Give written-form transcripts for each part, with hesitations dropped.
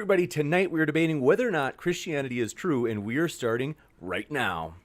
everybody, tonight we are debating whether or not Christianity is true, and we are starting right now.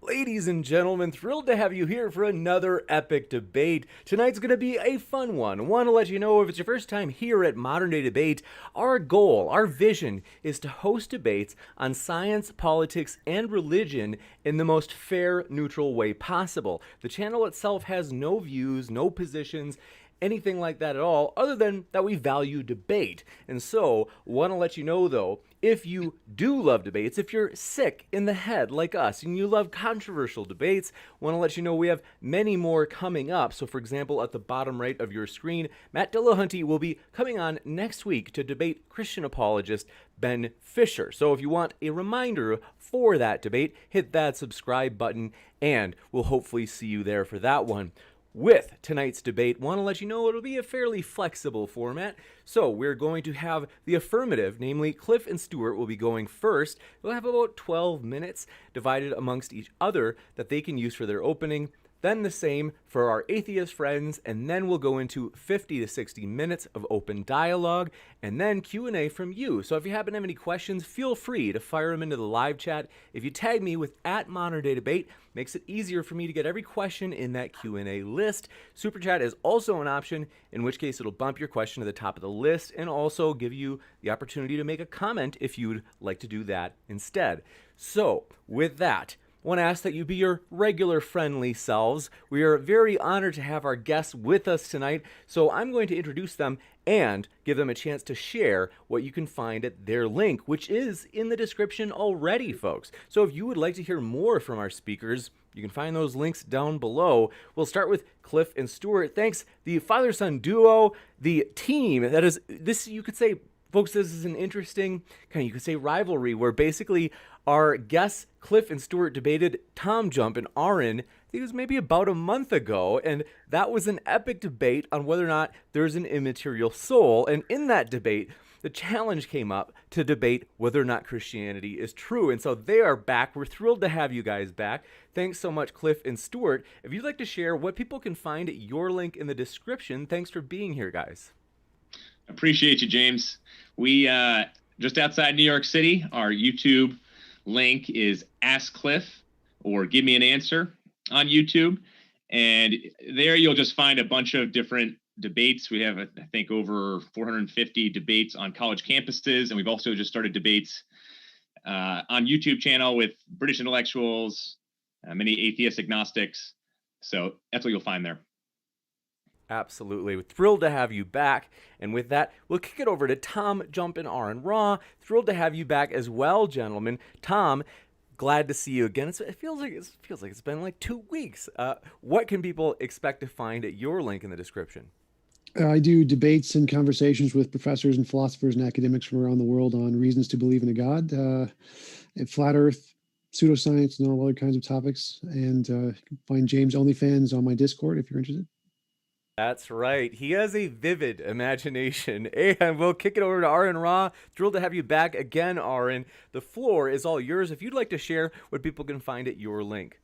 Ladies and gentlemen, thrilled to have you here for another epic debate. Tonight's going to be a fun one. I want to let you know, if it's your first time here at Modern Day Debate, our goal, our vision is to host debates on science, politics, and religion in the most fair, neutral way possible. The channel itself has no views, no positions, anything like that at all, other than that we value debate. And so, want to let you know though, if you do love debates, if you're sick in the head like us and you love controversial debates, want to let you know we have many more coming up. So for example, at the bottom right of your screen, Matt Dillahunty will be coming on next week to debate Christian apologist Ben Fisher. So if you want a reminder for that debate, hit that subscribe button and we'll hopefully see you there for that one. With tonight's debate, want to let you know it'll be a fairly flexible format. So we're going to have the affirmative, namely Cliffe and Stuart will be going first. They'll have about 12 minutes divided amongst each other that they can use for their opening. Then the same for our atheist friends, and then we'll go into 50 to 60 minutes of open dialogue, and then Q&A from you. So if you happen to have any questions, feel free to fire them into the live chat. If you tag me with @ModernDayDebate, makes it easier for me to get every question in that Q&A list. Super chat is also an option, in which case it'll bump your question to the top of the list and also give you the opportunity to make a comment if you'd like to do that instead. So with that, I want to ask that you be your regular friendly selves. We are very honored to have our guests with us tonight, so I'm going to introduce them and give them a chance to share what you can find at their link, which is in the description already, folks. So if you would like to hear more from our speakers, you can find those links down below. We'll start with Cliffe and Stuart. Thanks, the father-son duo, the team. That is, this, you could say, folks, this is an interesting kind of, you could say, rivalry where basically our guests, Cliffe and Stuart, debated TJump and Aron, I think it was maybe about a month ago, and that was an epic debate on whether or not there's an immaterial soul. And in that debate, the challenge came up to debate whether or not Christianity is true. And so they are back. We're thrilled to have you guys back. Thanks so much, Cliffe and Stuart. If you'd like to share what people can find at your link in the description, thanks for being here, guys. Appreciate you, James. We just outside New York City, our YouTube link is Ask Cliffe or Give Me an Answer on YouTube. And there you'll just find a bunch of different debates. We have, I think, over 450 debates on college campuses. And we've also just started debates on YouTube channel with British intellectuals, many atheist agnostics. So that's what you'll find there. Absolutely. We're thrilled to have you back. And with that, we'll kick it over to Tom, Jump, and Aron Raw. Thrilled to have you back as well, gentlemen. Tom, glad to see you again. It feels like it's been like 2 weeks. What can people expect to find at your link in the description? I do debates and conversations with professors and philosophers and academics from around the world on reasons to believe in a God, and flat Earth, pseudoscience, and all other kinds of topics. And you can find James OnlyFans on my Discord if you're interested. That's right. He has a vivid imagination. And we'll kick it over to Aron Raw. Thrilled to have you back again, Aron. The floor is all yours. If you'd like to share what people can find at your link.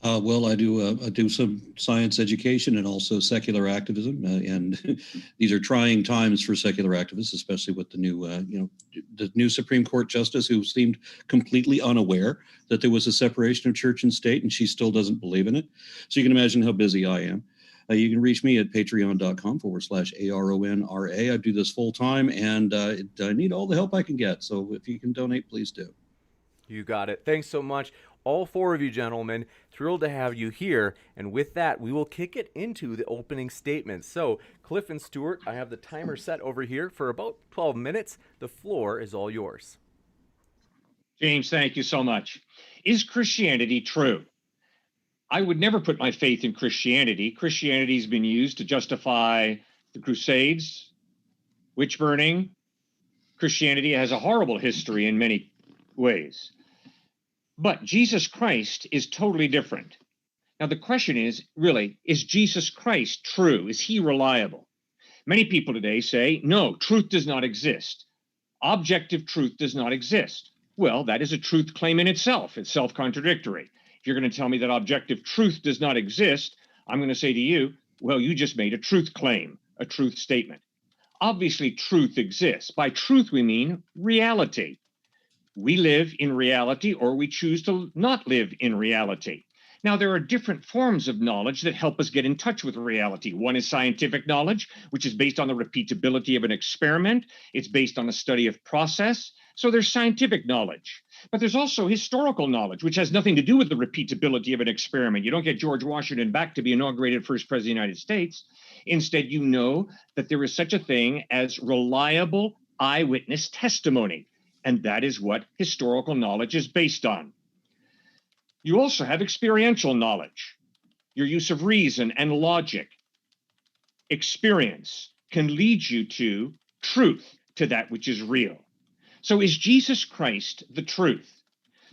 Well, I do some science education and also secular activism, and these are trying times for secular activists, especially with the new, the new Supreme Court justice who seemed completely unaware that there was a separation of church and state, and she still doesn't believe in it. So you can imagine how busy I am. You can reach me at patreon.com/ARONRA. I do this full time, and I need all the help I can get. So if you can donate, please do. You got it. Thanks so much. All four of you gentlemen, thrilled to have you here. And with that, we will kick it into the opening statements. So Cliffe and Stuart, I have the timer set over here for about 12 minutes. The floor is all yours. James, thank you so much. Is Christianity true? I would never put my faith in Christianity. Christianity has been used to justify the Crusades, witch burning. Christianity has a horrible history in many ways. But Jesus Christ is totally different. Now, the question is, really, is Jesus Christ true? Is he reliable? Many people today say, no, truth does not exist. Objective truth does not exist. Well, that is a truth claim in itself. It's self-contradictory. If you're going to tell me that objective truth does not exist, I'm going to say to you, well, you just made a truth claim, a truth statement. Obviously, truth exists. By truth, we mean reality. We live in reality, or we choose to not live in reality. Now, there are different forms of knowledge that help us get in touch with reality. One is scientific knowledge, which is based on the repeatability of an experiment. It's based on a study of process. So there's scientific knowledge. But there's also historical knowledge, which has nothing to do with the repeatability of an experiment. You don't get George Washington back to be inaugurated first president of the United States. Instead, you know that there is such a thing as reliable eyewitness testimony. And that is what historical knowledge is based on. You also have experiential knowledge. Your use of reason and logic, experience can lead you to truth, to that which is real. So is Jesus Christ the truth?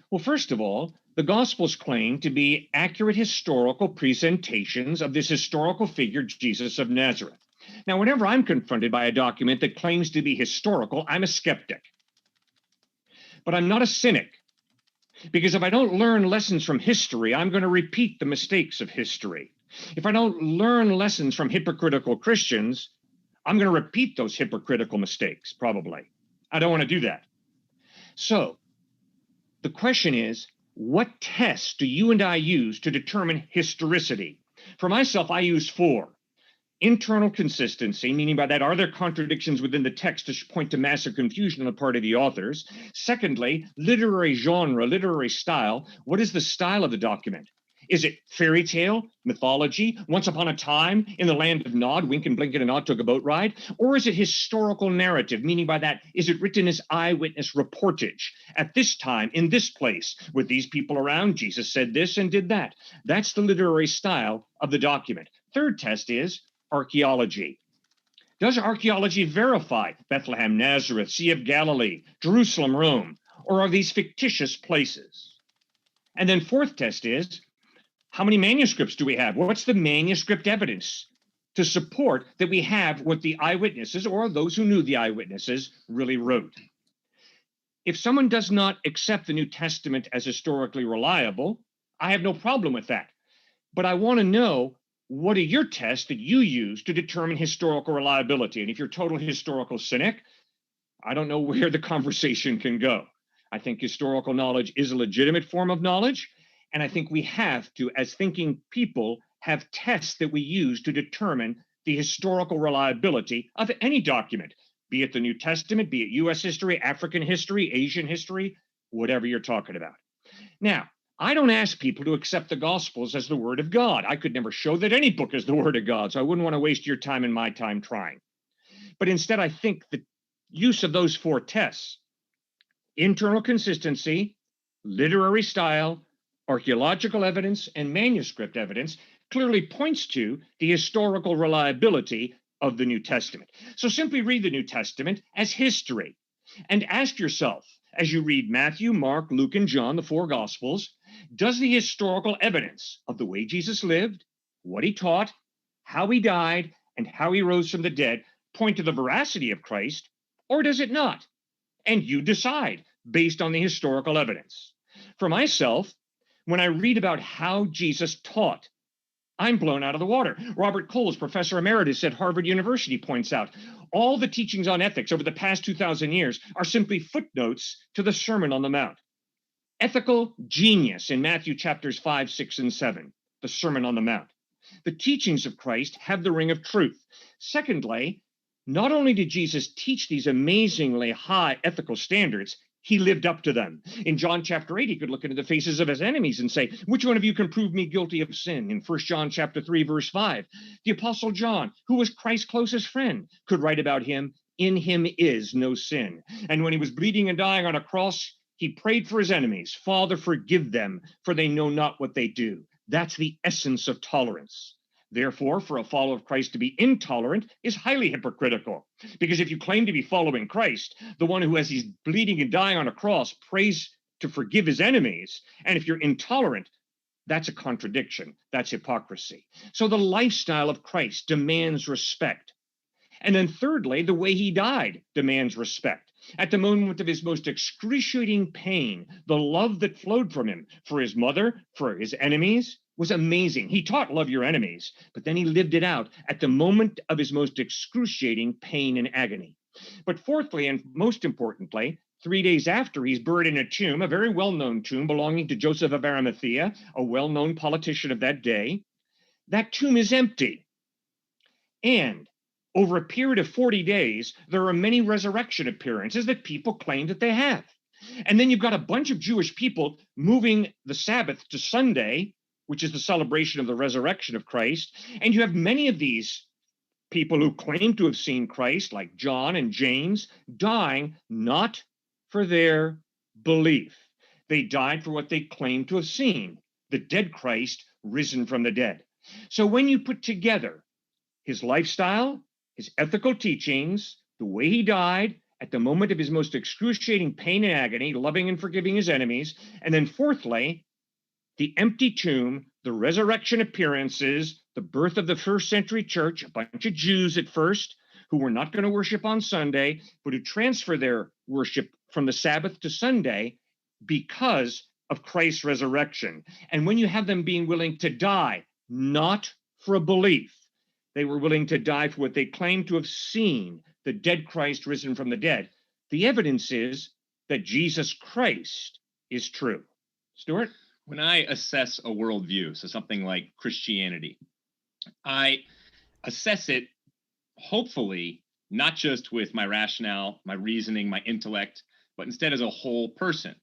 Well, first of all, the Gospels claim to be accurate historical presentations of this historical figure, Jesus of Nazareth. Now, whenever I'm confronted by a document that claims to be historical, I'm a skeptic. But I'm not a cynic. Because if I don't learn lessons from history, I'm going to repeat the mistakes of history. If I don't learn lessons from hypocritical Christians, I'm going to repeat those hypocritical mistakes, probably. I don't want to do that. So the question is, what tests do you and I use to determine historicity? For myself, I use 4. Internal consistency, meaning by that, are there contradictions within the text to point to massive confusion on the part of the authors? Secondly, literary genre, literary style. What is the style of the document? Is it fairy tale, mythology, once upon a time in the land of Nod, Wynken, Blynken, and Nod took a boat ride? Or is it historical narrative, meaning by that, is it written as eyewitness reportage? At this time, in this place, with these people around, Jesus said this and did that. That's the literary style of the document. Third test is archaeology. Does archaeology verify Bethlehem, Nazareth, Sea of Galilee, Jerusalem, Rome, or are these fictitious places? And then fourth test is, how many manuscripts do we have? What's the manuscript evidence to support that we have what the eyewitnesses or those who knew the eyewitnesses really wrote? If someone does not accept the New Testament as historically reliable, I have no problem with that. But I want to know, what are your tests that you use to determine historical reliability? And if you're a total historical cynic, I don't know where the conversation can go. I think historical knowledge is a legitimate form of knowledge. And I think we have to, as thinking people, have tests that we use to determine the historical reliability of any document, be it the New Testament, be it US history, African history, Asian history, whatever you're talking about. Now, I don't ask people to accept the Gospels as the Word of God. I could never show that any book is the Word of God, so I wouldn't want to waste your time and my time trying. But instead, I think the use of those 4 tests, internal consistency, literary style, archaeological evidence, and manuscript evidence, clearly points to the historical reliability of the New Testament. So simply read the New Testament as history and ask yourself, as you read Matthew, Mark, Luke, and John, the 4 Gospels, does the historical evidence of the way Jesus lived, what he taught, how he died, and how he rose from the dead point to the veracity of Christ, or does it not? And you decide based on the historical evidence. For myself, when I read about how Jesus taught, I'm blown out of the water. Robert Coles, professor emeritus at Harvard University, points out all the teachings on ethics over the past 2,000 years are simply footnotes to the Sermon on the Mount. Ethical genius in Matthew chapters 5, 6, and 7, the Sermon on the Mount. The teachings of Christ have the ring of truth. Secondly, not only did Jesus teach these amazingly high ethical standards, he lived up to them. In John chapter 8, he could look into the faces of his enemies and say, which one of you can prove me guilty of sin? In 1 John chapter 3, verse 5, the Apostle John, who was Christ's closest friend, could write about him, in him is no sin. And when he was bleeding and dying on a cross, he prayed for his enemies, Father, forgive them, for they know not what they do. That's the essence of tolerance. Therefore, for a follower of Christ to be intolerant is highly hypocritical. Because if you claim to be following Christ, the one who, as he's bleeding and dying on a cross, prays to forgive his enemies, and if you're intolerant, that's a contradiction. That's hypocrisy. So the lifestyle of Christ demands respect. And then thirdly, the way he died demands respect. At the moment of his most excruciating pain, the love that flowed from him for his mother, for his enemies, was amazing. He taught love your enemies, but then he lived it out at the moment of his most excruciating pain and agony. But fourthly, and most importantly, 3 days after, he's buried in a tomb, a very well-known tomb belonging to Joseph of Arimathea, a well-known politician of that day. That tomb is empty. And over a period of 40 days, there are many resurrection appearances that people claim that they have. And then you've got a bunch of Jewish people moving the Sabbath to Sunday, which is the celebration of the resurrection of Christ. And you have many of these people who claim to have seen Christ, like John and James, dying not for their belief. They died for what they claimed to have seen, the dead Christ risen from the dead. So when you put together his lifestyle, his ethical teachings, the way he died at the moment of his most excruciating pain and agony, loving and forgiving his enemies, and then fourthly, the empty tomb, the resurrection appearances, the birth of the first century church, a bunch of Jews at first who were not going to worship on Sunday, but who transferred their worship from the Sabbath to Sunday because of Christ's resurrection. And when you have them being willing to die, not for a belief, they were willing to die for what they claimed to have seen, the dead Christ risen from the dead. The evidence is that Jesus Christ is true. Stuart? When I assess a worldview, so something like Christianity, I assess it hopefully not just with my rationale, my reasoning, my intellect, but instead as a whole person.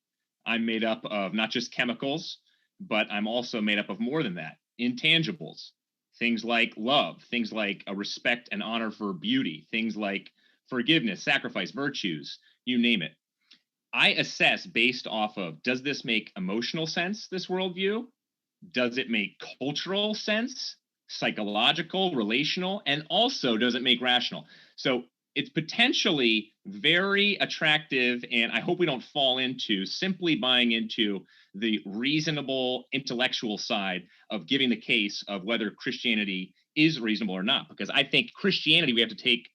I'm made up of not just chemicals, but I'm also made up of more than that, intangibles. Things like love, things like a respect and honor for beauty, things like forgiveness, sacrifice, virtues, you name it. I assess based off of, does this make emotional sense, this worldview? Does it make cultural sense, psychological, relational, and also does it make rational? So it's potentially very attractive, and I hope we don't fall into simply buying into the reasonable intellectual side of giving the case of whether Christianity is reasonable or not, because I think Christianity we have to take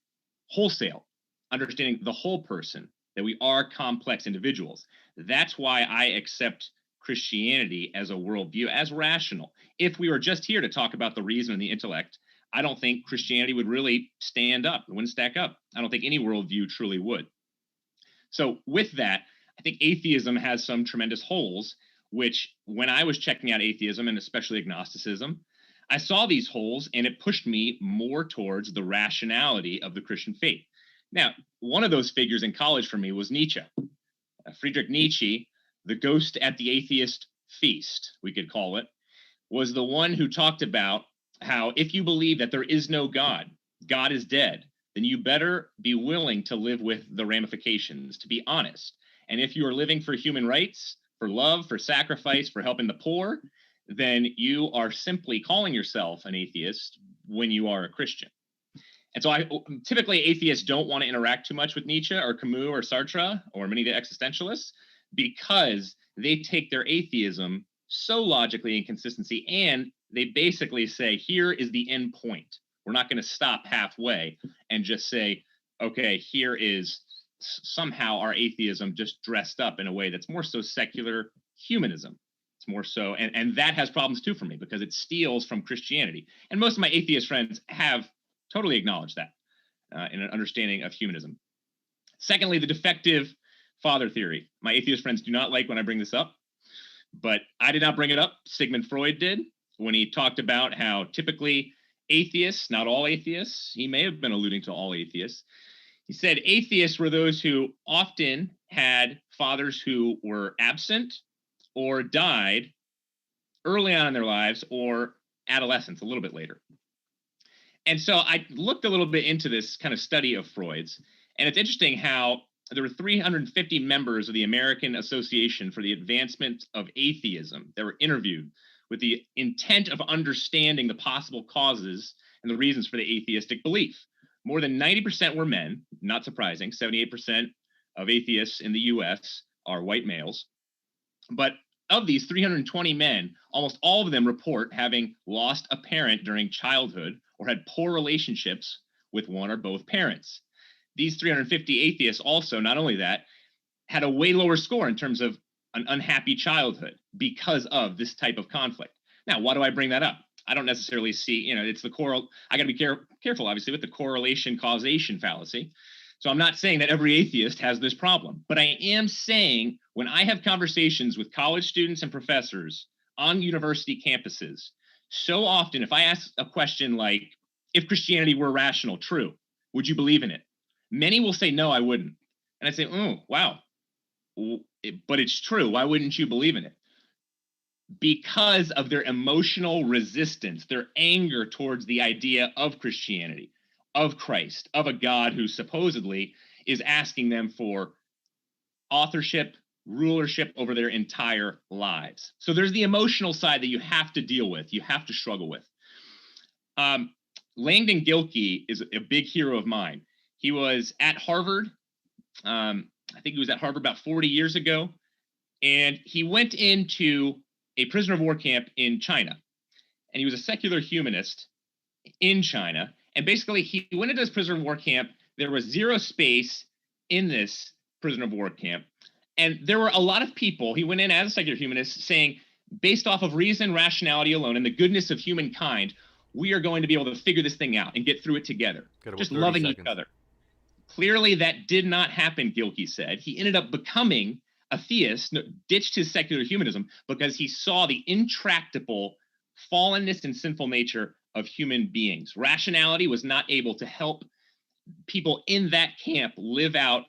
wholesale, understanding the whole person, that we are complex individuals. That's why I accept Christianity as a worldview, as rational. If we were just here to talk about the reason and the intellect, I don't think Christianity would really stand up. It wouldn't stack up. I don't think any worldview truly would. So with that, I think atheism has some tremendous holes, which when I was checking out atheism and especially agnosticism, I saw these holes and it pushed me more towards the rationality of the Christian faith. Now, one of those figures in college for me was Nietzsche. Friedrich Nietzsche, the ghost at the atheist feast, we could call it, was the one who talked about how if you believe that there is no God, God is dead, then you better be willing to live with the ramifications, to be honest. And if you are living for human rights, for love, for sacrifice, for helping the poor, then you are simply calling yourself an atheist when you are a Christian. And so typically atheists don't want to interact too much with Nietzsche or Camus or Sartre or many of the existentialists because they take their atheism so logically in consistency, and they basically say, here is the end point. We're not going to stop halfway and just say, okay, here is somehow our atheism just dressed up in a way that's more so secular humanism. It's more so, and that has problems too for me because it steals from Christianity. And most of my atheist friends have totally acknowledged that in an understanding of humanism. Secondly, the defective father theory. My atheist friends do not like when I bring this up, but I did not bring it up. Sigmund Freud did when he talked about how typically atheists, not all atheists, he may have been alluding to all atheists. He said atheists were those who often had fathers who were absent or died early on in their lives or adolescence, a little bit later. And so I looked a little bit into this kind of study of Freud's, and it's interesting how there were 350 members of the American Association for the Advancement of Atheism that were interviewed with the intent of understanding the possible causes and the reasons for the atheistic belief. More than 90% were men, not surprising. 78% of atheists in the US are white males. But of these 320 men, almost all of them report having lost a parent during childhood or had poor relationships with one or both parents. These 350 atheists also, not only that, had a way lower score in terms of an unhappy childhood because of this type of conflict. Now, why do I bring that up? I don't necessarily see, it's the I got to be careful, obviously, with the correlation causation fallacy. So I'm not saying that every atheist has this problem, but I am saying when I have conversations with college students and professors on university campuses, so often if I ask a question like, if Christianity were rational, true, would you believe in it? Many will say, no, I wouldn't. And I say, oh, wow, but it's true. Why wouldn't you believe in it? Because of their emotional resistance, their anger towards the idea of Christianity, of Christ, of a God who supposedly is asking them for authorship, rulership over their entire lives. So there's the emotional side that you have to deal with, you have to struggle with. Langdon Gilkey is a big hero of mine. He was at Harvard. I think he was at Harvard about 40 years ago. And he went into a prisoner of war camp in China. And he was a secular humanist in China. And basically, he went into this prisoner of war camp. There was zero space in this prisoner of war camp. And there were a lot of people, he went in as a secular humanist, saying, based off of reason, rationality alone, and the goodness of humankind, we are going to be able to figure this thing out and get through it together. Just loving each other. Clearly, that did not happen, Gilkey said. He ended up becoming a theist, ditched his secular humanism because he saw the intractable fallenness and sinful nature of human beings. Rationality was not able to help people in that camp live out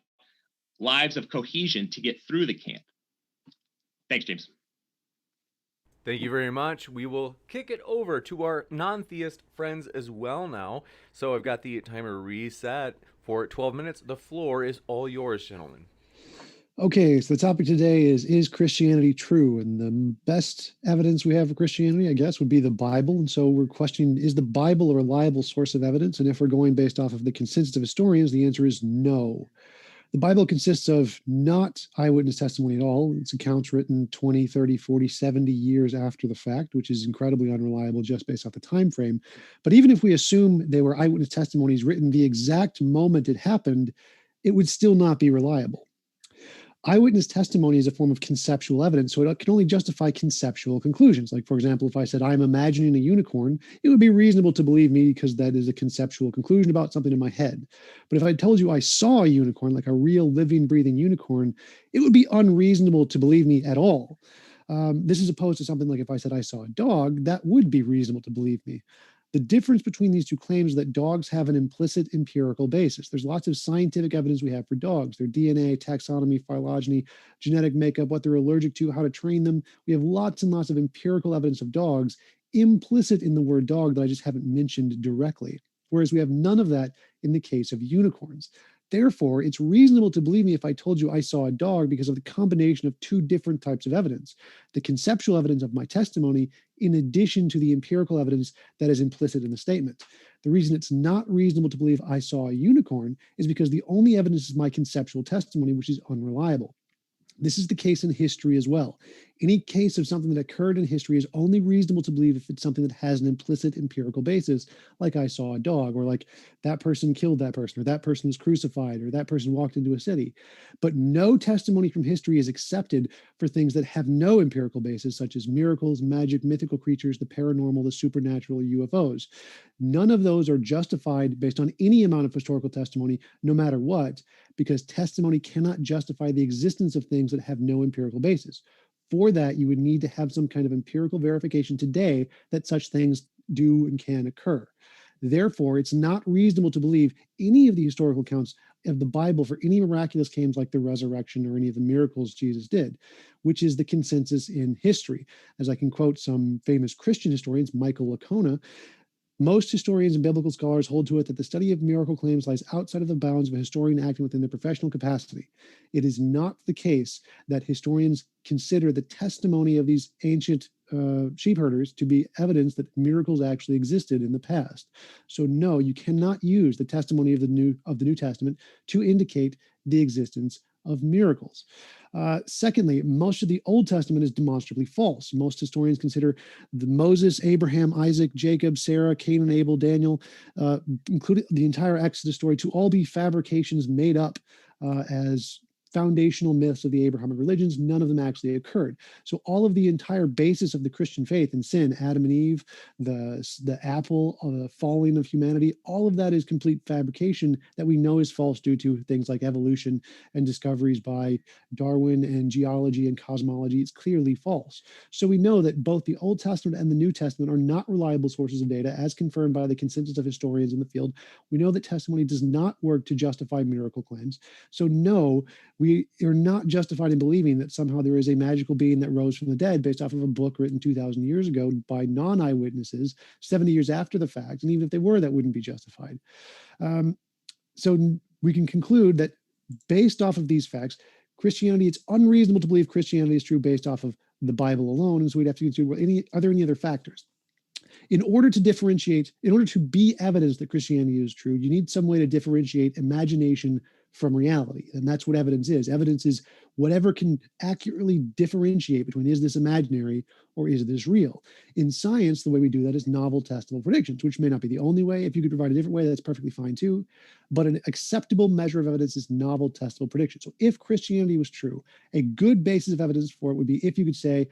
lives of cohesion to get through the camp. Thanks, James. Thank you very much. We will kick it over to our non-theist friends as well now. So I've got the timer reset for 12 minutes. The floor is all yours, gentlemen. Okay, so the topic today is Christianity true? And the best evidence we have for Christianity, I guess, would be the Bible. And so we're questioning, is the Bible a reliable source of evidence? And if we're going based off of the consensus of historians, the answer is no. The Bible consists of not eyewitness testimony at all. It's accounts written 20, 30, 40, 70 years after the fact, which is incredibly unreliable just based off the time frame. But even if we assume they were eyewitness testimonies written the exact moment it happened, it would still not be reliable. Eyewitness testimony is a form of conceptual evidence, so it can only justify conceptual conclusions. Like, for example, if I said, I'm imagining a unicorn, it would be reasonable to believe me because that is a conceptual conclusion about something in my head. But if I told you I saw a unicorn, like a real living, breathing unicorn, it would be unreasonable to believe me at all. This is opposed to something like if I said I saw a dog, that would be reasonable to believe me. The difference between these two claims is that dogs have an implicit empirical basis. There's lots of scientific evidence we have for dogs, their DNA, taxonomy, phylogeny, genetic makeup, what they're allergic to, how to train them. We have lots and lots of empirical evidence of dogs implicit in the word dog that I just haven't mentioned directly, whereas we have none of that in the case of unicorns. Therefore, it's reasonable to believe me if I told you I saw a dog because of the combination of two different types of evidence, the conceptual evidence of my testimony in addition to the empirical evidence that is implicit in the statement. The reason it's not reasonable to believe I saw a unicorn is because the only evidence is my conceptual testimony, which is unreliable. This is the case in history as well. Any case of something that occurred in history is only reasonable to believe if it's something that has an implicit empirical basis, like I saw a dog, or like that person killed that person, or that person was crucified, or that person walked into a city. But no testimony from history is accepted for things that have no empirical basis, such as miracles, magic, mythical creatures, the paranormal, the supernatural, or UFOs. None of those are justified based on any amount of historical testimony, no matter what, because testimony cannot justify the existence of things that have no empirical basis. For that, you would need to have some kind of empirical verification today that such things do and can occur. Therefore, it's not reasonable to believe any of the historical accounts of the Bible for any miraculous claims like the resurrection or any of the miracles Jesus did, which is the consensus in history. As I can quote some famous Christian historians, Michael Licona, most historians and biblical scholars hold to it that the study of miracle claims lies outside of the bounds of a historian acting within their professional capacity. It is not the case that historians consider the testimony of these ancient sheep herders to be evidence that miracles actually existed in the past. So no, you cannot use the testimony of the New Testament to indicate the existence of miracles. Secondly, most of the Old Testament is demonstrably false. Most historians consider the Moses, Abraham, Isaac, Jacob, Sarah, Cain, and Abel, Daniel, including the entire Exodus story, to all be fabrications made up as foundational myths of the Abrahamic religions. None of them actually occurred. So all of the entire basis of the Christian faith and sin, Adam and Eve, the apple, the falling of humanity, all of that is complete fabrication that we know is false due to things like evolution and discoveries by Darwin and geology and cosmology. It's clearly false. So we know that both the Old Testament and the New Testament are not reliable sources of data, as confirmed by the consensus of historians in the field. We know that testimony does not work to justify miracle claims. So no, we are not justified in believing that somehow there is a magical being that rose from the dead based off of a book written 2,000 years ago by non-eyewitnesses 70 years after the fact. And even if they were, that wouldn't be justified. So we can conclude that based off of these facts, Christianity, it's unreasonable to believe Christianity is true based off of the Bible alone. And so we'd have to consider, are there any other factors? In order to differentiate, in order to be evidence that Christianity is true, you need some way to differentiate imagination from reality. And that's what evidence is. Evidence is whatever can accurately differentiate between, is this imaginary or is this real? In science, the way we do that is novel testable predictions, which may not be the only way. If you could provide a different way, that's perfectly fine too. But an acceptable measure of evidence is novel testable prediction. So if Christianity was true, a good basis of evidence for it would be if you could say,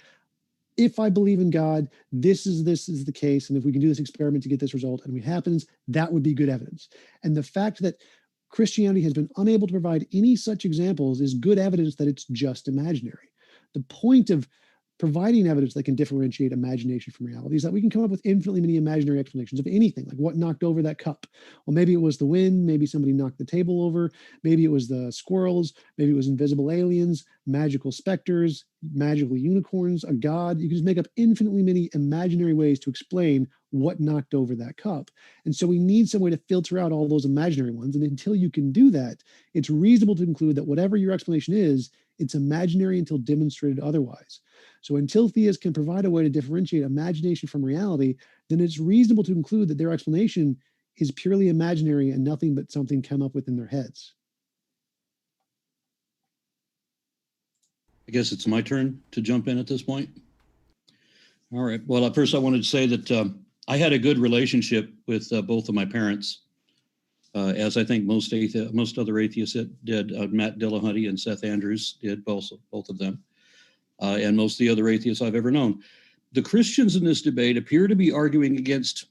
if I believe in God, this is the case, and if we can do this experiment to get this result and it happens, that would be good evidence. And the fact that Christianity has been unable to provide any such examples is good evidence that it's just imaginary. The point of providing evidence that can differentiate imagination from reality is that we can come up with infinitely many imaginary explanations of anything, like what knocked over that cup. Well, maybe it was the wind, maybe somebody knocked the table over, maybe it was the squirrels, maybe it was invisible aliens, magical specters, magical unicorns, a god. You can just make up infinitely many imaginary ways to explain what knocked over that cup. And so we need some way to filter out all those imaginary ones. And until you can do that, it's reasonable to conclude that whatever your explanation is, it's imaginary until demonstrated otherwise. So until theists can provide a way to differentiate imagination from reality, then it's reasonable to conclude that their explanation is purely imaginary and nothing but something come up with in their heads. I guess it's my turn to jump in at this point. All right. Well, at first I wanted to say that I had a good relationship with both of my parents, as I think most other atheists did. Matt Dillahunty and Seth Andrews did, both of them, and most of the other atheists I've ever known. The Christians in this debate appear to be arguing against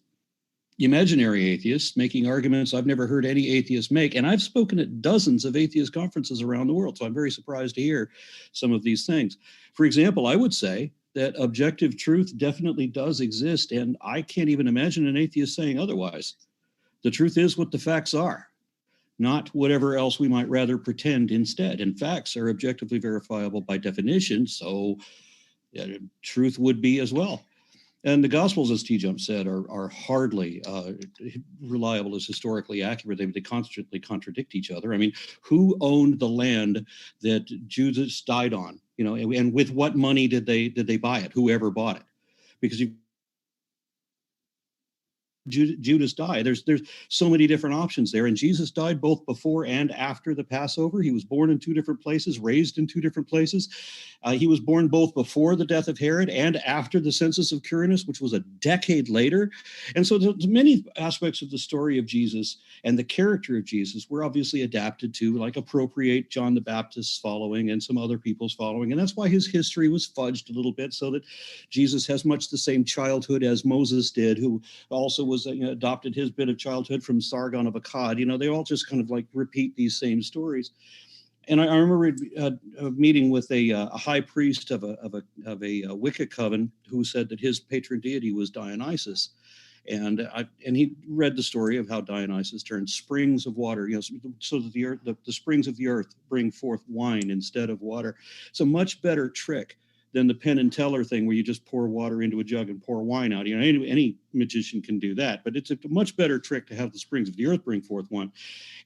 imaginary atheists, making arguments I've never heard any atheist make. And I've spoken at dozens of atheist conferences around the world, so I'm very surprised to hear some of these things. For example, I would say that objective truth definitely does exist, and I can't even imagine an atheist saying otherwise. The truth is what the facts are, not whatever else we might rather pretend instead. And facts are objectively verifiable by definition, so truth would be as well. And the Gospels, as TJump said, are hardly reliable as historically accurate. They constantly contradict each other. I mean, who owned the land that Judas died on? You know, and with what money did they buy it? Whoever bought it? Because Judas died. There's so many different options there. And Jesus died both before and after the Passover. He was born in two different places, raised in two different places. He was born both before the death of Herod and after the census of Quirinus, which was a decade later. And so there's many aspects of the story of Jesus and the character of Jesus were obviously adapted to, like, appropriate John the Baptist's following and some other people's following. And that's why his history was fudged a little bit, so that Jesus has much the same childhood as Moses did, who also was adopted his bit of childhood from Sargon of Akkad. You know, they all just kind of like repeat these same stories. And I remember a meeting with a high priest of a Wicca coven who said that his patron deity was Dionysus. And he read the story of how Dionysus turned springs of water, so that the springs of the earth bring forth wine instead of water. It's a much better trick than the Penn and Teller thing, where you just pour water into a jug and pour wine out. Any magician can do that, but it's a much better trick to have the springs of the earth bring forth wine.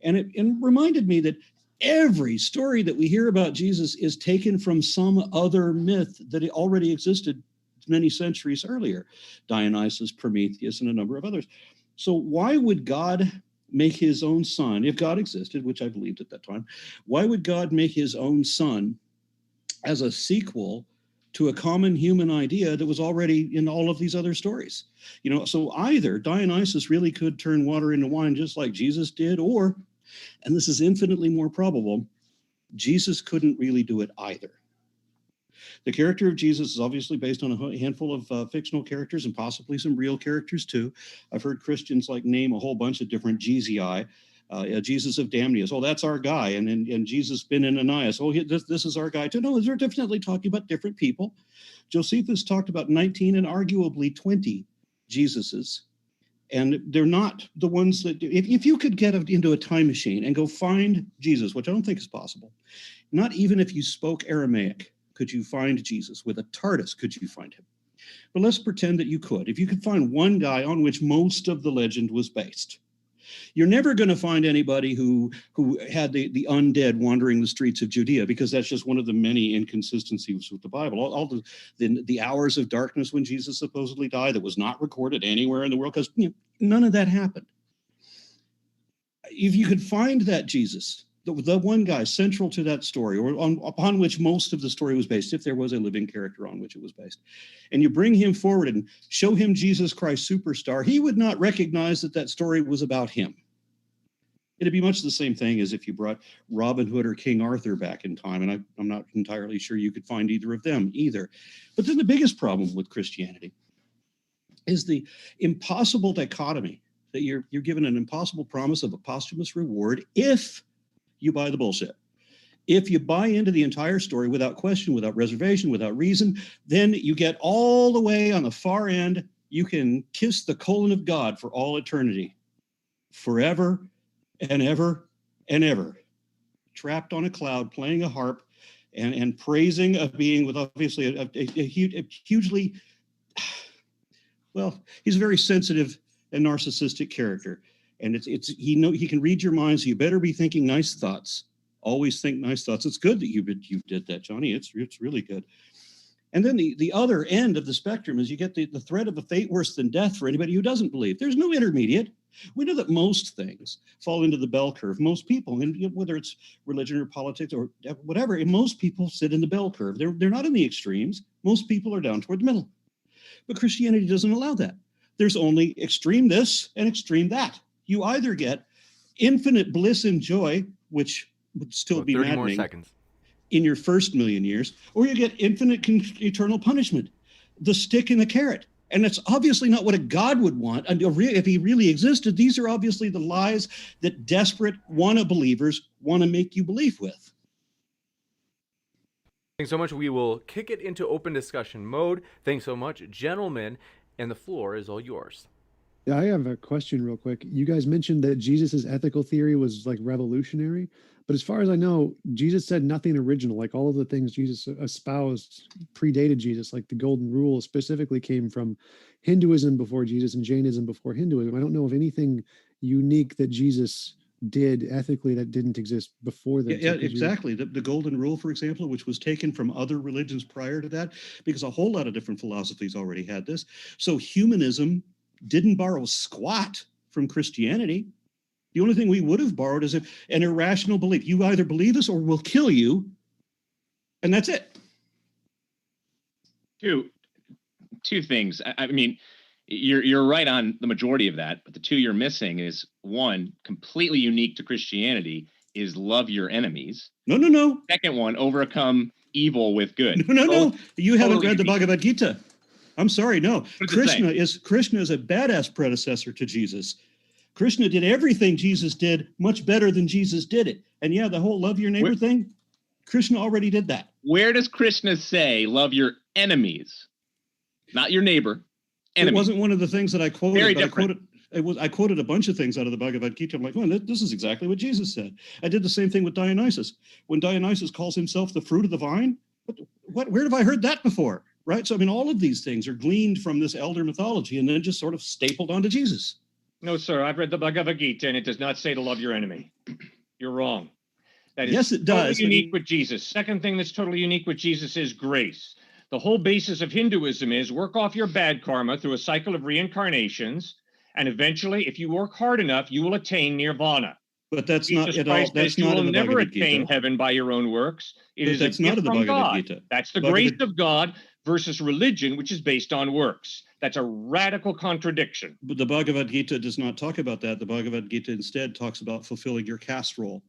And it reminded me that every story that we hear about Jesus is taken from some other myth that already existed many centuries earlier. Dionysus, Prometheus, and a number of others. So why would God make his own son, if God existed, which I believed at that time, why would God make his own son as a sequel to a common human idea that was already in all of these other stories? So either Dionysus really could turn water into wine just like Jesus did, or, and this is infinitely more probable, Jesus couldn't really do it either. The character of Jesus is obviously based on a handful of fictional characters and possibly some real characters too. I've heard Christians name a whole bunch of different Jesusii. Jesus of Damnius, oh, that's our guy. And Jesus ben Ananias, oh, this is our guy too. No, they're definitely talking about different people. Josephus talked about 19 and arguably 20 Jesuses. And they're not the ones that, if you could get into a time machine and go find Jesus, which I don't think is possible, not even if you spoke Aramaic, could you find Jesus. With a TARDIS, could you find him? But let's pretend that you could. If you could find one guy on which most of the legend was based, you're never going to find anybody who had the undead wandering the streets of Judea, because that's just one of the many inconsistencies with the Bible. All the hours of darkness when Jesus supposedly died that was not recorded anywhere in the world, because none of that happened. If you could find that Jesus, the one guy central to that story, or upon which most of the story was based, if there was a living character on which it was based, and you bring him forward and show him Jesus Christ Superstar, he would not recognize that story was about him. It'd be much the same thing as if you brought Robin Hood or King Arthur back in time, and I'm not entirely sure you could find either of them either. But then the biggest problem with Christianity is the impossible dichotomy that you're given an impossible promise of a posthumous reward if you buy the bullshit. If you buy into the entire story without question, without reservation, without reason, then you get all the way on the far end. You can kiss the colon of God for all eternity, forever and ever and ever, trapped on a cloud, playing a harp and praising a being with obviously a hugely, well, he's a very sensitive and narcissistic character. And he can read your mind, so you better be thinking nice thoughts. Always think nice thoughts. It's good that you did that, Johnny. It's really good. And then the other end of the spectrum is you get the threat of a fate worse than death for anybody who doesn't believe. There's no intermediate. We know that most things fall into the bell curve. Most people, and whether it's religion or politics or whatever, most people sit in the bell curve. They're not in the extremes. Most people are down toward the middle. But Christianity doesn't allow that. There's only extreme this and extreme that. You either get infinite bliss and joy, which would still be 30 more maddening seconds in your first million years, or you get infinite eternal punishment, the stick and the carrot. And that's obviously not what a God would want. And if he really existed, these are obviously the lies that desperate wanna-believers want to make you believe with. Thanks so much. We will kick it into open discussion mode. Thanks so much, gentlemen, and the floor is all yours. Yeah, I have a question real quick. You guys mentioned that Jesus's ethical theory was revolutionary, but as far as I know, Jesus said nothing original. All of the things Jesus espoused predated Jesus, like the golden rule specifically came from Hinduism before Jesus and Jainism before Hinduism. I don't know of anything unique that Jesus did ethically that didn't exist before that. Yeah, exactly. The golden rule, for example, which was taken from other religions prior to that, because a whole lot of different philosophies already had this. So humanism didn't borrow squat from Christianity. The only thing we would have borrowed is an irrational belief. You either believe us or we'll kill you, and that's it. Two things. I mean, you're right on the majority of that, but the two you're missing is, one, completely unique to Christianity, is love your enemies. No. Second one, overcome evil with good. No. You haven't read the unique. Bhagavad Gita. I'm sorry, no. Krishna is a badass predecessor to Jesus. Krishna did everything Jesus did much better than Jesus did it. And yeah, the whole love your neighbor thing, Krishna already did that. Where does Krishna say love your enemies? Not your neighbor. Enemies. It wasn't one of the things that I quoted. Very but different. I quoted a bunch of things out of the Bhagavad Gita. I'm like, well, this is exactly what Jesus said. I did the same thing with Dionysus. When Dionysus calls himself the fruit of the vine, where have I heard that before? Right? So, I mean, all of these things are gleaned from this elder mythology and then just sort of stapled onto Jesus. No, sir. I've read the Bhagavad Gita, and it does not say to love your enemy. You're wrong. That is Yes, it does. totally unique with Jesus. Second thing that's totally unique with Jesus is grace. The whole basis of Hinduism is work off your bad karma through a cycle of reincarnations, And eventually, if you work hard enough, you will attain nirvana. But that's Jesus not at all. Christ That's says you not will in the never Bhagavad attain Gita. heaven by your own works. It But is a that's not gift in the from Bhagavad God. Gita. That's the Bhagavad- grace of God versus religion, which is based on works. That's a radical contradiction. But the Bhagavad Gita does not talk about that. The Bhagavad Gita instead talks about fulfilling your caste role,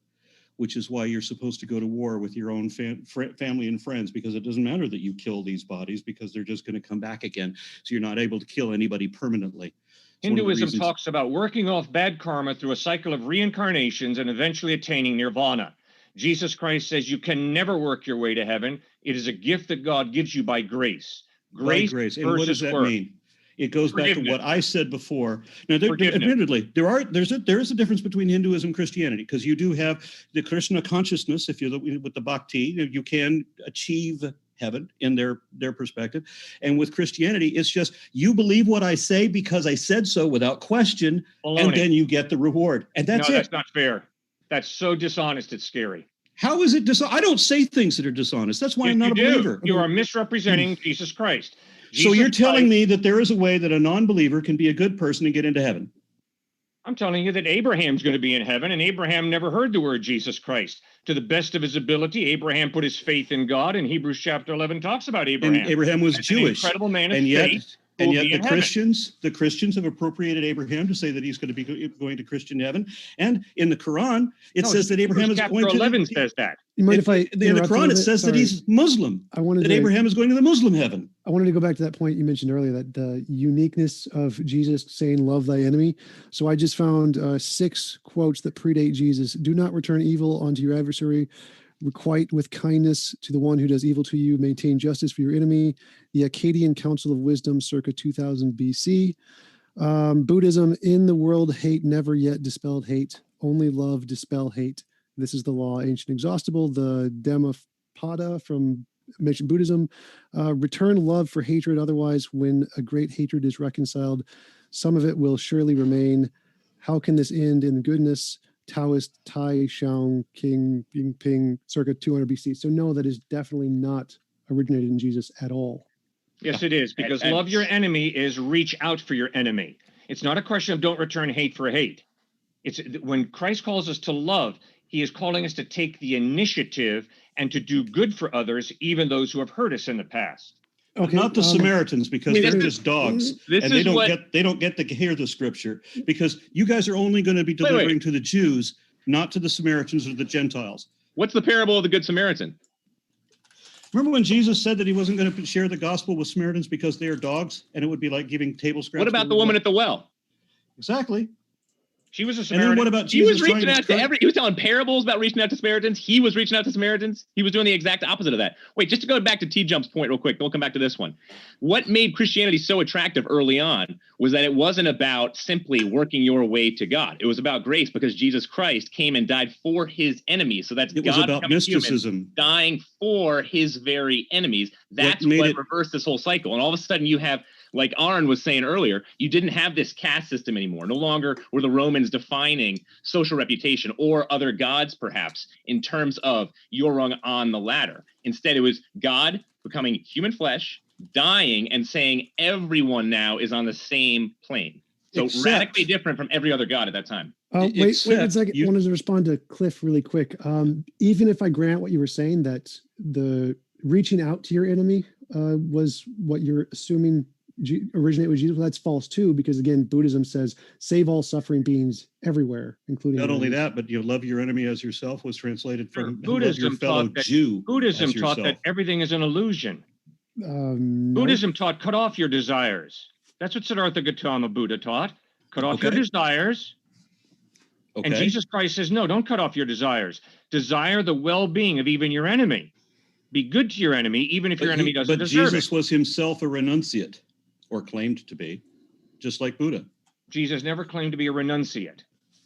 which is why you're supposed to go to war with your own family and friends, because it doesn't matter that you kill these bodies because they're just going to come back again. So you're not able to kill anybody permanently. Hinduism talks about working off bad karma through a cycle of reincarnations and eventually attaining nirvana. Jesus Christ says you can never work your way to heaven. It is a gift that God gives you by grace. By grace. And what does that mean? It goes back to what I said before. Now, admittedly, there is a difference between Hinduism and Christianity, because you do have the Krishna consciousness. If you're with the bhakti, you can achieve heaven in their perspective. And with Christianity, it's just you believe what I say because I said so without question, and then you get the reward. And that's it. No, that's not fair. That's so dishonest, it's scary. How is it dishonest? I don't say things that are dishonest. That's why I'm not a believer. You are misrepresenting Jesus Christ. So you're telling me that there is a way that a non-believer can be a good person and get into heaven? I'm telling you that Abraham's going to be in heaven, and Abraham never heard the word Jesus Christ. To the best of his ability, Abraham put his faith in God, and Hebrews chapter 11 talks about Abraham. And Abraham was Jewish. An incredible man of faith. And yet the Christians have appropriated Abraham to say that he's going to be going to Christian heaven. And in the Quran, it says that Abraham is going to... Chapter 11 says that. You mind if I in the Quran, it says that he's Muslim, that Abraham is going to the Muslim heaven. I wanted to go back to that point you mentioned earlier, that the uniqueness of Jesus saying, love thy enemy. So I just found 6 quotes that predate Jesus. Do not return evil unto your adversary. Requite with kindness to the one who does evil to you. Maintain justice for your enemy. The Akkadian Council of Wisdom, circa 2000 BC. Buddhism, in the world, hate never yet dispelled hate. Only love dispel hate. This is the law, ancient exhaustible. The Dhammapada from mentioned Buddhism. Return love for hatred. Otherwise, when a great hatred is reconciled, some of it will surely remain. How can this end in goodness? Taoist Tai Xiang King Bing Ping, circa 200 BC. So no, that is definitely not originated in Jesus at all. Yes, it is, because love your enemy is reach out for your enemy. It's not a question of don't return hate for hate. It's when Christ calls us to love, he is calling us to take the initiative and to do good for others, even those who have hurt us in the past. Okay, not the Samaritans, because they're just dogs, and they don't get to hear the scripture, because you guys are only going to be delivering to the Jews, not to the Samaritans or the Gentiles. What's the parable of the Good Samaritan? Remember when Jesus said that he wasn't going to share the gospel with Samaritans because they are dogs, and it would be like giving table scraps? What about the woman at the well? Exactly. She was a Samaritan. And then what about he Jesus? Was reaching out to he was telling parables about reaching out to Samaritans. He was reaching out to Samaritans. He was doing the exact opposite of that. Wait, just to go back to TJump's point real quick, we'll come back to this one. What made Christianity so attractive early on was that it wasn't about simply working your way to God. It was about grace, because Jesus Christ came and died for his enemies. So that's it God was about mysticism, dying for his very enemies. That's what reversed this whole cycle. And all of a sudden you have, like Aron was saying earlier, you didn't have this caste system anymore. No longer were the Romans defining social reputation or other gods, perhaps, in terms of you're rung on the ladder. Instead, it was God becoming human flesh, dying, and saying everyone now is on the same plane. So radically different from every other god at that time. Wait a second. I wanted to respond to Cliffe really quick. Even if I grant what you were saying, that the reaching out to your enemy was what you're assuming originate with Jesus, that's false too, because again, Buddhism says save all suffering beings everywhere, including not only that, but you love your enemy as yourself was translated from Buddhism love your fellow Jew. Buddhism taught that everything is an illusion. Buddhism taught cut off your desires. That's what Siddhartha Gautama Buddha taught. Cut off your desires. And Jesus Christ says, no, don't cut off your desires. Desire the well-being of even your enemy. Be good to your enemy, even if your enemy doesn't deserve it. But Jesus was himself a renunciate, or claimed to be, just like Buddha. Jesus never claimed to be a renunciate.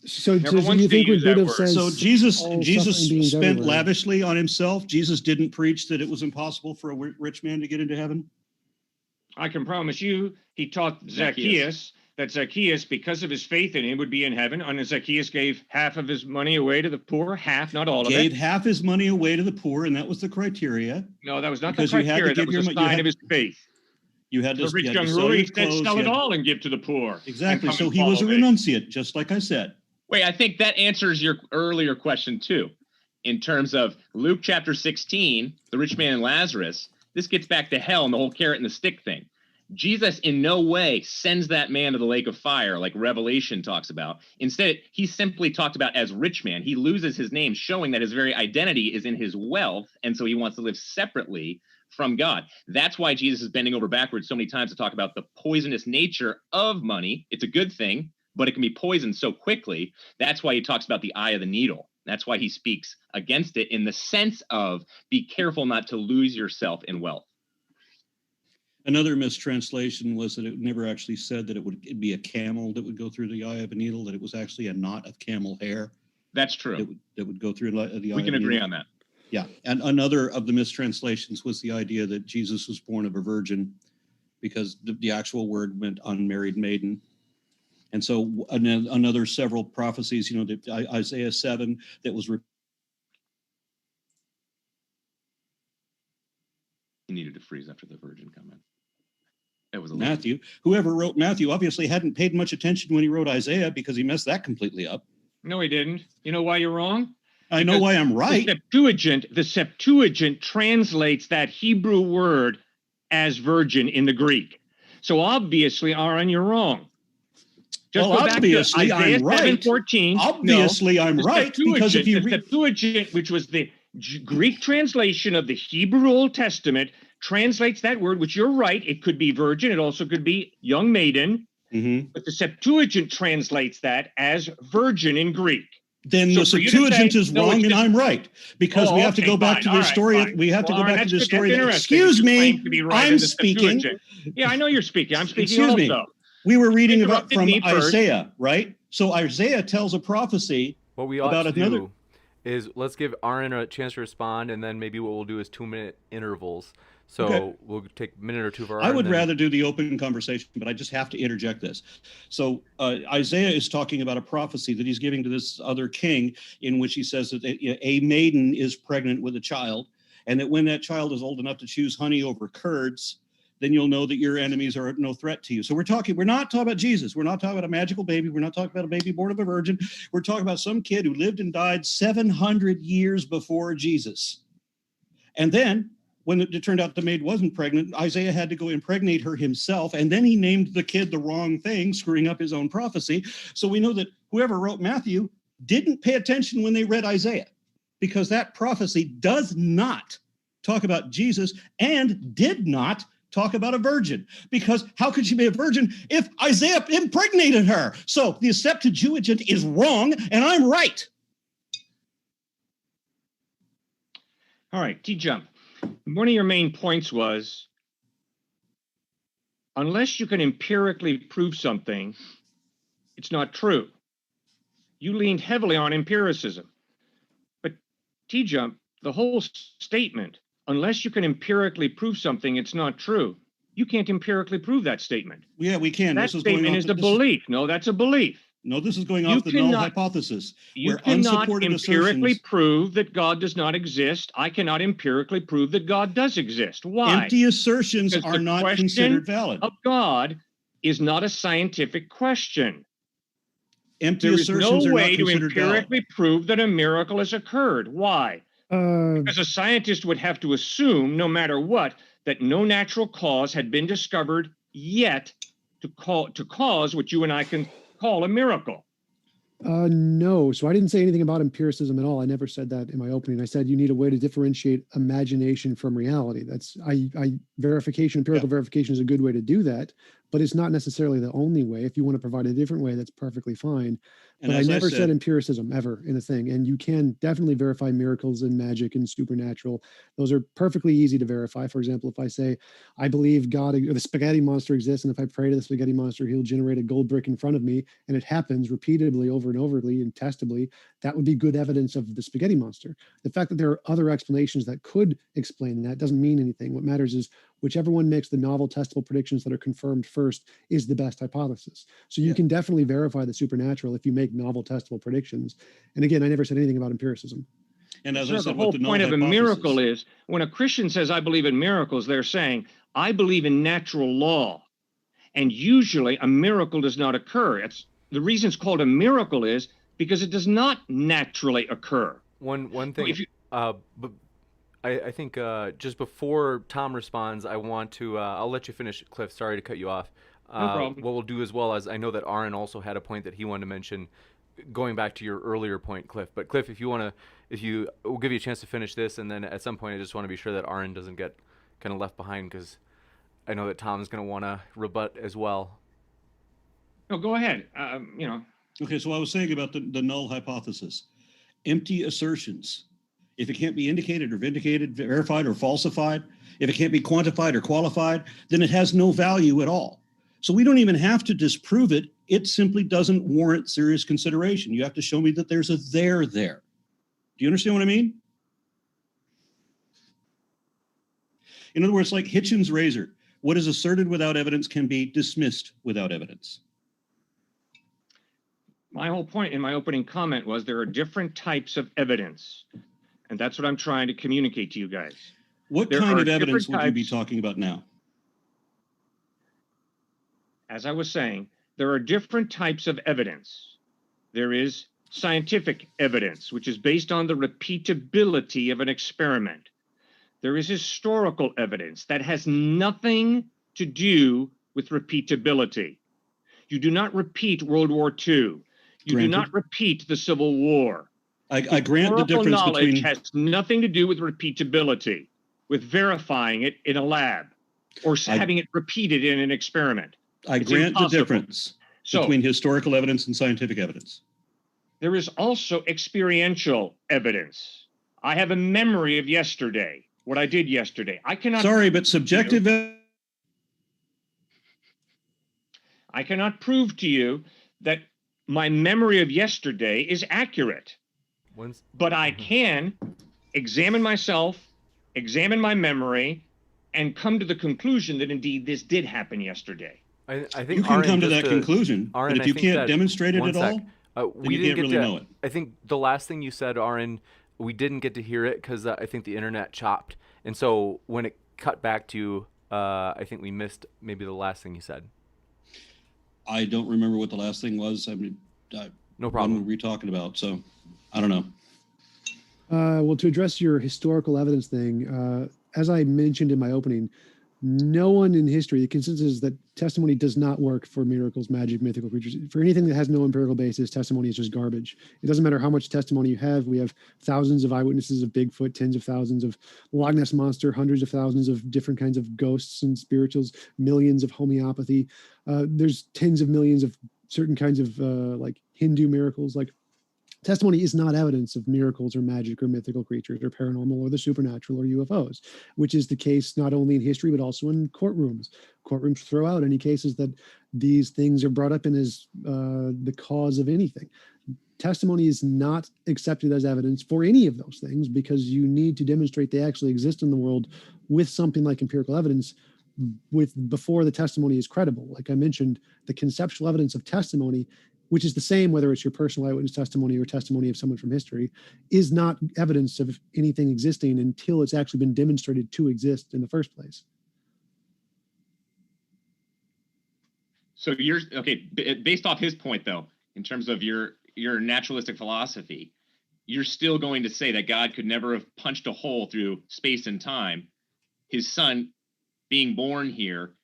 So do you think when Buddha says... So Jesus spent lavishly on himself? Jesus didn't preach that it was impossible for a rich man to get into heaven? I can promise you, he taught Zacchaeus that Zacchaeus, because of his faith in him, would be in heaven. And Zacchaeus gave half of his money away to the poor, half, not all of it. Gave half his money away to the poor, and that was the criteria. No, that was not the criteria. That was a sign of his faith. You had to, The rich you had to young sell ruler your said, clothes. sell you it had- all and give to the poor. Exactly. And come So and he was a follow me. renunciate, just like I said. Wait, I think that answers your earlier question too. In terms of Luke chapter 16, the rich man and Lazarus, this gets back to hell and the whole carrot and the stick thing. Jesus in no way sends that man to the lake of fire like Revelation talks about. Instead, he simply talked about as rich man. He loses his name, showing that his very identity is in his wealth, and so he wants to live separately from God. That's why Jesus is bending over backwards so many times to talk about the poisonous nature of money. It's a good thing, but it can be poisoned so quickly. That's why he talks about the eye of the needle. That's why he speaks against it in the sense of be careful not to lose yourself in wealth. Another mistranslation was that it never actually said that it'd be a camel that would go through the eye of a needle, that it was actually a knot of camel hair That's true. that would go through the eye of a needle. We can agree on that. Yeah. And another of the mistranslations was the idea that Jesus was born of a virgin, because the actual word meant unmarried maiden. And so another several prophecies, Isaiah 7 that was He needed to freeze after the virgin comment. It was a Matthew. Whoever wrote Matthew obviously hadn't paid much attention when he wrote Isaiah, because he messed that completely up. No, he didn't. You know why you're wrong? I know why I'm right. The Septuagint translates that Hebrew word as virgin in the Greek. So obviously, Aron, you're wrong. Just Well, go back obviously, to Isaiah I'm right. 7:14. Obviously, I'm right, because if you the Septuagint, which was the Greek translation of the Hebrew Old Testament, translates that word, which you're right. It could be virgin. It also could be young maiden. But the Septuagint translates that as virgin in Greek. Then So the for you to Septuagint say, is no, wrong, it's and just- I'm right, because we have to okay, go back fine. to All the right, story. fine. We have to Well, go back Aron, to the that's story. interesting. Excuse You me, claim to be right in I'm the speaking. Septuagint. Yeah, I know you're speaking. I'm speaking Excuse me. also. We were reading about Interrupted from me first. Isaiah, right? So Isaiah tells a prophecy. What we ought about to another. do is let's give Aron a chance to respond, and then maybe what we'll do is 2-minute intervals. So Okay. we'll take a minute or two for Aron. I would then- rather do the open conversation, but I just have to interject this. So Isaiah is talking about a prophecy that he's giving to this other king, in which he says that a maiden is pregnant with a child, and that when that child is old enough to choose honey over curds, then you'll know that your enemies are no threat to you. So we're not talking about Jesus. We're not talking about a magical baby. We're not talking about a baby born of a virgin. We're talking about some kid who lived and died 700 years before Jesus. And then, when it turned out the maid wasn't pregnant, Isaiah had to go impregnate her himself, and then he named the kid the wrong thing, screwing up his own prophecy. So we know that whoever wrote Matthew didn't pay attention when they read Isaiah, because that prophecy does not talk about Jesus and did not talk about a virgin, because how could she be a virgin if Isaiah impregnated her? So the Septuagint is wrong, and I'm right. All right, TJump. One of your main points was, unless you can empirically prove something, it's not true. You leaned heavily on empiricism. But TJump, the whole statement, unless you can empirically prove something, it's not true. You can't empirically prove that statement. Yeah, we can. That statement is a belief. No, that's a belief. No, this is going off the null hypothesis. You where cannot unsupported empirically assertions, prove that God does not exist. I cannot empirically prove that God does exist. Why? empty assertions Because are the not question considered valid. of God is not a scientific question. Empty There is assertions no are way not to considered valid. empirically prove that a miracle has occurred. Why? Because a scientist would have to assume, no matter what, that no natural cause had been discovered yet to cause what you and I can call a miracle. No. So I didn't say anything about empiricism at all. I never said that in my opening. I said you need a way to differentiate imagination from reality. That's empirical verification is a good way to do that, but it's not necessarily the only way. If you want to provide a different way, that's perfectly fine. And But I as never said, said empiricism ever in a thing. And you can definitely verify miracles and magic and supernatural. Those are perfectly easy to verify. For example, if I say, I believe God, or the spaghetti monster exists, and if I pray to the spaghetti monster, he'll generate a gold brick in front of me, and it happens repeatedly over and overly and testably, that would be good evidence of the spaghetti monster. The fact that there are other explanations that could explain that doesn't mean anything. What matters is whichever one makes the novel testable predictions that are confirmed first is the best hypothesis. So you can definitely verify the supernatural if you make novel testable predictions. And again, I never said anything about empiricism. and as So I the said, whole with the null point of a hypothesis, miracle is when a Christian says, I believe in miracles, they're saying, I believe in natural law, and usually a miracle does not occur. It's the reason it's called a miracle is because it does not naturally occur. One thing, If you, but I think just before Tom responds, I want to I'll let you finish, Cliff. Sorry to cut you off. No problem. What we'll do as well, as I know that Aron also had a point that he wanted to mention, going back to your earlier point, Cliff. But Cliff, if you want to, we'll give you a chance to finish this, and then at some point, I just want to be sure that Aron doesn't get kind of left behind, because I know that Tom's going to want to rebut as well. no, go ahead. Okay, so I was saying about the null hypothesis. Empty assertions. If it can't be indicated or vindicated, verified or falsified, if it can't be quantified or qualified, then it has no value at all. So we don't even have to disprove it. It simply doesn't warrant serious consideration. You have to show me that there's a there there. Do you understand what I mean? In other words, like Hitchens' razor, what is asserted without evidence can be dismissed without evidence. My whole point in my opening comment was there are different types of evidence. And that's what I'm trying to communicate to you guys. What There kind are of evidence different would you be types. talking about now? As I was saying, there are different types of evidence. There is scientific evidence, which is based on the repeatability of an experiment. There is historical evidence that has nothing to do with repeatability. You do not repeat World War II. You do Granted. not repeat the Civil War. I grant the Historical difference knowledge between... has nothing to do with repeatability, with verifying it in a lab, or having it repeated in an experiment. I It's grant impossible. the difference So between historical evidence and scientific evidence. there is also experiential evidence. I have a memory of yesterday, what I did yesterday. I cannot. Sorry, but subjective... I cannot prove to you that my memory of yesterday is accurate. But I can examine myself, examine my memory, and come to the conclusion that indeed this did happen yesterday. I think You can Aron, come to just that conclusion, Aron, but if you can't demonstrate it one at sec. all, We you didn't can't get really to know it. I think the last thing you said, Aron, we didn't get to hear it because I think the internet chopped, and so when it cut back to you, I think we missed maybe the last thing you said. I don't remember what the last thing was. I mean, No problem. What were we talking about? So, I don't know. Well, to address your historical evidence thing, as I mentioned in my opening, no one in history, the consensus is that testimony does not work for miracles, magic, mythical creatures. For anything that has no empirical basis, testimony is just garbage. It doesn't matter how much testimony you have. We have thousands of eyewitnesses of Bigfoot, tens of thousands of Loch Ness Monster, hundreds of thousands of different kinds of ghosts and spirituals, millions of homeopathy. There's tens of millions of certain kinds of like Hindu miracles. Like, testimony is not evidence of miracles or magic or mythical creatures or paranormal or the supernatural or UFOs, which is the case not only in history, but also in courtrooms. Courtrooms throw out any cases that these things are brought up in as the cause of anything. Testimony is not accepted as evidence for any of those things because you need to demonstrate they actually exist in the world with something like empirical evidence before the testimony is credible. Like I mentioned, the conceptual evidence of testimony, which is the same whether it's your personal eyewitness testimony or testimony of someone from history, is not evidence of anything existing until it's actually been demonstrated to exist in the first place. So you're okay, based off his point though, in terms of your naturalistic philosophy, you're still going to say that God could never have punched a hole through space and time. His son being born here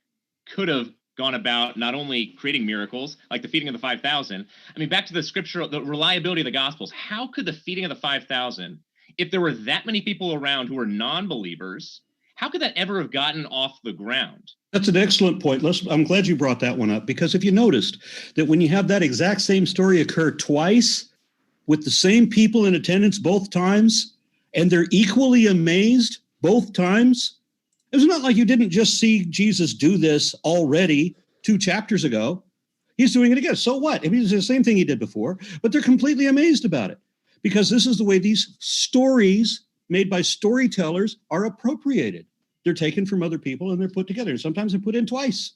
could have gone about not only creating miracles like the feeding of the 5,000. I mean, back to the scriptural, the reliability of the Gospels. How could the feeding of the 5,000, if there were that many people around who were non-believers, how could that ever have gotten off the ground? That's an excellent point. I'm glad you brought that one up, because if you noticed that when you have that exact same story occur twice with the same people in attendance both times, and they're equally amazed both times, it's not like you didn't just see Jesus do this already 2 chapters ago. He's doing it again. So what? I mean, it's the same thing he did before, but they're completely amazed about it because this is the way these stories made by storytellers are appropriated. They're taken from other people and they're put together. And sometimes they're put in twice.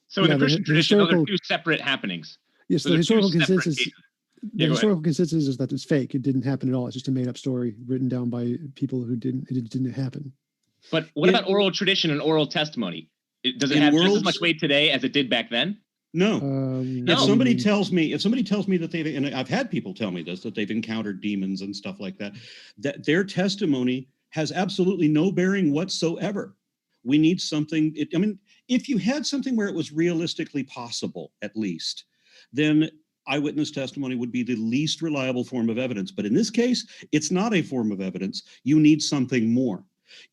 So in the Christian tradition, those are 2 separate happenings. Yes, Those the are 2 historical separate consensus. cases. The historical consensus is that it's fake. It didn't happen at all. It's just a made-up story written down by people who it didn't happen. But what about oral tradition and oral testimony? Does it have just as much weight today as it did back then? No. No. If somebody tells me that they've, and I've had people tell me this, that they've encountered demons and stuff like that, that their testimony has absolutely no bearing whatsoever. We need something. I mean, if you had something where it was realistically possible, at least, then eyewitness testimony would be the least reliable form of evidence. But in this case, it's not a form of evidence. You need something more.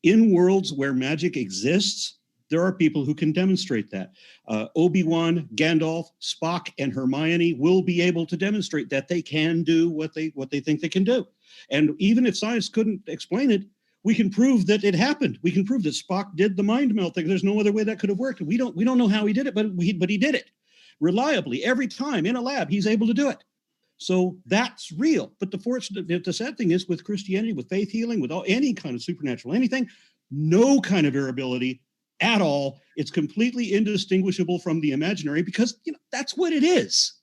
In worlds where magic exists, there are people who can demonstrate that. Obi-Wan, Gandalf, Spock, and Hermione will be able to demonstrate that they can do what they think they can do. And even if science couldn't explain it, we can prove that it happened. We can prove that Spock did the mind meld thing. There's no other way that could have worked. We don't know how he did it, but he did it reliably every time in a lab. He's able to do it. So that's real. But the sad thing is, with Christianity, with faith healing, with any kind of supernatural anything, no kind of variability at all. It's completely indistinguishable from the imaginary because that's what it is.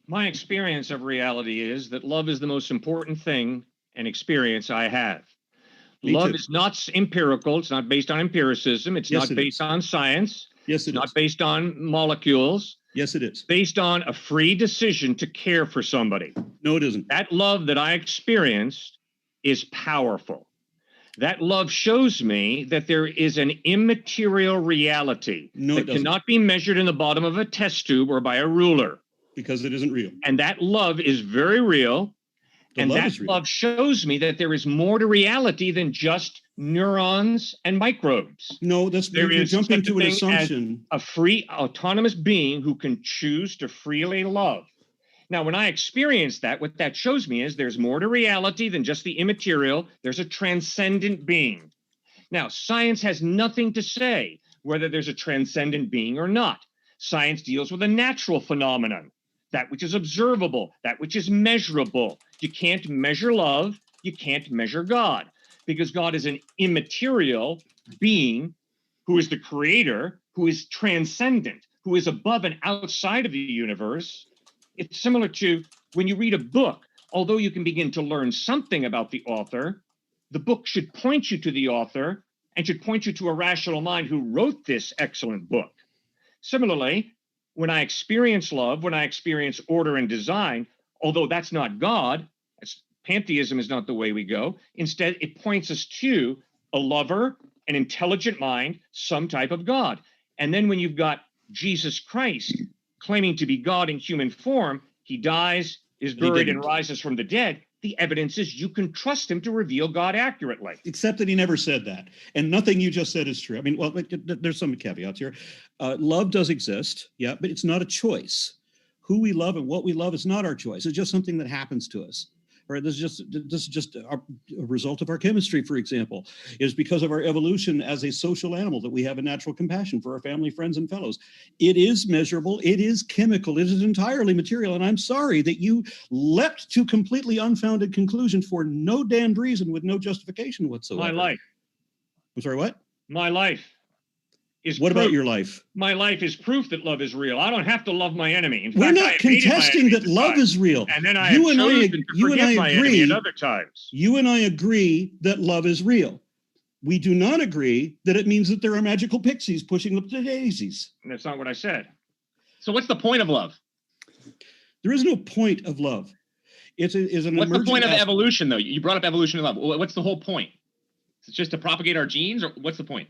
My experience of reality is that love is the most important thing and experience I have. Love is not empirical. It's not based on empiricism. It's not based on science. Yes, it's not based on molecules. Yes, it is. Based on a free decision to care for somebody. No, it isn't. That love that I experienced is powerful. That love shows me that there is an immaterial reality that cannot be measured in the bottom of a test tube or by a ruler. Because it isn't real. And that love is very real. And that love shows me that there is more to reality than just neurons and microbes. No, you're jumping to an assumption. A free, autonomous being who can choose to freely love. Now, when I experience that, what that shows me is there's more to reality than just the immaterial. There's a transcendent being. Now, science has nothing to say whether there's a transcendent being or not. Science deals with a natural phenomenon, that which is observable, that which is measurable. You can't measure love. You can't measure God, because God is an immaterial being who is the creator, who is transcendent, who is above and outside of the universe. It's similar to when you read a book, although you can begin to learn something about the author, the book should point you to the author and should point you to a rational mind who wrote this excellent book. Similarly, when I experience love, when I experience order and design, although that's not God, pantheism is not the way we go. Instead, it points us to a lover, an intelligent mind, some type of God. And then when you've got Jesus Christ claiming to be God in human form, he dies, is buried, and rises from the dead. The evidence is you can trust him to reveal God accurately. Except that he never said that. And nothing you just said is true. I mean, well, there's some caveats here. Love does exist, yeah, but it's not a choice. Who we love and what we love is not our choice. It's just something that happens to us. Right? This is just a result of our chemistry, for example. It is because of our evolution as a social animal that we have a natural compassion for our family, friends, and fellows. It is measurable. It is chemical. It is entirely material. And I'm sorry that you leapt to completely unfounded conclusions for no damned reason with no justification whatsoever. My life. I'm sorry, what? My life. What about your life? My life is proof that love is real. I don't have to love my enemy. In We're fact, not contesting that love is real. And then I have chosen to forgive my enemy at other times. You and I agree that love is real. We do not agree that it means that there are magical pixies pushing up the daisies. And that's not what I said. So what's the point of love? There is no point of love. What's the point of evolution, though? You brought up evolution of love. What's the whole point? Is it just to propagate our genes, or what's the point?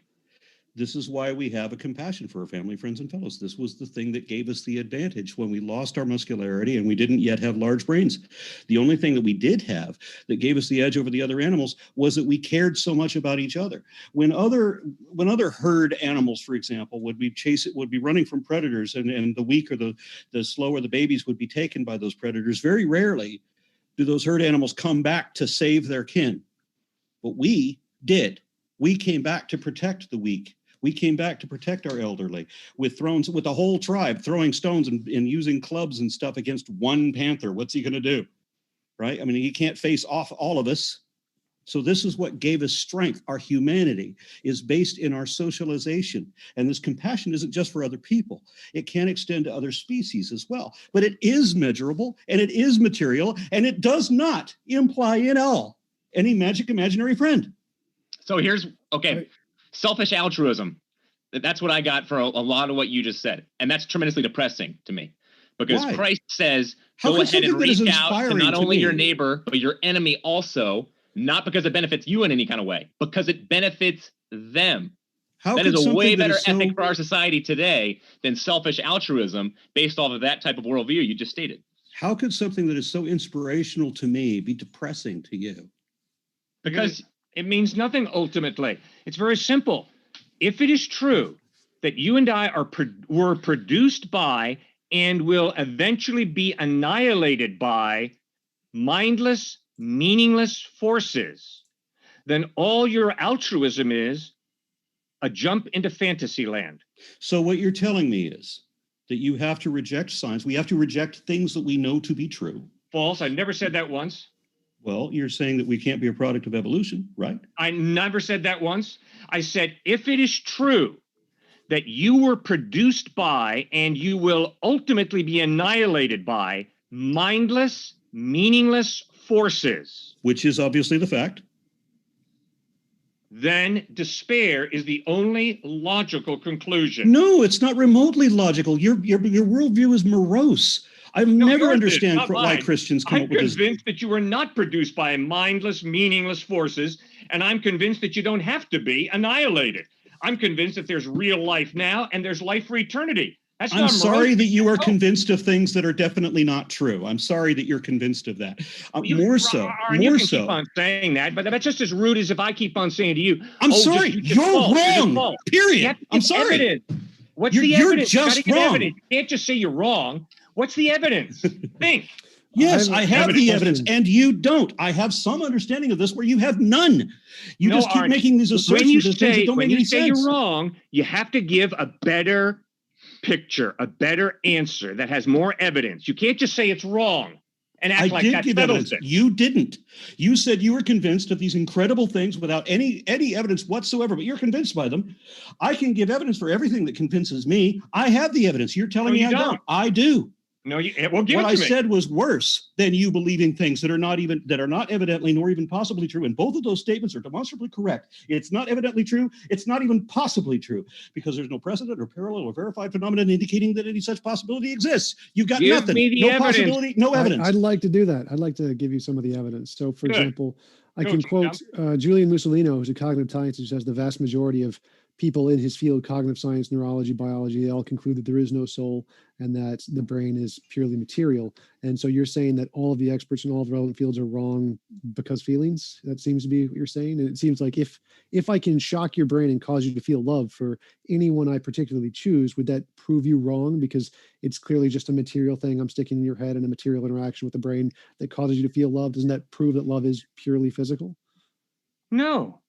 This is why we have a compassion for our family, friends, and fellows. This was the thing that gave us the advantage when we lost our muscularity and we didn't yet have large brains. The only thing that we did have that gave us the edge over the other animals was that we cared so much about each other. When other herd animals, for example, would be running from predators, and the weak or the slower the babies would be taken by those predators, very rarely do those herd animals come back to save their kin. But we did. We came back to protect the weak. We came back to protect our elderly with the whole tribe throwing stones and using clubs and stuff against one panther. What's he going to do? Right? I mean, he can't face off all of us. So this is what gave us strength. Our humanity is based in our socialization. And this compassion isn't just for other people. It can extend to other species as well. But it is measurable, and it is material, and it does not imply at all any magic imaginary friend. So here's okay. Right. Selfish altruism. That's what I got for a lot of what you just said, and that's tremendously depressing to me, because Why? Christ says, How "Go could ahead and something that is reach out to inspiring not to only your me- neighbor but your enemy also, not because it benefits you in any kind of way, because it benefits them." How That could is a way something that better is so ethic for our society today than selfish altruism based off of that type of worldview you just stated. how could something that is so inspirational to me be depressing to you? Because it means nothing ultimately. It's very simple. If it is true that you and I were produced by and will eventually be annihilated by mindless, meaningless forces, then all your altruism is a jump into fantasy land. So what you're telling me is that you have to reject science. We have to reject things that we know to be true. False. I never said that once. Well, you're saying that we can't be a product of evolution, right? I never said that once. I said, if it is true that you were produced by and you will ultimately be annihilated by mindless, meaningless forces, Which is obviously the fact. then despair is the only logical conclusion. No, it's not remotely logical. Your worldview is morose. I've never yours is, understand not why mine. Christians come I'm up with this. convinced that you were not produced by mindless, meaningless forces, and I'm convinced that you don't have to be annihilated. I'm convinced that there's real life now and there's life for eternity. That's I'm not sorry morose. that you are convinced of things that are definitely not true. I'm sorry that you're convinced of that. More so. Aaron, you can keep on saying that, but that's just as rude as if I keep on saying to you, I'm "Oh, sorry, just you're false, you're just wrong. false." You Period. have to I'm give sorry. evidence. What's You're- the you're evidence? You just gotta give wrong. evidence. You can't just say you're wrong. What's the evidence? Think. Yes, I have the evidence, question. and you don't. I have some understanding of this where you have none. You No, just keep Aaron, making these assertions of things that don't when make you any say sense. you're wrong, you have to give a better picture, a better answer that has more evidence. You can't just say it's wrong and act I like did that give settles evidence. it. You didn't. You said you were convinced of these incredible things without any evidence whatsoever, but you're convinced by them. I can give evidence for everything that convinces me. I have the evidence. You're telling No, me you I don't. don't. I do. No, well, give What it I to me. said was worse than you believing things that are not evidently nor even possibly true. And both of those statements are demonstrably correct. It's not evidently true. It's not even possibly true, because there's no precedent or parallel or verified phenomenon indicating that any such possibility exists. You've got Give nothing. me the No evidence. possibility, no evidence. I'd like to do that. I'd like to give you some of the evidence. So, for Good. example, I Go, can quote Julian Mussolino, who's a cognitive scientist, who says the vast majority of people in his field, cognitive science, neurology, biology, they all conclude that there is no soul and that the brain is purely material. And so you're saying that all of the experts in all the relevant fields are wrong because feelings? That seems to be what you're saying. And it seems like if I can shock your brain and cause you to feel love for anyone I particularly choose, would that prove you wrong? Because it's clearly just a material thing I'm sticking in your head and a material interaction with the brain that causes you to feel love. Doesn't that prove that love is purely physical? No,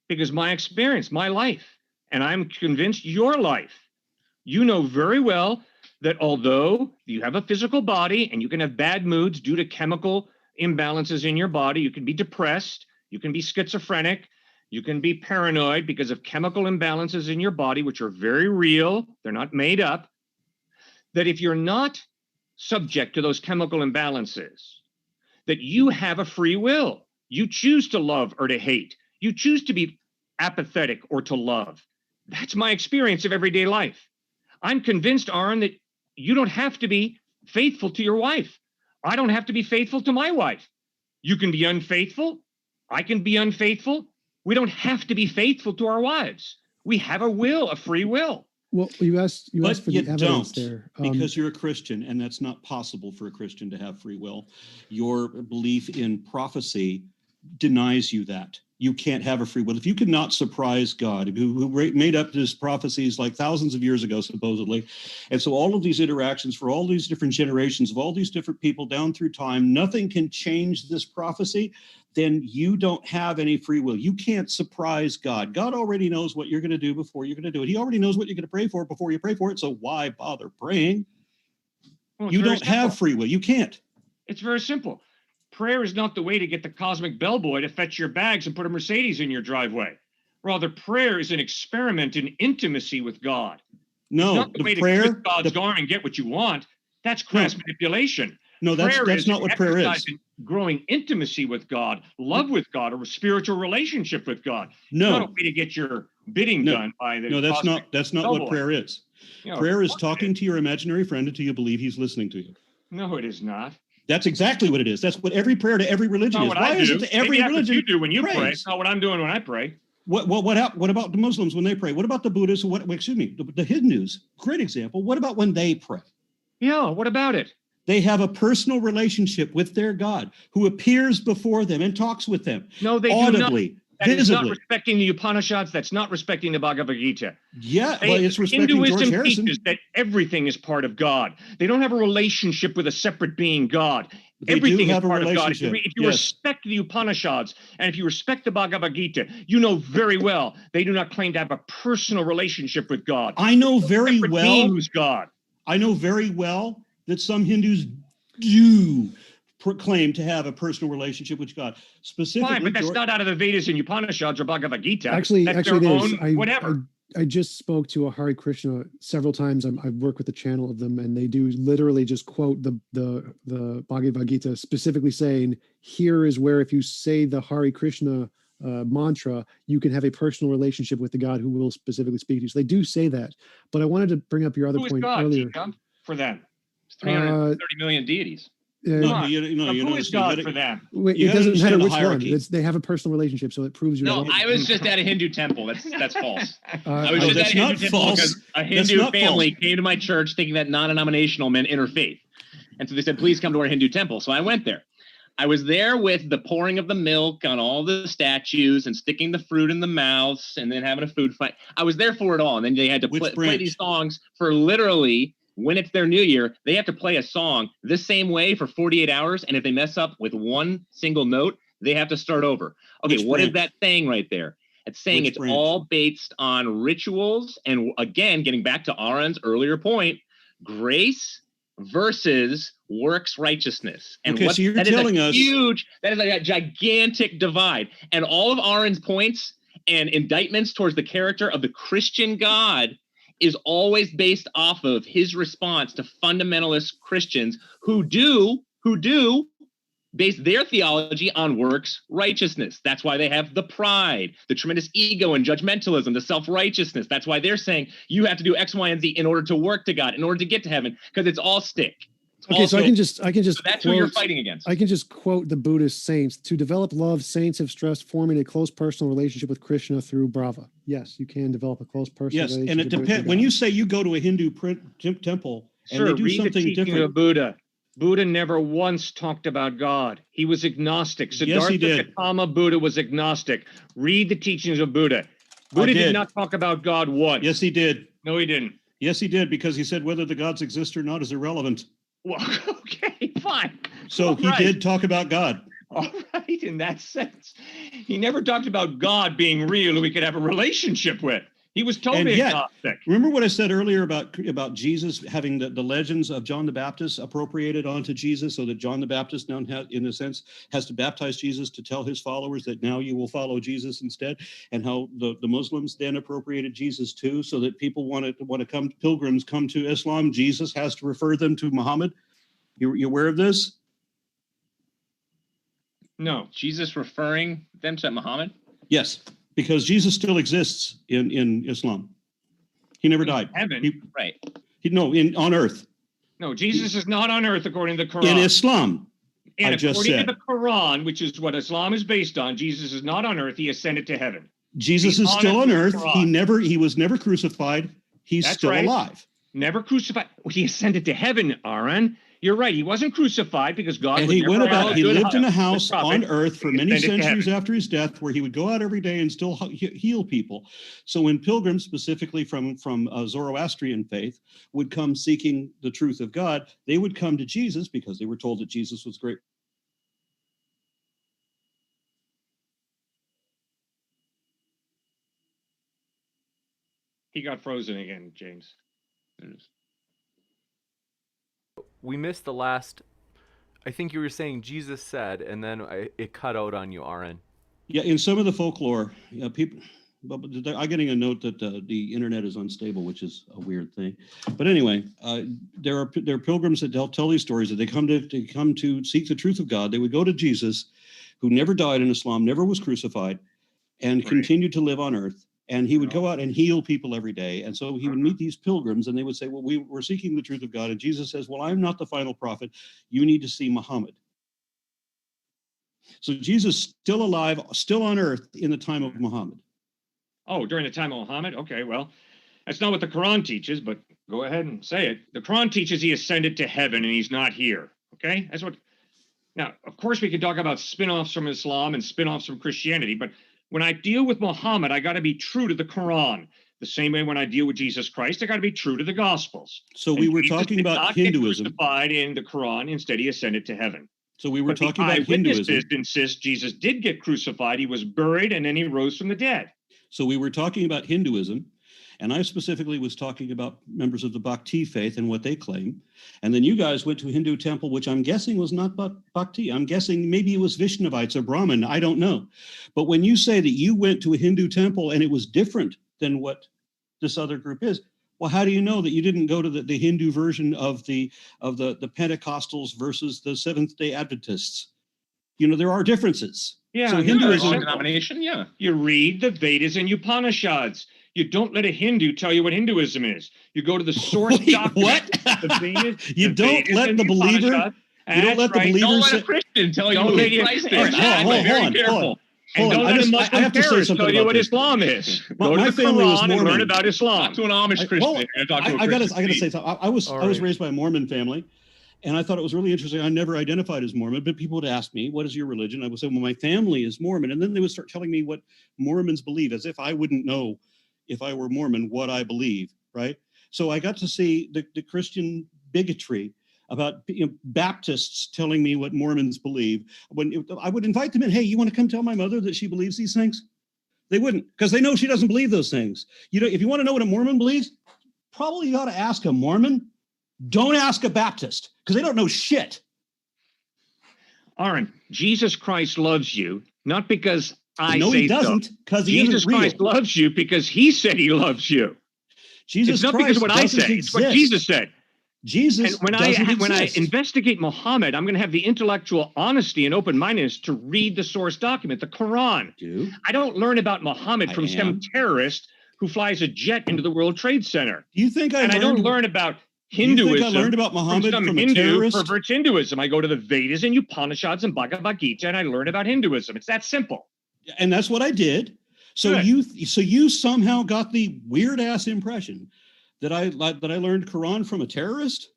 because my experience, my life, and I'm convinced your life, you know very well that although you have a physical body and you can have bad moods due to chemical imbalances in your body, you can be depressed, you can be schizophrenic, you can be paranoid because of chemical imbalances in your body, which are very real, they're not made up, that if you're not subject to those chemical imbalances, that you have a free will. You choose to love or to hate. You choose to be apathetic or to love. That's my experience of everyday life. I'm convinced, Aron, that you don't have to be faithful to your wife. I don't have to be faithful to my wife. You can be unfaithful. I can be unfaithful. We don't have to be faithful to our wives. We have a will, a free will. Well, you asked But for you the evidence don't, there. because you're a Christian, and that's not possible for a Christian to have free will. Your belief in prophecy denies you that. You can't have a free will. If you cannot surprise God, who made up his prophecies like thousands of years ago, supposedly, and so all of these interactions for all these different generations of all these different people down through time, nothing can change this prophecy, then you don't have any free will. You can't surprise God. God already knows what you're going to do before you're going to do it. He already knows what you're going to pray for before you pray for it, so why bother praying? Well, You don't have free will. You can't. It's very simple. Prayer is not the way to get the cosmic bellboy to fetch your bags and put a Mercedes in your driveway. Rather, prayer is an experiment in intimacy with God. No, It's not the way to twist God's arm and get what you want. That's crass manipulation. No, that's not what prayer is. exercising growing intimacy with God, love with God, or a spiritual relationship with God. No. It's not a way to get your bidding done by the No, that's not what double. prayer is. You know, Prayer is of course talking to your imaginary friend until you believe he's listening to you. No, it is not. That's exactly what it is. That's what every prayer to every religion Not is. what Why I is do. it that every Maybe that's religion what you do when you prays? pray. It's not what I'm doing when I pray. What about the Muslims when they pray? What about the Buddhists? The Hindus? Great example. What about when they pray? Yeah, what about it? They have a personal relationship with their God who appears before them and talks with them. No, they audibly, do not. That is not visibly. respecting the Upanishads. That's not respecting the Bhagavad Gita. Yeah, well, it's respecting Hinduism George Harrison. teaches that everything is part of God. They don't have a relationship with a separate being, God. They Everything do is have a part of God. relationship. If you respect the Upanishads and if you respect the Bhagavad Gita, you know very well they do not claim to have a personal relationship with God. I know very Separate well. being who's God. I know very well that some Hindus do proclaim to have a personal relationship with God. Specifically, Fine, but that's not out of the Vedas and Upanishads or Bhagavad Gita. Actually, that's it their is. own whatever. I just spoke to a Hare Krishna several times. I've worked with the channel of them, and they do literally just quote the Bhagavad Gita, specifically saying, "Here is where if you say the Hare Krishna mantra, you can have a personal relationship with the God who will specifically speak to you." So they do say that. But I wanted to bring up your other Who is point God, earlier. TJump, for them? It's 330 million deities. Come on. you Who is God for them? It You gotta doesn't matter understand the which one. hierarchy. They have a personal relationship, so it proves you. No, I was just at a Hindu temple. That's false. I was No, just that's at a not Hindu temple false. because a That's Hindu not family false. came to my church thinking that non-denominational meant interfaith. And so they said, please come to our Hindu temple. So I went there. I was there with the pouring of the milk on all the statues and sticking the fruit in the mouths and then having a food fight. I was there for it all. And then they had to play these songs for literally, when it's their new year, they have to play a song the same way for 48 hours. And if they mess up with one single note, they have to start over. Okay, Which what branch? is that saying right there? It's saying Which it's branch? all based on rituals. And again, getting back to Aron's earlier point, grace versus works righteousness. And Okay, so you're that is telling us that is a gigantic divide. And all of Aron's points and indictments towards the character of the Christian God is always based off of his response to fundamentalist Christians who do base their theology on works righteousness. That's why they have the pride, the tremendous ego and judgmentalism, the self-righteousness. That's why they're saying you have to do X, Y, and Z in order to work to God, in order to get to heaven, because it's all stick. Okay, so I can just so that's who you're fighting against. I can just quote the Buddhist saints. To develop love, saints have stressed forming a close personal relationship with Krishna through Brahma. Yes, you can develop a close personal yes, relationship. and it depends. When you say you go to a Hindu temple and they do read the something teaching different, of Buddha. Buddha never once talked about God. He was agnostic. Yes, he Siddhartha did. Gautama Buddha was agnostic. Read the teachings of Buddha. Buddha did not talk about God once. Yes, he did. No, he didn't. Yes, he did, because he said whether the gods exist or not is irrelevant. Well, okay, fine. So he did talk about God. All right, in that sense. He never talked about God being real who we could have a relationship with. He was totally agnostic. Remember what I said earlier about Jesus having the legends of John the Baptist appropriated onto Jesus, so that John the Baptist now, in a sense, has to baptize Jesus to tell his followers that now you will follow Jesus instead, and how the Muslims then appropriated Jesus too, so that people want to come, pilgrims come to Islam. Jesus has to refer them to Muhammad. You aware of this? No. Jesus referring them to Muhammad? Yes. Because Jesus still exists in Islam. He never died. Heaven. Right. On earth. No, Jesus is not on earth according to the Quran. In Islam. And I just according said. to the Quran, which is what Islam is based on, Jesus is not on earth. He ascended to heaven. Jesus is still on earth. He was never crucified. He's still alive. Never crucified. He ascended to heaven, Aaron. You're right. He wasn't crucified because God. And he went about. He lived in a house on earth for many centuries after his death, where he would go out every day and still heal people. So when pilgrims, specifically from Zoroastrian faith, would come seeking the truth of God, they would come to Jesus because they were told that Jesus was great. He got frozen again, James. We missed the last. I think you were saying Jesus said, and then it cut out on you, Aron. Yeah, in some of the folklore, people But I'm getting a note that the internet is unstable, which is a weird thing. But anyway, there are pilgrims that tell these stories that they come to seek the truth of God. They would go to Jesus, who never died in Islam, never was crucified, and continued to live on earth. And he would go out and heal people every day. And so he would meet these pilgrims, and they would say, well, we're seeking the truth of God. And Jesus says, well, I'm not the final prophet. You need to see Muhammad. So Jesus still alive, still on earth in the time of Muhammad. Oh, during the time of Muhammad? Okay, well, that's not what the Quran teaches, but go ahead and say it. The Quran teaches he ascended to heaven and he's not here. Okay? That's what. Now, of course, we can talk about spin-offs from Islam and spin-offs from Christianity, but when I deal with Muhammad, I got to be true to the Quran. The same way when I deal with Jesus Christ, I got to be true to the Gospels. So we were talking about Hinduism. Crucified in the Quran, instead he ascended to heaven. So we were talking about Hinduism. Eyewitnesses insist Jesus did get crucified. He was buried and then he rose from the dead. So we were talking about Hinduism, and I specifically was talking about members of the Bhakti faith and what they claim. And then you guys went to a Hindu temple, which I'm guessing was not Bhakti. I'm guessing maybe it was Vaishnavites or Brahmin. I don't know. But when you say that you went to a Hindu temple and it was different than what this other group is, well, how do you know that you didn't go to the Hindu version of the Pentecostals versus the Seventh-day Adventists? You know, there are differences. Yeah, so Hinduism, denomination, yeah. You read the Vedas and Upanishads. You don't let a Hindu tell you what Hinduism is. You go to the source document. What? The Vedas, you don't let the believer. You don't let the believer. Don't let a Christian tell you who Christ is. Hold on. And don't let a Muslim terrorist tell you what Islam is. Go to the Quran and learn about Islam. Talk to an Amish Christian. I got to say something. I was raised by a Mormon family. And I thought it was really interesting. I never identified as Mormon, but people would ask me, what is your religion? I would say, well, my family is Mormon. And then they would start telling me what Mormons believe, as if I wouldn't know, if I were Mormon, what I believe, right? So I got to see the Christian bigotry about Baptists telling me what Mormons believe. When I would invite them in, hey, you want to come tell my mother that she believes these things? They wouldn't, because they know she doesn't believe those things. You know, if you want to know what a Mormon believes, probably you ought to ask a Mormon. Don't ask a Baptist, because they don't know shit. Aron, Jesus Christ loves you, not because I say he doesn't, because he Jesus isn't real. Christ loves you because he said he loves you. Jesus it's not Christ because of what I said. Exist. It's what Jesus said. Jesus and when I investigate Muhammad, I'm going to have the intellectual honesty and open-mindedness to read the source document, the Quran. I don't learn about Muhammad from some terrorist who flies a jet into the World Trade Center. Do you think I don't learn about Hinduism. You think I learned about Muhammad from a terrorist? Perverts Hinduism. I go to the Vedas and Upanishads and Bhagavad Gita and I learn about Hinduism. It's that simple. And that's what I did. So you somehow got the weird ass impression that I learned Quran from a terrorist?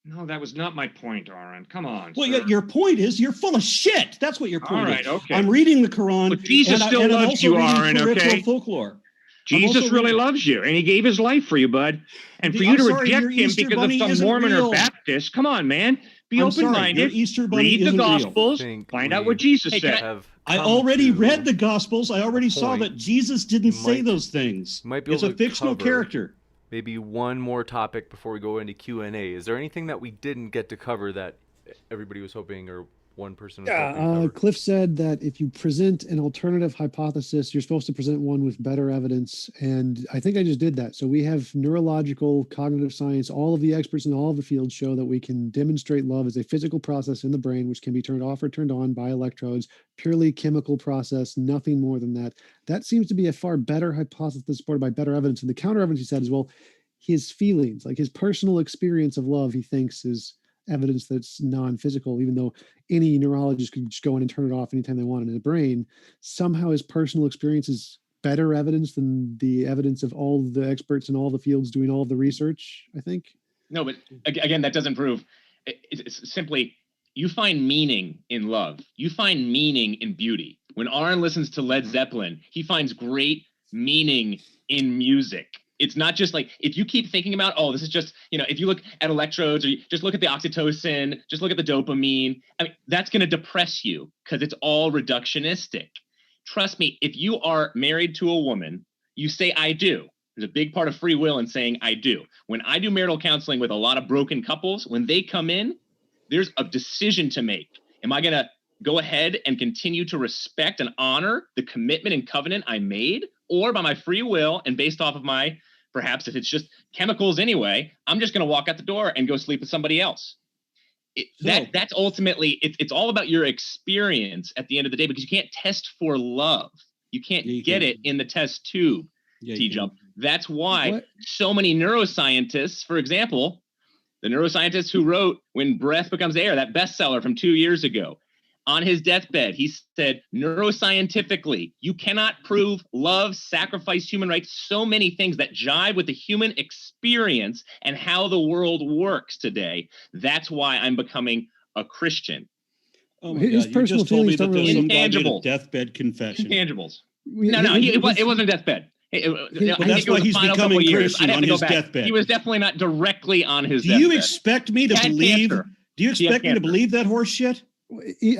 No, that was not my point, Aron. Come on. Well, your point is you're full of shit. That's what your point is. All right, okay. I'm reading the Quran. But Jesus still loves you, Aron, okay? Folklore. Jesus really loves you, and he gave his life for you, bud. And for you to reject him because of some Mormon or Baptist, come on, man. Be open-minded. Read the Gospels. Find out what Jesus said. I already read the Gospels. I already saw that Jesus didn't say those things. It's a fictional character. Maybe one more topic before we go into Q&A. Is there anything that we didn't get to cover that everybody was hoping, or one person was hoping to cover? Cliffe said that if you present an alternative hypothesis, you're supposed to present one with better evidence. And I think I just did that. So we have neurological, cognitive science, all of the experts in all of the fields show that we can demonstrate love as a physical process in the brain, which can be turned off or turned on by electrodes, purely chemical process, nothing more than that. That seems to be a far better hypothesis supported by better evidence. And the counter evidence he said is, well, his feelings, like his personal experience of love, he thinks is evidence that's non-physical, even though any neurologist could just go in and turn it off anytime they want in the brain. Somehow his personal experience is better evidence than the evidence of all the experts in all the fields doing all of the research, I think. No, but again, that doesn't prove. It's simply, you find meaning in love. You find meaning in beauty. When Aron listens to Led Zeppelin, he finds great meaning in music. It's not just like, if you keep thinking about, oh, this is just, if you look at electrodes, or you just look at the oxytocin, just look at the dopamine, I mean, that's going to depress you because it's all reductionistic. Trust me, if you are married to a woman, you say, I do. There's a big part of free will in saying I do. When I do marital counseling with a lot of broken couples, when they come in, there's a decision to make. Am I going to go ahead and continue to respect and honor the commitment and covenant I made? or by my free will and based off of my, perhaps if it's just chemicals anyway, I'm just going to walk out the door and go sleep with somebody else. That's ultimately, it's all about your experience at the end of the day, because you can't test for love. You can't get it in the test tube, TJump. That's why so many neuroscientists, for example, the neuroscientist who wrote When Breath Becomes Air, that bestseller from 2 years ago, on his deathbed, he said, neuroscientifically, you cannot prove love, sacrifice, human rights, so many things that jive with the human experience and how the world works today. That's why I'm becoming a Christian. Oh my His God, personal you just told me feelings that don't there's really- some guy made a Intangibles. deathbed confession. Intangibles. No, it wasn't deathbed. But that's why he's becoming Christian on his deathbed. He was definitely not directly on his Do deathbed. you expect me to He had believe? cancer. Do you expect me to cancer. believe that horse shit?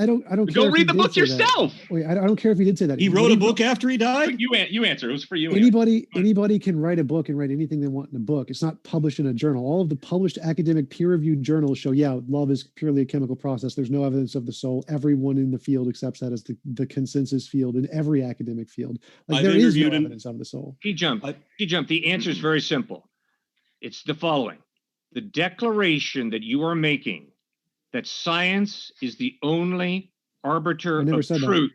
I don't care. Go if he read the did book say that. yourself. Wait, I don't care if he did say that. He wrote a book after he died? You answer. It was for you. Anybody can write a book and write anything they want in a book. It's not published in a journal. All of the published academic peer-reviewed journals show, love is purely a chemical process. There's no evidence of the soul. Everyone in the field accepts that as the consensus field in every academic field. Like, there is no evidence of the soul. TJump, the answer is very simple. It's the following. The declaration that you are making that science is the only arbiter of truth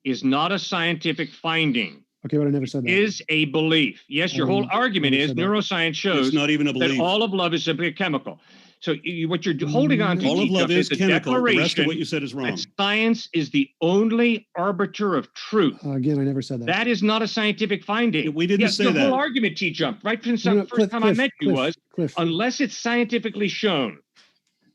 is not a scientific finding. Okay, but I never said that. Is a belief. Yes, your whole argument is neuroscience shows it's not even a belief. that all of love is simply a chemical. So what you're holding on to, all of love is the chemical. The rest of declaration what you said is wrong. that science is the only arbiter of truth. Again, I never said that. That is not a scientific finding. We didn't say the that. whole argument, TJump, right from the first time I met you was, unless it's scientifically shown,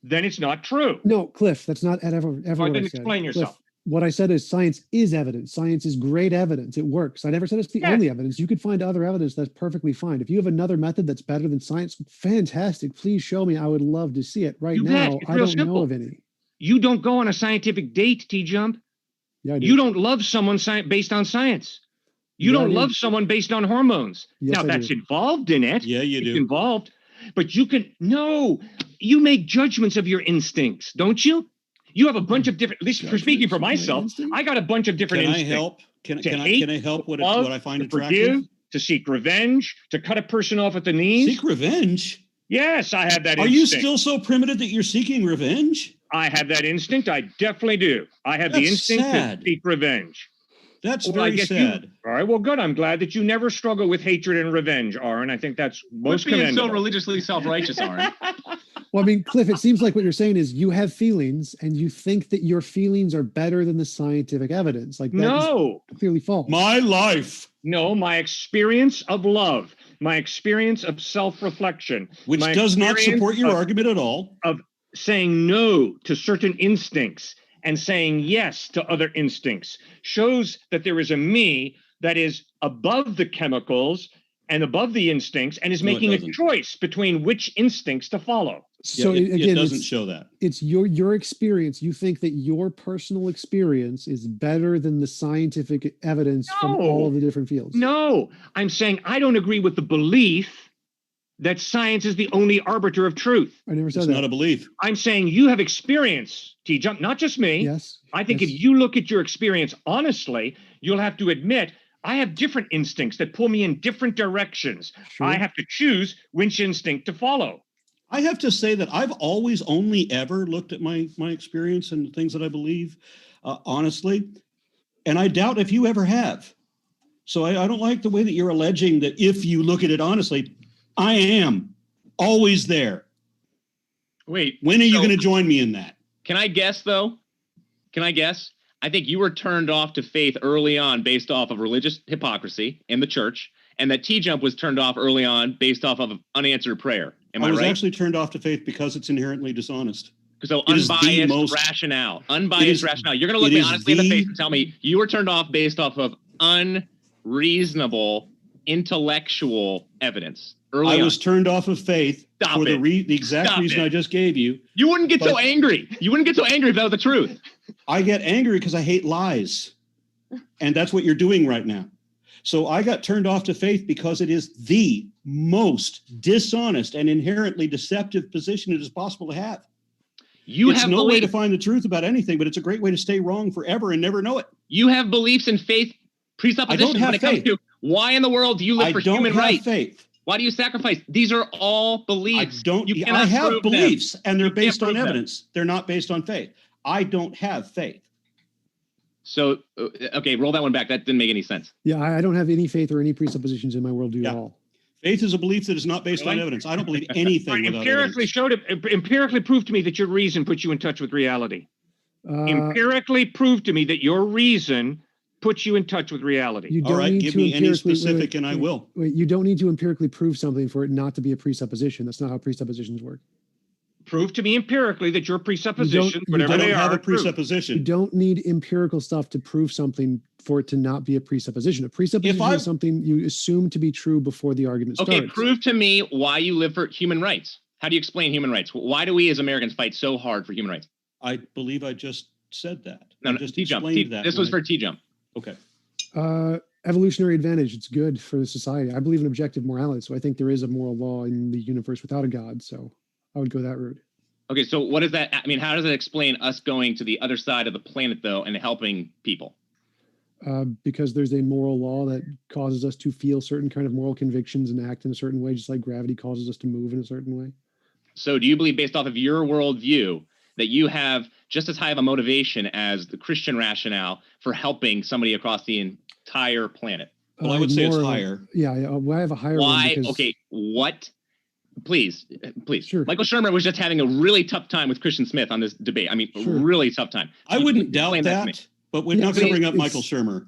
then it's not true. No, Cliff, that's not ever what I said. Explain yourself. Cliff, what I said is science is evidence. Science is great evidence. It works. I never said it's the only evidence. You could find other evidence that's perfectly fine. If you have another method that's better than science, fantastic. Please show me. I would love to see it. Right now, I don't know of any. You don't go on a scientific date, TJump. Yeah, I do. You don't love someone based on science. You don't love someone based on hormones. Yes, now, that's involved in it. Yeah, you do. It's involved. But you make judgments of your instincts, don't you? You have a bunch of different, at least for speaking for myself, I got a bunch of different instincts. Can I help what I find to attractive? Forgive, to seek revenge, to cut a person off at the knees. Seek revenge? Yes, I have that instinct. Are you still so primitive that you're seeking revenge? I have that instinct. I definitely do. I have the instinct to seek revenge. That's very sad. All right. Well, good. I'm glad that you never struggle with hatred and revenge, Aron. I think that's most being commendable. so religiously self-righteous, Aron. Well, I mean, Cliff, it seems like what you're saying is you have feelings and you think that your feelings are better than the scientific evidence. Like, that is clearly false. My life. No, my experience of love, my experience of self-reflection, which does not support your argument at all, of saying no to certain instincts and saying yes to other instincts, shows that there is a me that is above the chemicals and above the instincts and is making a choice between which instincts to follow. So it doesn't show that. It's your experience. You think that your personal experience is better than the scientific evidence from all of the different fields. No, I'm saying I don't agree with the belief that science is the only arbiter of truth. I never said that. It's not a belief. I'm saying you have experience, TJump, not just me. Yes. I think if you look at your experience honestly, you'll have to admit I have different instincts that pull me in different directions. Sure. I have to choose which instinct to follow. I have to say that I've always only ever looked at my experience and the things that I believe honestly, and I doubt if you ever have. So I don't like the way that you're alleging that if you look at it honestly, I am always there. Wait. When are you going to join me in that? Can I guess, though? Can I guess? I think you were turned off to faith early on based off of religious hypocrisy in the church, and that TJump was turned off early on based off of unanswered prayer. Am I right? I was actually turned off to faith because it's inherently dishonest. So unbiased rationale. Unbiased rationale. You're going to look me honestly in the face and tell me you were turned off based off of unreasonable intellectual evidence. I was turned off of faith for the exact reason I just gave you. You wouldn't get so angry. You wouldn't get so angry if that was the truth. I get angry because I hate lies. And that's what you're doing right now. So I got turned off to faith because it is the most dishonest and inherently deceptive position it is possible to have. It's no way to find the truth about anything, but it's a great way to stay wrong forever and never know it. You have beliefs in faith presuppositions when it comes to Why in the world do you live I for don't human have rights? faith. Why do you sacrifice? These are all I beliefs. don't. You I cannot have prove them. beliefs, and they're You can't based on prove them. evidence. They're not based on faith. I don't have faith. So, okay, roll that one back. That didn't make any sense. Yeah, I don't have any faith or any presuppositions in my worldview Yeah. at all. Faith is a belief that is not based on Really? evidence. I don't believe anything without Empirically evidence. empirically prove to me that your reason puts you in touch with reality. Uh, Empirically prove to me that your reason puts you in touch with reality. you All don't right, need give to me any empirically- specific and I will. Wait, you don't need to empirically prove something for it not to be a presupposition. That's not how presuppositions work. Prove to me empirically that your presuppositions, you whatever I they don't have are, a are true. You presupposition. don't need empirical stuff to prove something for it to not be a presupposition. A presupposition I- is something you assume to be true before the argument Okay, starts. prove to me why you live for human rights. How do you explain human rights? Why do we as Americans fight so hard for human rights? I believe I just said that. No, I no, just TJump. explained that. This when was for TJump. Okay. Evolutionary advantage. It's good for the society. I believe in objective morality, so I think there is a moral law in the universe without a God. So I would go that route. Okay, so what does that? I mean, how does that explain us going to the other side of the planet though and helping people? Because there's a moral law that causes us to feel certain kind of moral convictions and act in a certain way, just like gravity causes us to move in a certain way. So, do you believe, based off of your worldview, that you have just as high of a motivation as the Christian rationale for helping somebody across the entire planet? Well, I would say it's more of a- higher. I have a higher one Why? because Okay, what? Please. Sure. Michael Shermer was just having a really tough time with Christian Smith on this debate. I mean, Sure. really tough time. I wouldn't doubt Explain to me. that, but we're Yeah, not going to so bring up it's- Michael Shermer.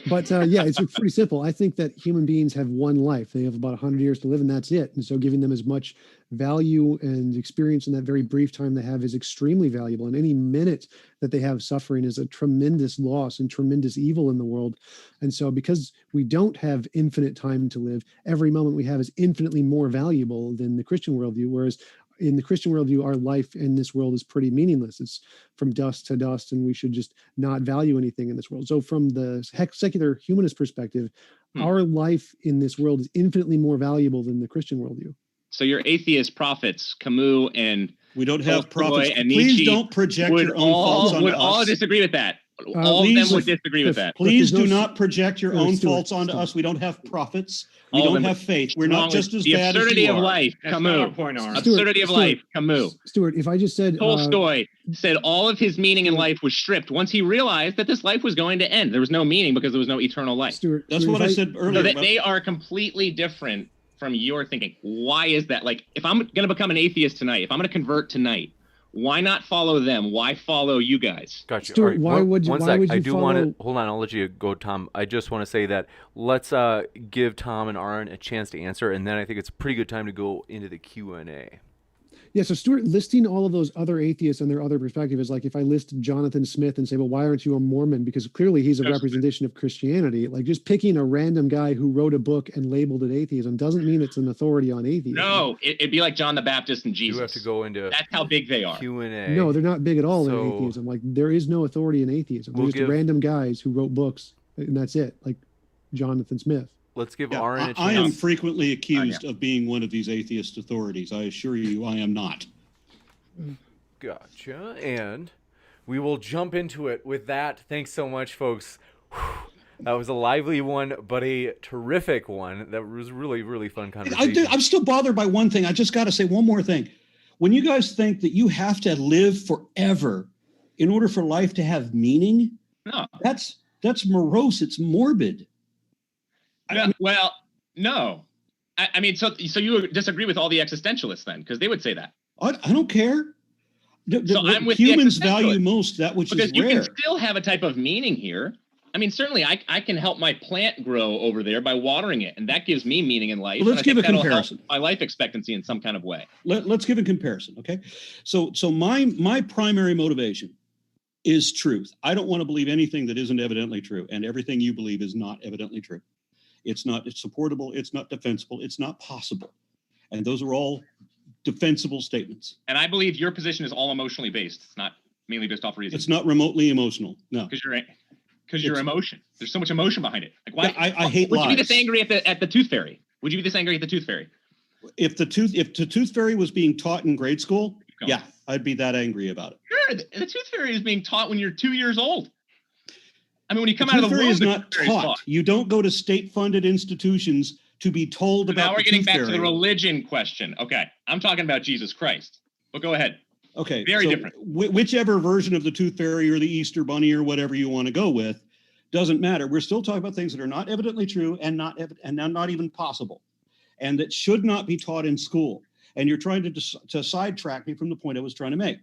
But yeah, it's pretty simple. I think that human beings have one life. They have about 100 years to live, and that's it. And so giving them as much value and experience in that very brief time they have is extremely valuable. And any minute that they have suffering is a tremendous loss and tremendous evil in the world. And so because we don't have infinite time to live, every moment we have is infinitely more valuable than the Christian worldview. Whereas in the Christian worldview, our life in this world is pretty meaningless. It's from dust to dust, and we should just not value anything in this world. So from the secular humanist perspective, our life in this world is infinitely more valuable than the Christian worldview. So your atheist prophets, Camus and We don't have Tolstoy prophets. and Please Nietzsche don't project would your own faults onto would all us. disagree with that. All of them please, would disagree with Cliff, that. Please There's do no- not project your No, own Stuart, faults onto Stuart. us. We don't have prophets. We All of don't them. have faith. We're Wrong not with just as the bad as absurdity you of are. life, That's not our Camus. point, Aron. Absurdity of life, Camus. Stuart, if I just said Tolstoy said all of his meaning in life was stripped once he realized that this life was going to end. There was no meaning because there was no eternal life. Stuart, That's Stuart, what if I said So earlier. that they are completely different from your thinking. Why is that? Like, if I'm going to become an atheist tonight, if I'm going to convert tonight, why not follow them? Why follow you guys? Gotcha. Stuart, All right, why would you- One why sec. would you I do want to follow- hold on. I'll let you go, Tom. I just want to say that let's give Tom and Aron a chance to answer, and then I think it's a pretty good time to go into the Q&A. Yeah, so Stuart, listing all of those other atheists and their other perspective is like if I list Jonathan Smith and say, well, why aren't you a Mormon? Because clearly he's a Yes. representation of Christianity. Like just picking a random guy who wrote a book and labeled it atheism doesn't mean it's an authority on atheism. No, it'd be like John the Baptist and Jesus. You have to go into That's how big they are. Q&A. No, they're not big at all So- in atheism. Like there is no authority in atheism. They're We'll just give- random guys who wrote books and that's it. Like Jonathan Smith. Let's give Yeah, Aron a I am chance. frequently accused of being one of these atheist authorities. I assure you, I am not. Gotcha. And we will jump into it with that. Thanks so much, folks. Whew. That was a lively one, but a terrific one. That was really, really fun conversation. I'm still bothered by one thing. I just got to say one more thing. When you guys think that you have to live forever in order for life to have meaning, No. that's morose. It's morbid. Well, no. I mean, so you would disagree with all the existentialists then, because they would say that. I don't care. So I'm with the Humans value existentialists. most that which Because is you rare. can still have a type of meaning here. I mean, certainly I can help my plant grow over there by watering it, and that gives me meaning in life. Well, let's and I think give a that'll help comparison. my life expectancy in some kind of way. Let's give a comparison, okay? So my primary motivation is truth. I don't want to believe anything that isn't evidently true, and everything you believe is not evidently true. It's supportable, it's not defensible, it's not possible. And those are all defensible statements. And I believe your position is all emotionally based. It's not mainly based off reason. It's not remotely emotional. No. Because you're emotion. There's so much emotion behind it. Like why? Yeah, I hate Would you be lies. this angry at the tooth fairy? Would you be this angry at the tooth fairy? If the tooth fairy was being taught in grade school, Go. yeah, I'd be that angry about it. Sure, the tooth fairy is being taught when you're 2 years old. I mean, when you come The out tooth of the fairy womb, is the not tooth fairy is taught. You don't go to state-funded institutions to be told So about now we're the getting tooth back fairy. to the religion question. Okay, I'm talking about Jesus Christ. But go ahead. Okay, Very so different. Whichever version of the tooth fairy or the Easter bunny or whatever you want to go with doesn't matter. We're still talking about things that are not evidently true and not even possible, and that should not be taught in school. And you're trying to sidetrack me from the point I was trying to make.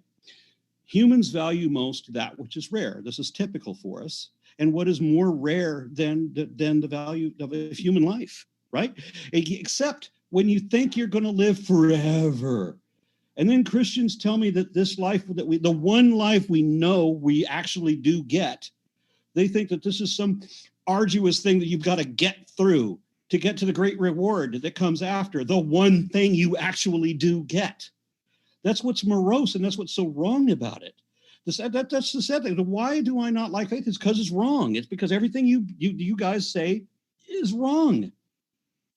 Humans value most that which is rare. This is typical for us. And what is more rare than the value of a human life, right? Except when you think you're going to live forever. And then Christians tell me that this life the one life we know we actually do get, they think that this is some arduous thing that you've got to get through to get to the great reward that comes after the one thing you actually do get. That's what's morose, and that's what's so wrong about it. That's the sad thing. Why do I not like faith? It's because it's wrong. It's because everything you guys say is wrong.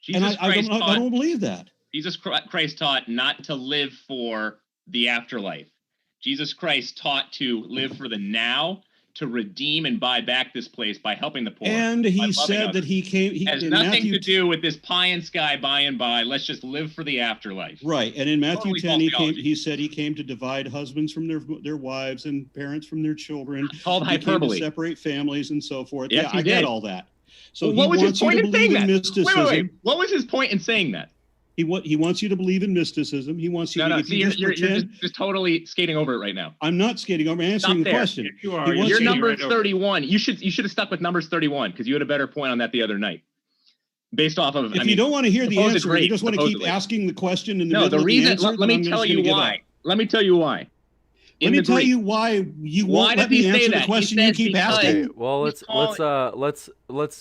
Jesus Christ I don't believe that. Jesus Christ taught not to live for the afterlife. Jesus Christ taught to live for the now, to redeem and buy back this place by helping the poor. And he said that he came. He has nothing to do with this pie in sky by and by. Let's just live for the afterlife. Right. And in Matthew 10, he said he came to divide husbands from their wives and parents from their children. Called he hyperbole. Came to separate families and so forth. Yes, I get all that. So well, what was his point in saying that? Mysticism. Wait. What was his point in saying that? He wants you to believe in mysticism. He wants you to you're just totally skating over it right now. I'm not skating over. I'm answering the question. You are. You're number 31. You should have stuck with numbers 31 because you had a better point on that the other night. Based off of, you don't want to hear the answer, you just want to keep asking the question in the middle of the answer. Let me tell you why. Let me tell you why. Let me tell you why you won't let me answer the question you keep asking. Okay, well, let's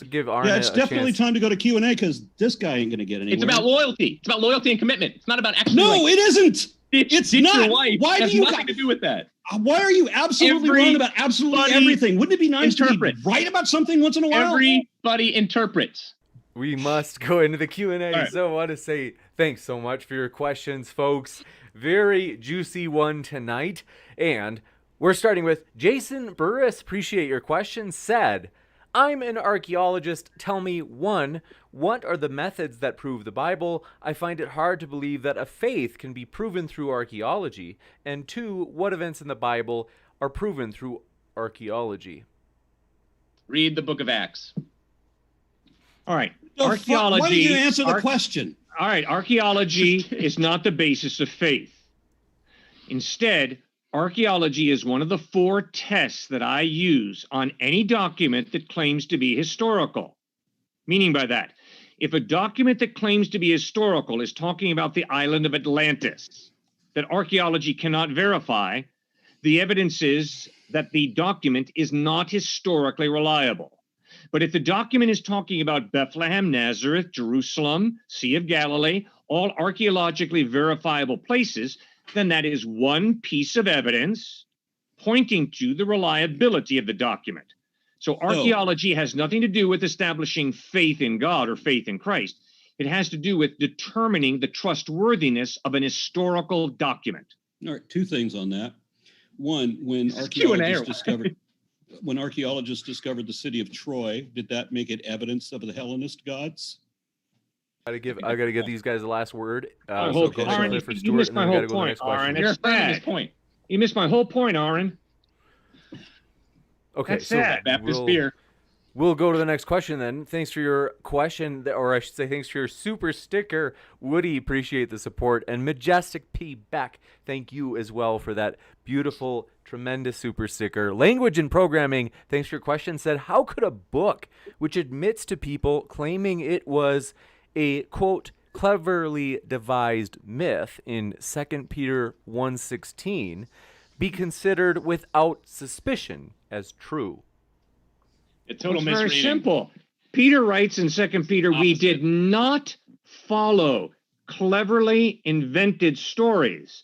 give Aron it's a definitely chance. Time to go to Q&A because this guy ain't going to get anywhere. It's about loyalty. It's about loyalty and commitment. It's not about actually. No, it isn't. It's not. Your life. Why it has do you nothing to do with that? Why are you absolutely wrong about absolutely everything? Wouldn't it be nice to be right about something once in a while? Everybody interprets. We must go into the Q&A. Right. So I want to say thanks so much for your questions, folks. Very juicy one tonight. And we're starting with Jason Burris. Appreciate your question. Said, I'm an archaeologist. Tell me, 1, what are the methods that prove the Bible? I find it hard to believe that a faith can be proven through archaeology. And 2, what events in the Bible are proven through archaeology? Read the book of Acts. All right. Archaeology. Why did you answer the question? All right. Archaeology is not the basis of faith. Instead, archaeology is one of the 4 tests that I use on any document that claims to be historical. Meaning by that, if a document that claims to be historical is talking about the island of Atlantis that archaeology cannot verify, the evidence is that the document is not historically reliable. But if the document is talking about Bethlehem, Nazareth, Jerusalem, Sea of Galilee, all archaeologically verifiable places, then that is one piece of evidence pointing to the reliability of the document. So archaeology has nothing to do with establishing faith in God or faith in Christ. It has to do with determining the trustworthiness of an historical document. All right, 2 things on that. One, when archaeologists discovered the city of Troy, did that make it evidence of the Hellenist gods? I gotta give these guys the last word. Aron, you missed my whole point, Aron. You're affirming his point. You missed my whole point, Aron. Okay, That's so sad. Baptist beer. We'll go to the next question then. Thanks for your question, or I should say thanks for your super sticker. Woody, appreciate the support. And Majestic P. Beck, thank you as well for that beautiful, tremendous super sticker. Language and Programming, thanks for your question, said, how could a book which admits to people claiming it was a, quote, cleverly devised myth in 2 Peter 1:16 be considered without suspicion as true? It's total misreading. misreading. Very simple. Peter writes in 2 Peter, we did not follow cleverly invented stories.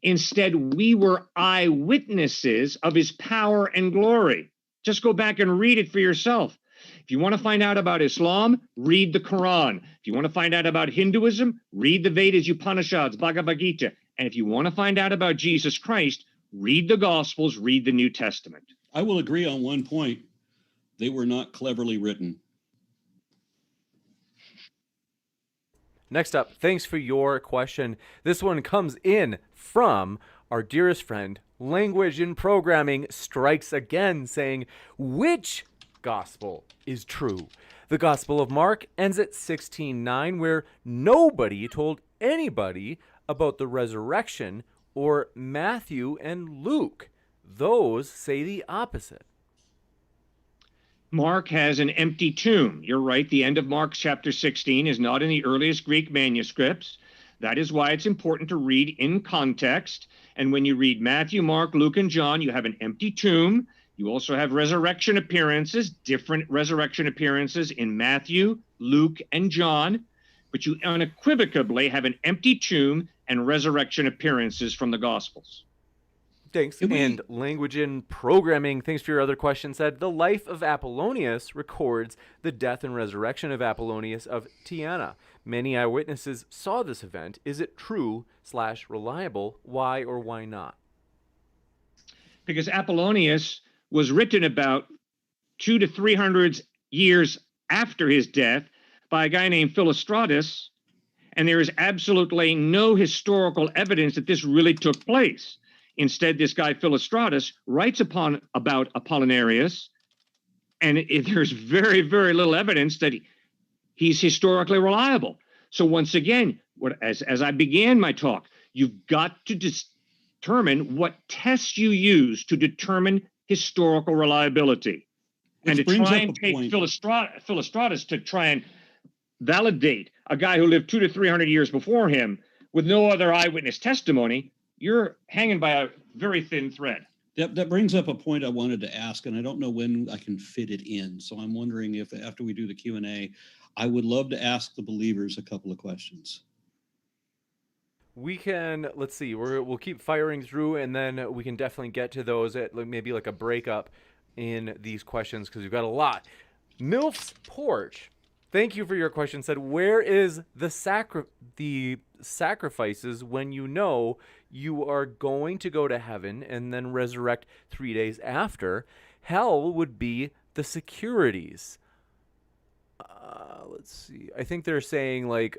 Instead, we were eyewitnesses of his power and glory. Just go back and read it for yourself. If you want to find out about Islam, read the Quran. If you want to find out about Hinduism, read the Vedas, Upanishads, Bhagavad Gita. And if you want to find out about Jesus Christ, read the Gospels, read the New Testament. I will agree on one point. They were not cleverly written. Next up, thanks for your question. This one comes in from our dearest friend, Language and Programming Strikes Again, saying, which gospel is true? The Gospel of Mark ends at 16:9, where nobody told anybody about the resurrection, or Matthew and Luke. Those say the opposite. Mark has an empty tomb. You're right. The end of Mark chapter 16 is not in the earliest Greek manuscripts. That is why it's important to read in context. And when you read Matthew, Mark, Luke, and John, you have an empty tomb. You also have resurrection appearances, different resurrection appearances in Matthew, Luke, and John. But you unequivocally have an empty tomb and resurrection appearances from the Gospels. Thanks. And Language and Programming, thanks for your other question, said, the life of Apollonius records the death and resurrection of Apollonius of Tyana. Many eyewitnesses saw this event. Is it true/reliable? Why or why not? Because Apollonius was written about 200 to 300 years after his death by a guy named Philostratus, and there is absolutely no historical evidence that this really took place. Instead, this guy Philostratus writes about Apollinarius, and there's very, very little evidence that he's historically reliable. So once again, as I began my talk, you've got to determine what tests you use to determine historical reliability. And to try and take Philostratus to try and validate a guy who lived 200 to 300 years before him with no other eyewitness testimony, you're hanging by a very thin thread. That brings up a point I wanted to ask, and I don't know when I can fit it in. So I'm wondering if after we do the Q&A, I would love to ask the believers a couple of questions. We can, let's see, we'll keep firing through, and then we can definitely get to those at maybe like a breakup in these questions, because we've got a lot. MILF's Porch, thank you for your question, said, where is the sacrifices when you know you are going to go to heaven and then resurrect 3 days after? Hell would be the securities. Let's see. I think they're saying, like,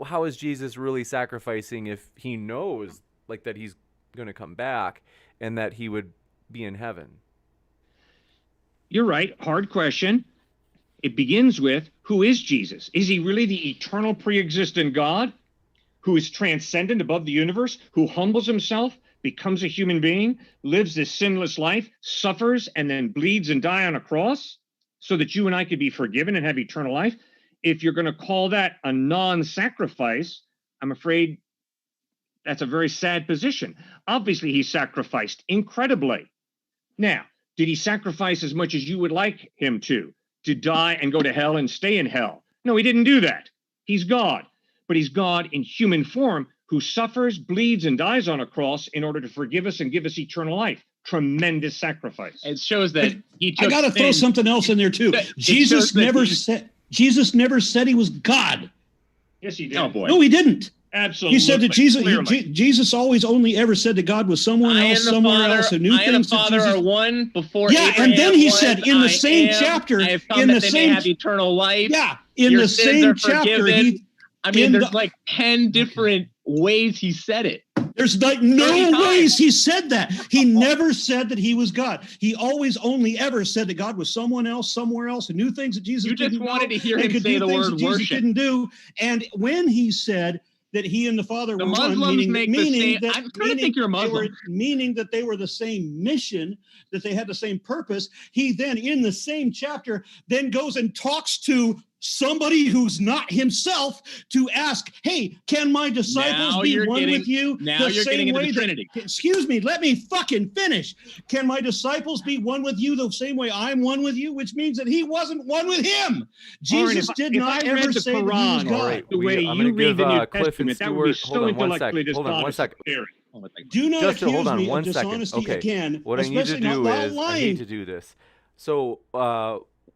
how is Jesus really sacrificing if he knows, like, that he's going to come back and that he would be in heaven? You're right. Hard question. It begins with, who is Jesus? Is he really the eternal pre-existent God who is transcendent above the universe, who humbles himself, becomes a human being, lives this sinless life, suffers, and then bleeds and dies on a cross so that you and I could be forgiven and have eternal life? If you're going to call that a non-sacrifice, I'm afraid that's a very sad position. Obviously, he sacrificed incredibly. Now, did he sacrifice as much as you would like him to die and go to hell and stay in hell? No, he didn't do that. He's God, but he's God in human form who suffers, bleeds, and dies on a cross in order to forgive us and give us eternal life. Tremendous sacrifice. It shows that he took I got to throw something else in there too. Jesus never said he was God. Yes, he did. Oh boy. No, he didn't. Absolutely. He said that Jesus always only ever said that God was someone else, somewhere else, who knew things. I and the Father are one before. Yeah, Abraham and then he was, said in the same chapter, I have come that they may have eternal life. Yeah, in Your the sins same are chapter, forgiven. There's like 10 different ways he said it. There's like no ways he said that. He never said that he was God. He always only ever said that God was someone else, somewhere else, who knew things that Jesus didn't know. You just wanted to hear him could say do the things word that Jesus worship. didn't do. And when he said that he and the Father were Muslims one, make the same. I'm trying to think you're a Muslim. Meaning that they were the same mission, that they had the same purpose. He then, in the same chapter, then goes and talks to somebody who's not himself to ask, hey, can my disciples be one with you? Now you're getting into the Trinity. Excuse me, let me fucking finish. Can my disciples be one with you the same way I'm one with you? Which means that he wasn't one with him. Jesus did not ever say that he was God. Right, I'm going to give Cliffe and Stuart, hold on one second. Do not Justin, accuse hold on me one of second. dishonesty again. What I need to do is, lying. I hate to do this. So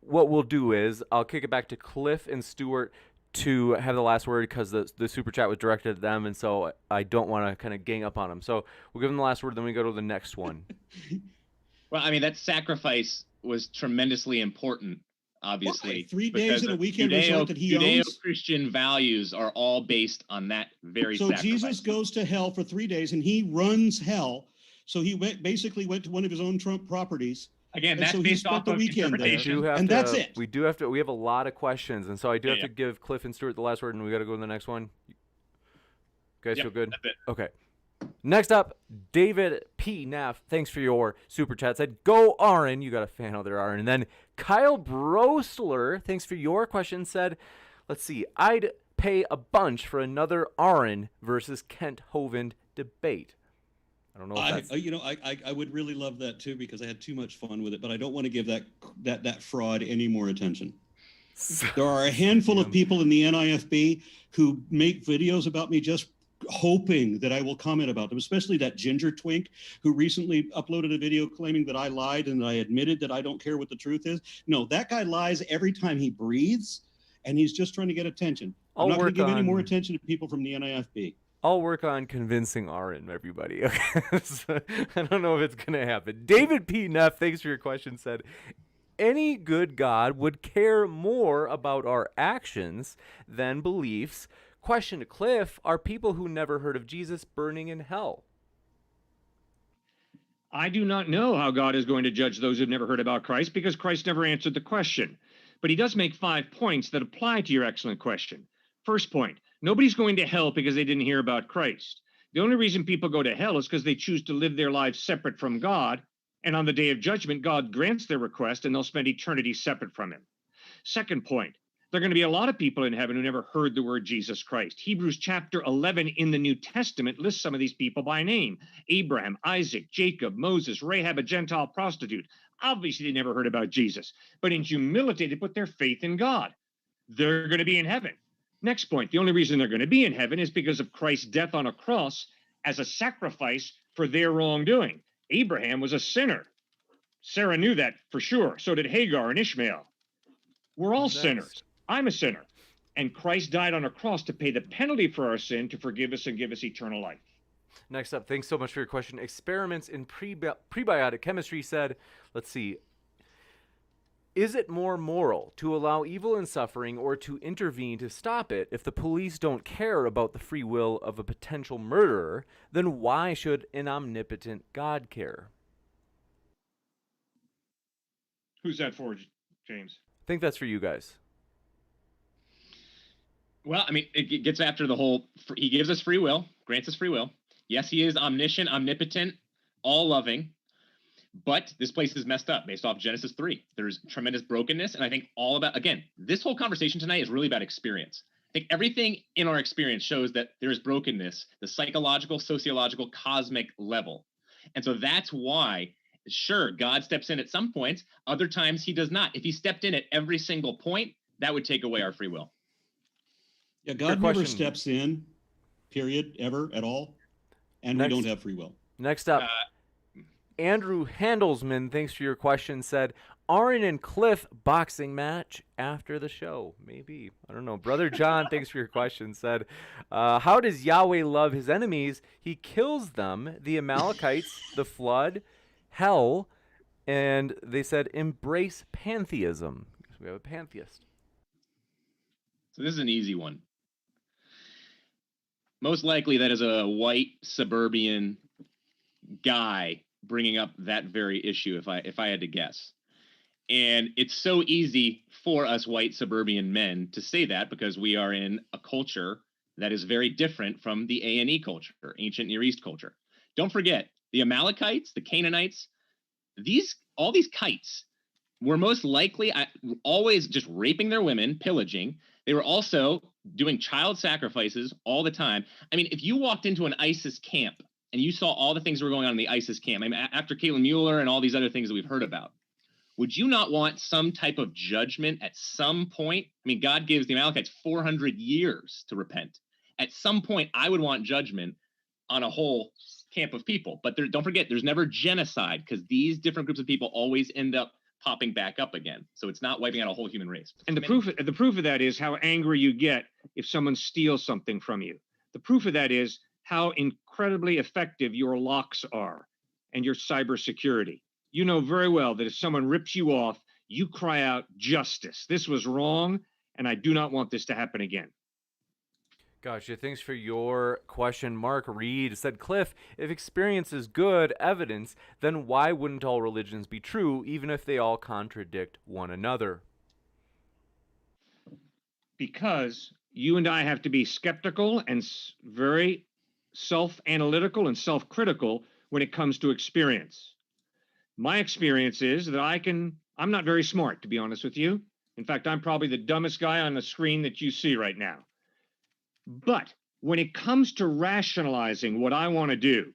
what we'll do is I'll kick it back to Cliffe and Stuart to have the last word, because the super chat was directed at them, and so I don't want to kind of gang up on them. So we'll give them the last word, then we go to the next one. Well, that sacrifice was tremendously important, obviously. Why? 3 days because in a of weekend resort that he owns? Judeo-Christian values are all based on that very So sacrifice. Jesus goes to hell for 3 days and he runs hell. So he basically went to one of his own Trump properties. Again, And that's so he based spent off the of weekend there. interpretation. And that's it. We have a lot of questions, and so I do have Yeah. to give Cliff and Stuart the last word, and we got to go to the next one. You guys Yep, feel good? that's it. Okay. Next up, David P. Neff, thanks for your super chat. Said, go Aron. You got a fan out there, Aron. And then Kyle Brosler, thanks for your question, said, let's see, I'd pay a bunch for another Aron versus Kent Hovind debate. I don't know if that's... I would really love that too, because I had too much fun with it, but I don't want to give that fraud any more attention. There are a handful of people in the NIFB who make videos about me just hoping that I will comment about them, especially that ginger twink who recently uploaded a video claiming that I lied and I admitted that I don't care what the truth is. No, that guy lies every time he breathes, and he's just trying to get attention. I'm not going to give any more attention to people from the NIFB. I'll work on convincing Aron, everybody. Okay? So, I don't know if it's going to happen. David P. Neff, thanks for your question, said, any good God would care more about our actions than beliefs. Question to Cliff, are people who never heard of Jesus burning in hell? I do not know how God is going to judge those who've never heard about Christ, because Christ never answered the question. But he does make 5 points that apply to your excellent question. First point, nobody's going to hell because they didn't hear about Christ. The only reason people go to hell is because they choose to live their lives separate from God, and on the day of judgment, God grants their request, and they'll spend eternity separate from him. Second point, there are going to be a lot of people in heaven who never heard the word Jesus Christ. Hebrews chapter 11 in the New Testament lists some of these people by name: Abraham, Isaac, Jacob, Moses, Rahab, a Gentile prostitute. Obviously, they never heard about Jesus, but in humility, they put their faith in God. They're going to be in heaven. Next point, the only reason they're going to be in heaven is because of Christ's death on a cross as a sacrifice for their wrongdoing. Abraham was a sinner. Sarah knew that for sure. So did Hagar and Ishmael. We're all sinners. I'm a sinner. And Christ died on a cross to pay the penalty for our sin, to forgive us and give us eternal life. Next up, thanks so much for your question. Experiments in prebiotic chemistry said, let's see, is it more moral to allow evil and suffering or to intervene to stop it if the police don't care about the free will of a potential murderer? Then why should an omnipotent God care? Who's that for, James? I think that's for you guys. Well, I mean, it gets after the whole, he gives us free will, grants us free will. Yes, he is omniscient, omnipotent, all-loving, but this place is messed up based off Genesis 3. There's tremendous brokenness, and I think all about, again, this whole conversation tonight is really about experience. I think everything in our experience shows that there is brokenness, the psychological, sociological, cosmic level. And so that's why, sure, God steps in at some points, other times he does not. If he stepped in at every single point, that would take away our free will. Yeah, God never steps in, period, ever, at all, and we don't have free will. Next up, Andrew Handelsman, thanks for your question, said, Aron and Cliff boxing match after the show. Maybe. I don't know. Brother John, thanks for your question, said, how does Yahweh love his enemies? He kills them, the Amalekites, the flood, hell, and they said, embrace pantheism. We have a pantheist. So this is an easy one. Most likely that is a white suburban guy bringing up that very issue, if I had to guess. And it's so easy for us white suburban men to say that because we are in a culture that is very different from the A&E culture, ancient Near East culture. Don't forget, the Amalekites, the Canaanites, all these kites were most likely always just raping their women, pillaging. They were also doing child sacrifices all the time. I mean, if you walked into an ISIS camp and you saw all the things that were going on in the ISIS camp, I mean, after Caitlin Mueller and all these other things that we've heard about, would you not want some type of judgment at some point? I mean, God gives the Amalekites 400 years to repent. At some point, I would want judgment on a whole camp of people. But don't forget, there's never genocide because these different groups of people always end up popping back up again. So it's not wiping out a whole human race. And the proof of that is how angry you get if someone steals something from you. The proof of that is how incredibly effective your locks are and your cybersecurity. You know very well that if someone rips you off, you cry out justice. This was wrong, and I do not want this to happen again. Gotcha. Thanks for your question. Mark Reed said, Cliff, if experience is good evidence, then why wouldn't all religions be true, even if they all contradict one another? Because you and I have to be skeptical and very self-analytical and self-critical when it comes to experience. My experience is that I'm not very smart, to be honest with you. In fact, I'm probably the dumbest guy on the screen that you see right now. But when it comes to rationalizing what I want to do,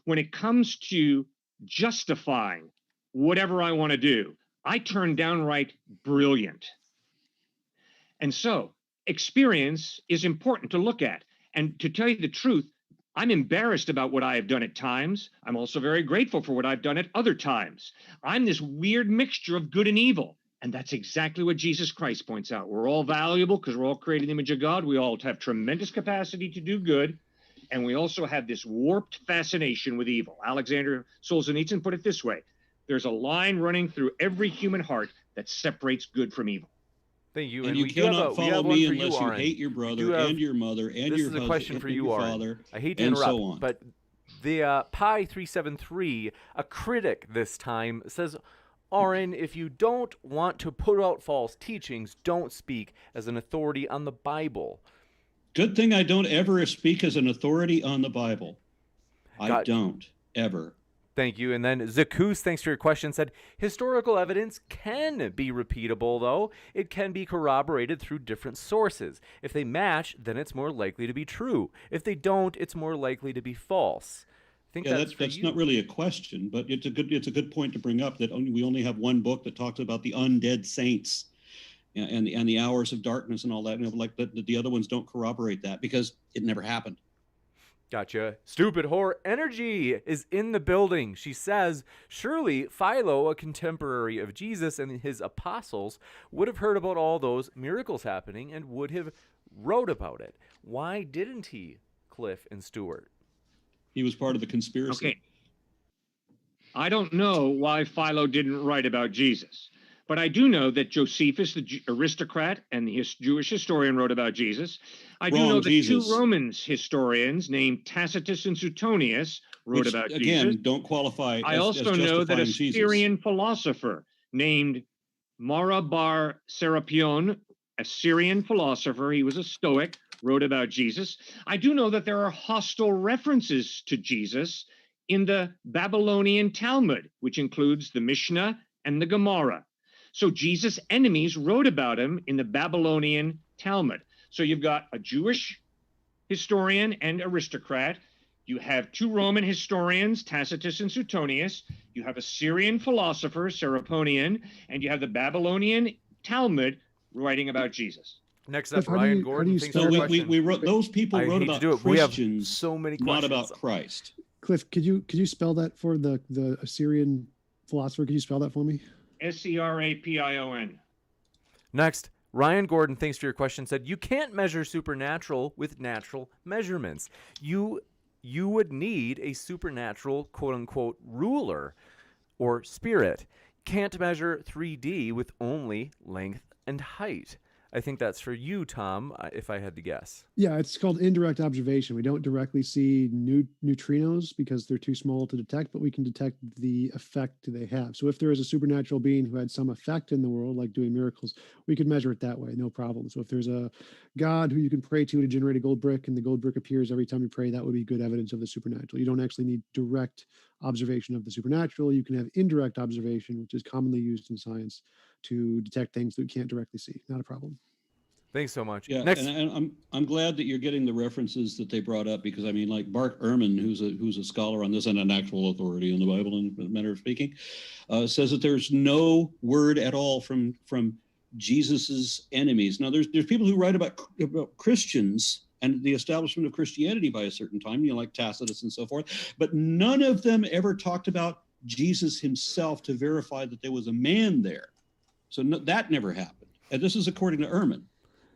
when it comes to justifying whatever I want to do, I turn downright brilliant. And so experience is important to look at. And to tell you the truth, I'm embarrassed about what I have done at times. I'm also very grateful for what I've done at other times. I'm this weird mixture of good and evil. And that's exactly what Jesus Christ points out. We're all valuable because we're all created in the image of God. We all have tremendous capacity to do good. And we also have this warped fascination with evil. Alexander Solzhenitsyn put it this way. There's a line running through every human heart that separates good from evil. Thank you. And you cannot follow me unless you hate your brother and your mother and your husband. This is a question for you, Aron. Father, I hate to interrupt, but the Pi373, a critic this time, says, Aron, if you don't want to put out false teachings, don't speak as an authority on the Bible. Good thing I don't ever speak as an authority on the Bible. I don't, ever. Thank you. And then Zakus, thanks for your question, said, historical evidence can be repeatable, though. It can be corroborated through different sources. If they match, then it's more likely to be true. If they don't, it's more likely to be false. I think that's not really a question, but it's a good point to bring up that we only have one book that talks about the undead saints and the hours of darkness and all that. Like the other ones don't corroborate that because it never happened. Gotcha. Stupid whore energy is in the building. She says, surely Philo, a contemporary of Jesus and his apostles, would have heard about all those miracles happening and would have wrote about it. Why didn't he, Cliffe and Stuart? He was part of the conspiracy. Okay. I don't know why Philo didn't write about Jesus, but I do know that Josephus, the aristocrat and the Jewish historian, wrote about Jesus. I do know that two Romans historians named Tacitus and Suetonius wrote about Jesus. Again, don't qualify. I also know that a Syrian philosopher named Mara bar Serapion, a Syrian philosopher, he was a Stoic, wrote about Jesus. I do know that there are hostile references to Jesus in the Babylonian Talmud, which includes the Mishnah and the Gemara. So Jesus' enemies wrote about him in the Babylonian Talmud. So you've got a Jewish historian and aristocrat. You have two Roman historians, Tacitus and Suetonius. You have a Syrian philosopher, Serapion, and you have the Babylonian Talmud writing about Jesus. Next up, Ryan Gordon. We wrote, those people wrote about Christians, we have so many questions. Not about Christ. Cliff, could you spell that for the Assyrian philosopher? Could you spell that for me? Serapion. Next, Ryan Gordon, thanks for your question, said, you can't measure supernatural with natural measurements. You would need a supernatural, quote-unquote, ruler or spirit. Can't measure 3D with only length and height. I think that's for you, Tom, if I had to guess. Yeah, it's called indirect observation. We don't directly see neutrinos because they're too small to detect, but we can detect the effect they have. So if there is a supernatural being who had some effect in the world, like doing miracles, we could measure it that way, no problem. So if there's a God who you can pray to generate a gold brick and the gold brick appears every time you pray, that would be good evidence of the supernatural. You don't actually need direct observation of the supernatural. You can have indirect observation, which is commonly used in science to detect things that we can't directly see. Not a problem. Thanks so much. Yeah, next. And I'm glad that you're getting the references that they brought up, because I mean, like Bart Ehrman, who's a scholar on this and an actual authority in the Bible, in a manner of speaking, says that there's no word at all from Jesus's enemies. Now, there's people who write about Christians and the establishment of Christianity by a certain time, like Tacitus and so forth, but none of them ever talked about Jesus himself to verify that there was a man there. So that never happened. And this is according to Ehrman.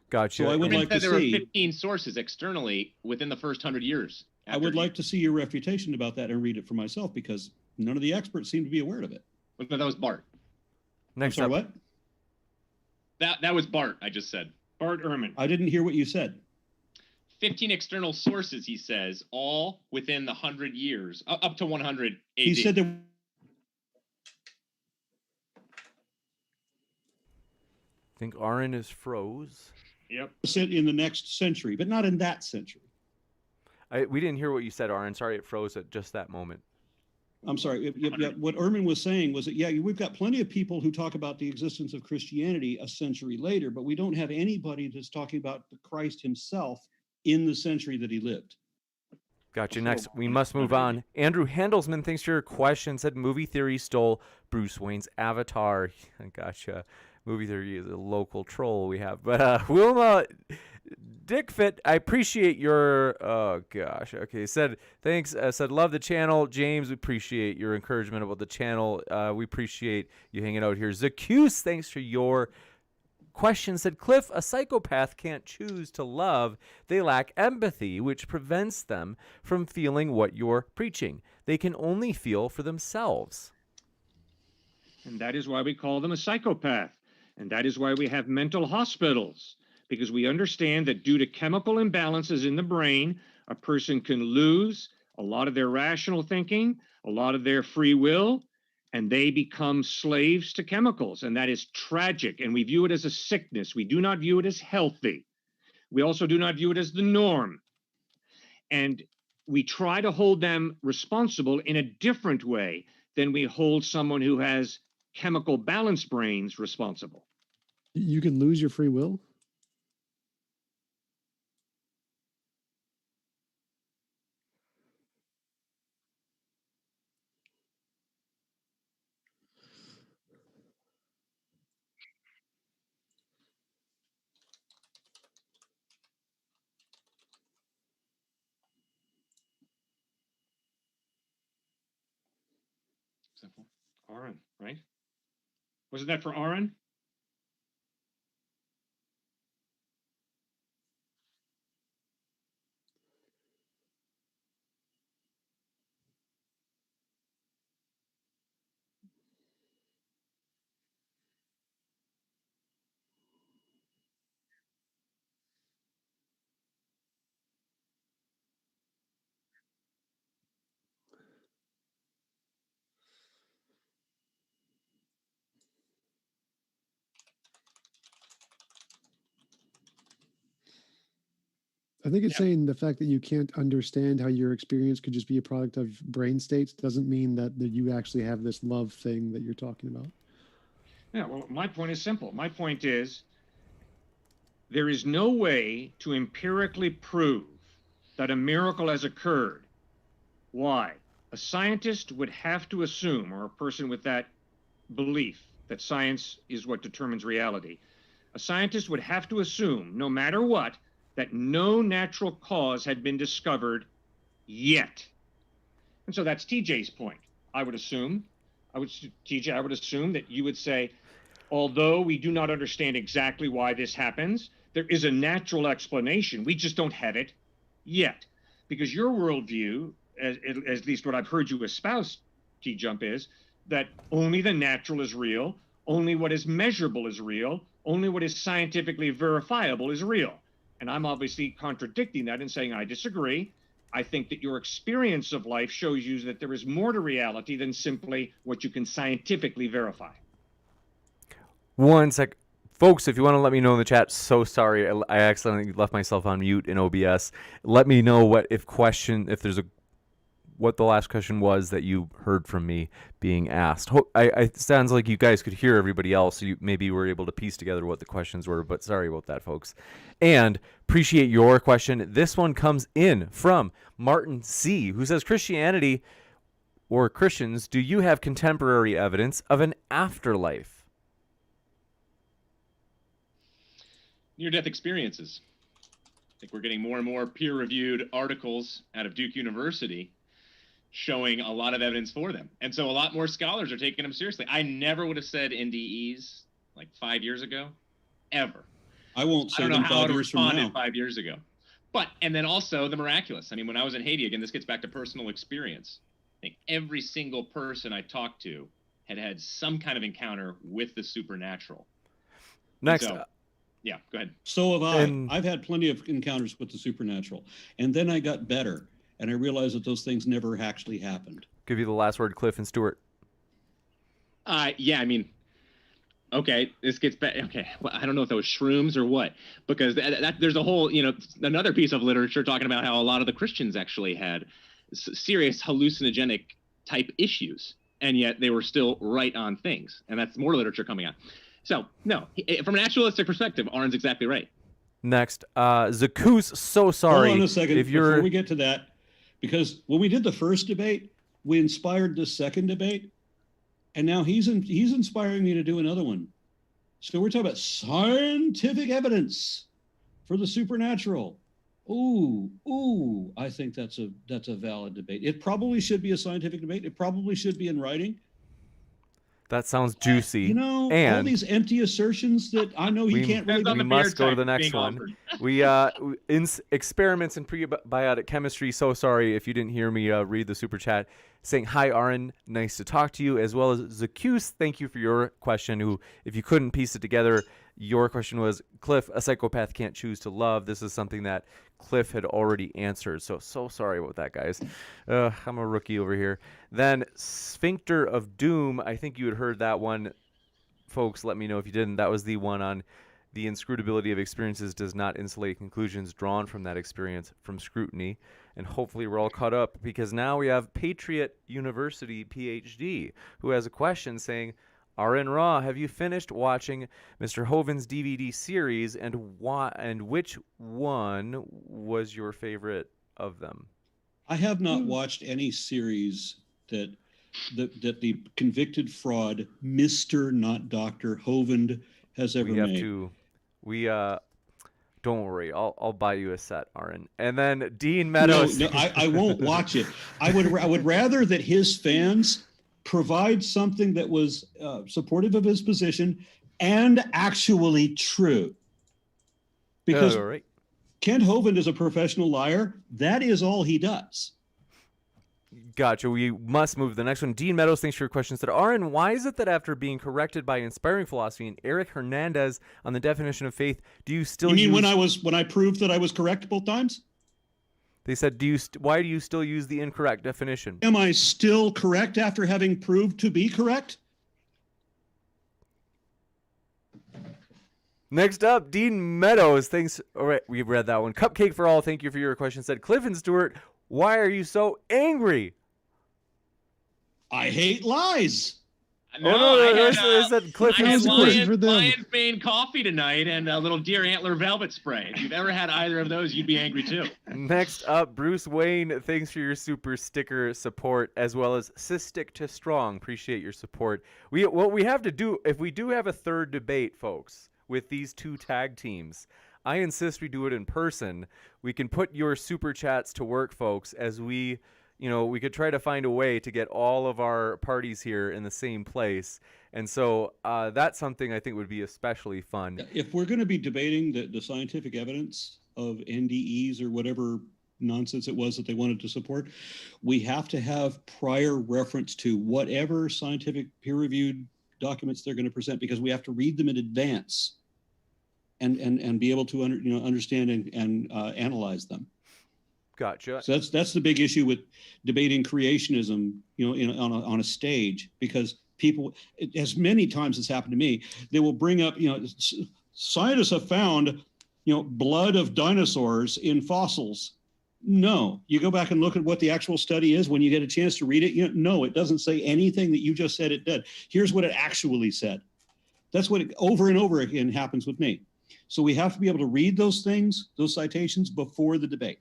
Gotcha. So I would like to there see. There were 15 sources externally within the first 100 years. I would like to see your refutation about that and read it for myself, because None of the experts seem to be aware of it. No, that was Bart. Next Sorry, up, what? That was Bart, I just said. Bart Ehrman. I didn't hear what you said. 15 external sources, he says, all within the 100 years, up to 100 AD. He said there I think Aron is froze. Yep. said in the next century, but not in that century. We didn't hear what you said, Aron. Sorry, it froze at just that moment. I'm sorry. What Ehrman was saying was that, yeah, we've got plenty of people who talk about the existence of Christianity a century later, but we don't have anybody that's talking about the Christ himself in the century that he lived. Gotcha. Next, we must move on. Andrew Handelsman, thanks for your question. Said movie theory stole Bruce Wayne's avatar. Gotcha. Movie theory is a local troll we have. But Wilma Dickfit, I appreciate your, oh gosh. Okay, said, thanks. Said, love the channel. James, we appreciate your encouragement about the channel. We appreciate you hanging out here. Zacuse, thanks for your question. Said, Cliffe, a psychopath can't choose to love. They lack empathy, which prevents them from feeling what you're preaching. They can only feel for themselves. And that is why we call them a psychopath. And that is why we have mental hospitals, because we understand that due to chemical imbalances in the brain, a person can lose a lot of their rational thinking, a lot of their free will, and they become slaves to chemicals. And that is tragic. And we view it as a sickness. We do not view it as healthy. We also do not view it as the norm. And we try to hold them responsible in a different way than we hold someone who has chemical balanced brains responsible. You can lose your free will? Simple. Aron, right? Wasn't that for Aron? I think it's Yeah. saying the fact that you can't understand how your experience could just be a product of brain states doesn't mean that you actually have this love thing that you're talking about. Yeah, well, my point is simple. My point is there is no way to empirically prove that a miracle has occurred. Why? A scientist would have to assume, or a person with that belief that science is what determines reality, a scientist would have to assume, no matter what, that no natural cause had been discovered yet. And so that's TJ's point. I would assume that you would say, although we do not understand exactly why this happens, there is a natural explanation. We just don't have it yet. Because your worldview, at least what I've heard you espouse, TJump, is that only the natural is real, only what is measurable is real, only what is scientifically verifiable is real. And I'm obviously contradicting that and saying I disagree. I think that your experience of life shows you that there is more to reality than simply what you can scientifically verify. One sec. Folks, if you want to let me know in the chat, so sorry. I accidentally left myself on mute in OBS. Let me know what the last question was that you heard from me being asked. It sounds like you guys could hear everybody else, so you maybe were able to piece together what the questions were, but sorry about that, folks. And appreciate your question. This one comes in from Martin C., who says, Christianity or Christians, do you have contemporary evidence of an afterlife? Near-death experiences. I think we're getting more and more peer-reviewed articles out of Duke University showing a lot of evidence for them. And so a lot more scholars are taking them seriously. I never would have said NDEs like 5 years ago, ever. I won't say I don't them know how 5 to years from respond now. in 5 years ago. But, and then also the miraculous. I mean, when I was in Haiti, again, this gets back to personal experience. think every single person I talked to had had some kind of encounter with the supernatural. Next, So, yeah, go ahead. So have I. And- I've had plenty of encounters with the supernatural. And then I got better, and I realized that those things never actually happened. give you the last word, Cliff and Stuart. Yeah, I mean, okay, this gets back. Okay, well, I don't know if that was shrooms or what, because there's a whole, another piece of literature talking about how a lot of the Christians actually had serious hallucinogenic type issues, and yet they were still right on things. And that's more literature coming out. So, no, from a naturalistic perspective, Aron's exactly right. Next, Zakus, so sorry. Hold on a second if you're before we get to that, because when we did the first debate, we inspired the second debate, and now he's inspiring me to do another one. So we're talking about scientific evidence for the supernatural. Ooh, I think that's a valid debate. It probably should be a scientific debate. It probably should be in writing. That sounds juicy. All and these empty assertions that I know he can't really. Depends on we the beer must go to type the next being one. offered. We in experiments in prebiotic chemistry. So sorry if you didn't hear me read the super chat saying hi, Aron. Nice to talk to you, as well as Zacuse. Thank you for your question. Who, if you couldn't piece it together, your question was, Cliff, a psychopath can't choose to love. This is something that Cliff had already answered. So sorry about that, guys. I'm a rookie over here. Then Sphincter of Doom. I think you had heard that one. Folks, let me know if you didn't. That was the one on the inscrutability of experiences does not insulate conclusions drawn from that experience from scrutiny. And hopefully we're all caught up, because now we have Patriot University PhD who has a question saying, Aron Ra, have you finished watching Mr. Hoven's DVD series, and which one was your favorite of them? I have not watched any series that the convicted fraud, Mr. not Dr. Hovind, has ever We have made. to. Don't worry. I'll buy you a set, Aron. And then Dean Meadows. No, I won't watch it. I would rather that his fans provide something that was supportive of his position and actually true. Because all right. Kent Hovind is a professional liar. That is all he does. Gotcha. We must move to the next one. Dean Meadows, thanks for your question. Said, Aron, why is it that after being corrected by Inspiring Philosophy and Eric Hernandez on the definition of faith, do you still You mean use... when I proved that I was correct both times? They said, why do you still use the incorrect definition? Am I still correct after having proved to be correct? Next up, Dean Meadows. Thanks. All right, we've read that one. Cupcake for All, thank you for your question. Said, Cliff and Stuart, why are you so angry? I hate lies. They said Cliff I and had Stuart. for them. Lion's Mane coffee tonight and a little deer antler velvet spray. If you've ever had either of those, you'd be angry too. Next up, Bruce Wayne, thanks for your super sticker support, as well as Stick to Strong. Appreciate your support. What we have to do, if we do have a third debate, folks, with these two tag teams, I insist we do it in person. We can put your super chats to work, folks, as we could try to find a way to get all of our parties here in the same place. And so that's something I think would be especially fun. If we're going to be debating the scientific evidence of NDEs or whatever nonsense it was that they wanted to support, we have to have prior reference to whatever scientific peer-reviewed documents they're going to present, because we have to read them in advance and be able to understand and analyze them. Gotcha. So that's the big issue with debating creationism, on a stage, because people, as many times as happened to me, they will bring up, scientists have found, blood of dinosaurs in fossils. No, you go back and look at what the actual study is when you get a chance to read it. No, it doesn't say anything that you just said it did. Here's what it actually said. That's what over and over again happens with me. So we have to be able to read those things, those citations, before the debate.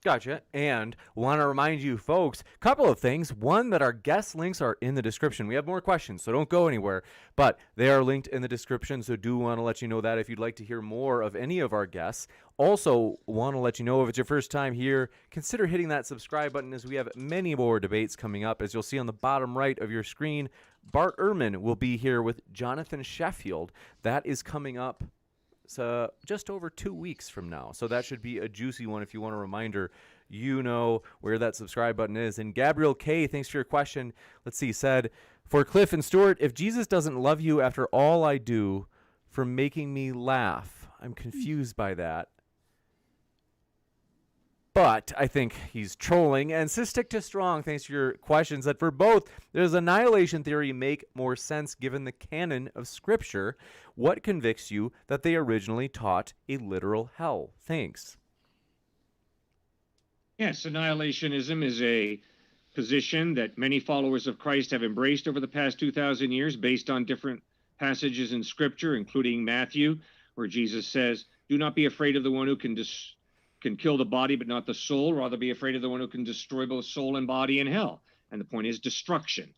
Gotcha. And want to remind you folks, a couple of things. One, that our guest links are in the description. We have more questions, so don't go anywhere, but they are linked in the description, so do want to let you know that if you'd like to hear more of any of our guests. Also want to let you know, if it's your first time here, consider hitting that subscribe button, as we have many more debates coming up. As you'll see on the bottom right of your screen, Bart Ehrman will be here with Jonathan Sheffield. That is coming up just over 2 weeks from now. So that should be a juicy one. If you want a reminder, you know where that subscribe button is. And Gabriel K., thanks for your question. Let's see, said, for Cliffe and Stuart, if Jesus doesn't love you after all I do for making me laugh, I'm confused by that. But I think he's trolling. And Cystic to Strong, thanks for your questions, that for both, does annihilation theory make more sense given the canon of Scripture? What convicts you that they originally taught a literal hell? Thanks. Yes, annihilationism is a position that many followers of Christ have embraced over the past 2,000 years based on different passages in Scripture, including Matthew, where Jesus says, do not be afraid of the one who can kill the body but not the soul. Rather be afraid of the one who can destroy both soul and body in hell. And the point is destruction.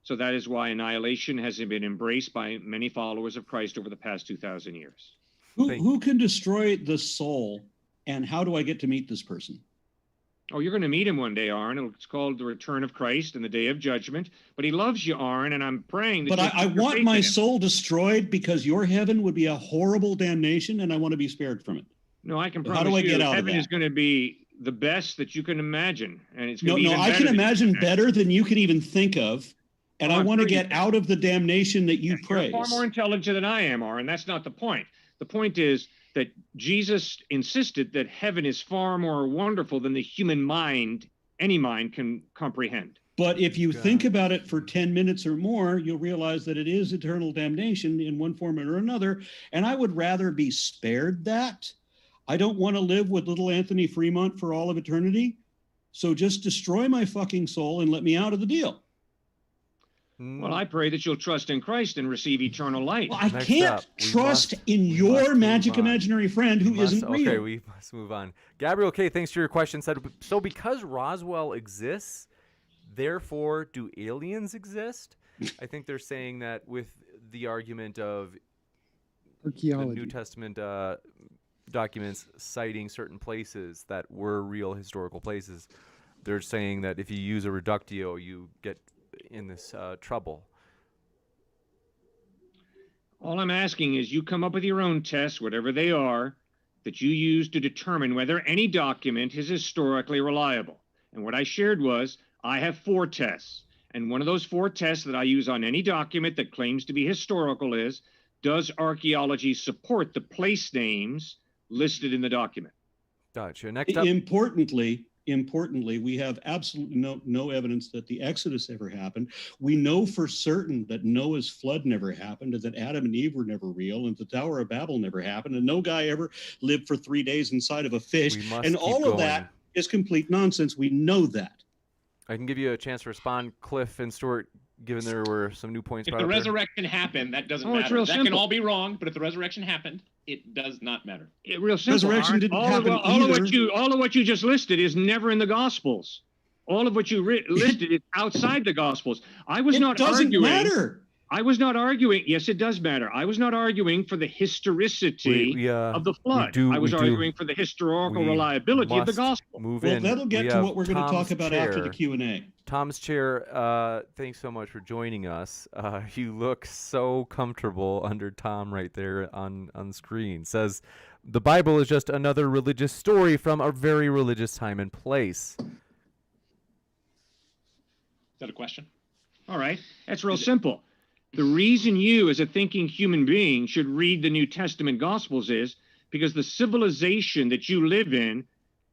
So that is why annihilation has been embraced by many followers of Christ over the past 2,000 years. Who can destroy the soul, and how do I get to meet this person? Oh, you're going to meet him one day, Aron. It's called the return of Christ and the day of judgment. But he loves you, Aron, and I'm praying that. But I want my soul destroyed because your heaven would be a horrible damnation, and I want to be spared from it. No, I can promise how do I you, get out of heaven that? is going to be the best that you can imagine, and it's No, going to be I can imagine better than you can even think of, and Oh, I I'm want to sure you get out of the damnation that you praise. You're far more intelligent than I am, Aron. That's not the point. The point is that Jesus insisted that heaven is far more wonderful than the human mind, any mind, can comprehend. But if you think about it for 10 minutes or more, you'll realize that it is eternal damnation in one form or another. And I would rather be spared that. I don't want to live with little Anthony Fremont for all of eternity. So just destroy my fucking soul and let me out of the deal. Well, I pray that you'll trust in Christ and receive eternal life. Well, I can't trust in your magic imaginary friend who isn't real. Okay, we must move on. Gabriel K., thanks for your question, said, so because Roswell exists, therefore do aliens exist? I think they're saying that with the argument of Archaeology. the New Testament documents citing certain places that were real historical places. They're saying that if you use a reductio, you get in this trouble. All I'm asking is you come up with your own tests, whatever they are, that you use to determine whether any document is historically reliable. And what I shared was, I have 4 tests. And one of those 4 tests that I use on any document that claims to be historical is, does archaeology support the place names listed in the document? Gotcha. Next up. Importantly, we have absolutely no evidence that the Exodus ever happened. We know for certain that Noah's flood never happened, and that Adam and Eve were never real, and the Tower of Babel never happened, and no guy ever lived for 3 days inside of a fish. And all of that is complete nonsense. We know that. I can give you a chance to respond, Cliffe and Stuart, given there were some new points. If the resurrection happened, that doesn't matter. Real that simple. can all be wrong, but if the resurrection happened, it does not matter. Real simple. Resurrection didn't happen either. All of what you just listed is never in the Gospels. All of what you listed is outside the Gospels. It doesn't matter. I was not arguing. Yes, it does matter. I was not arguing for the historicity of the flood. I was arguing for the historical reliability of the gospel. Well, that'll get to what we're going to talk about after the Q&A. Tom's chair, thanks so much for joining us. You look so comfortable under Tom right there on screen. Says, the Bible is just another religious story from a very religious time and place. Is that a question? All right. That's real simple. The reason you, as a thinking human being, should read the New Testament Gospels is because the civilization that you live in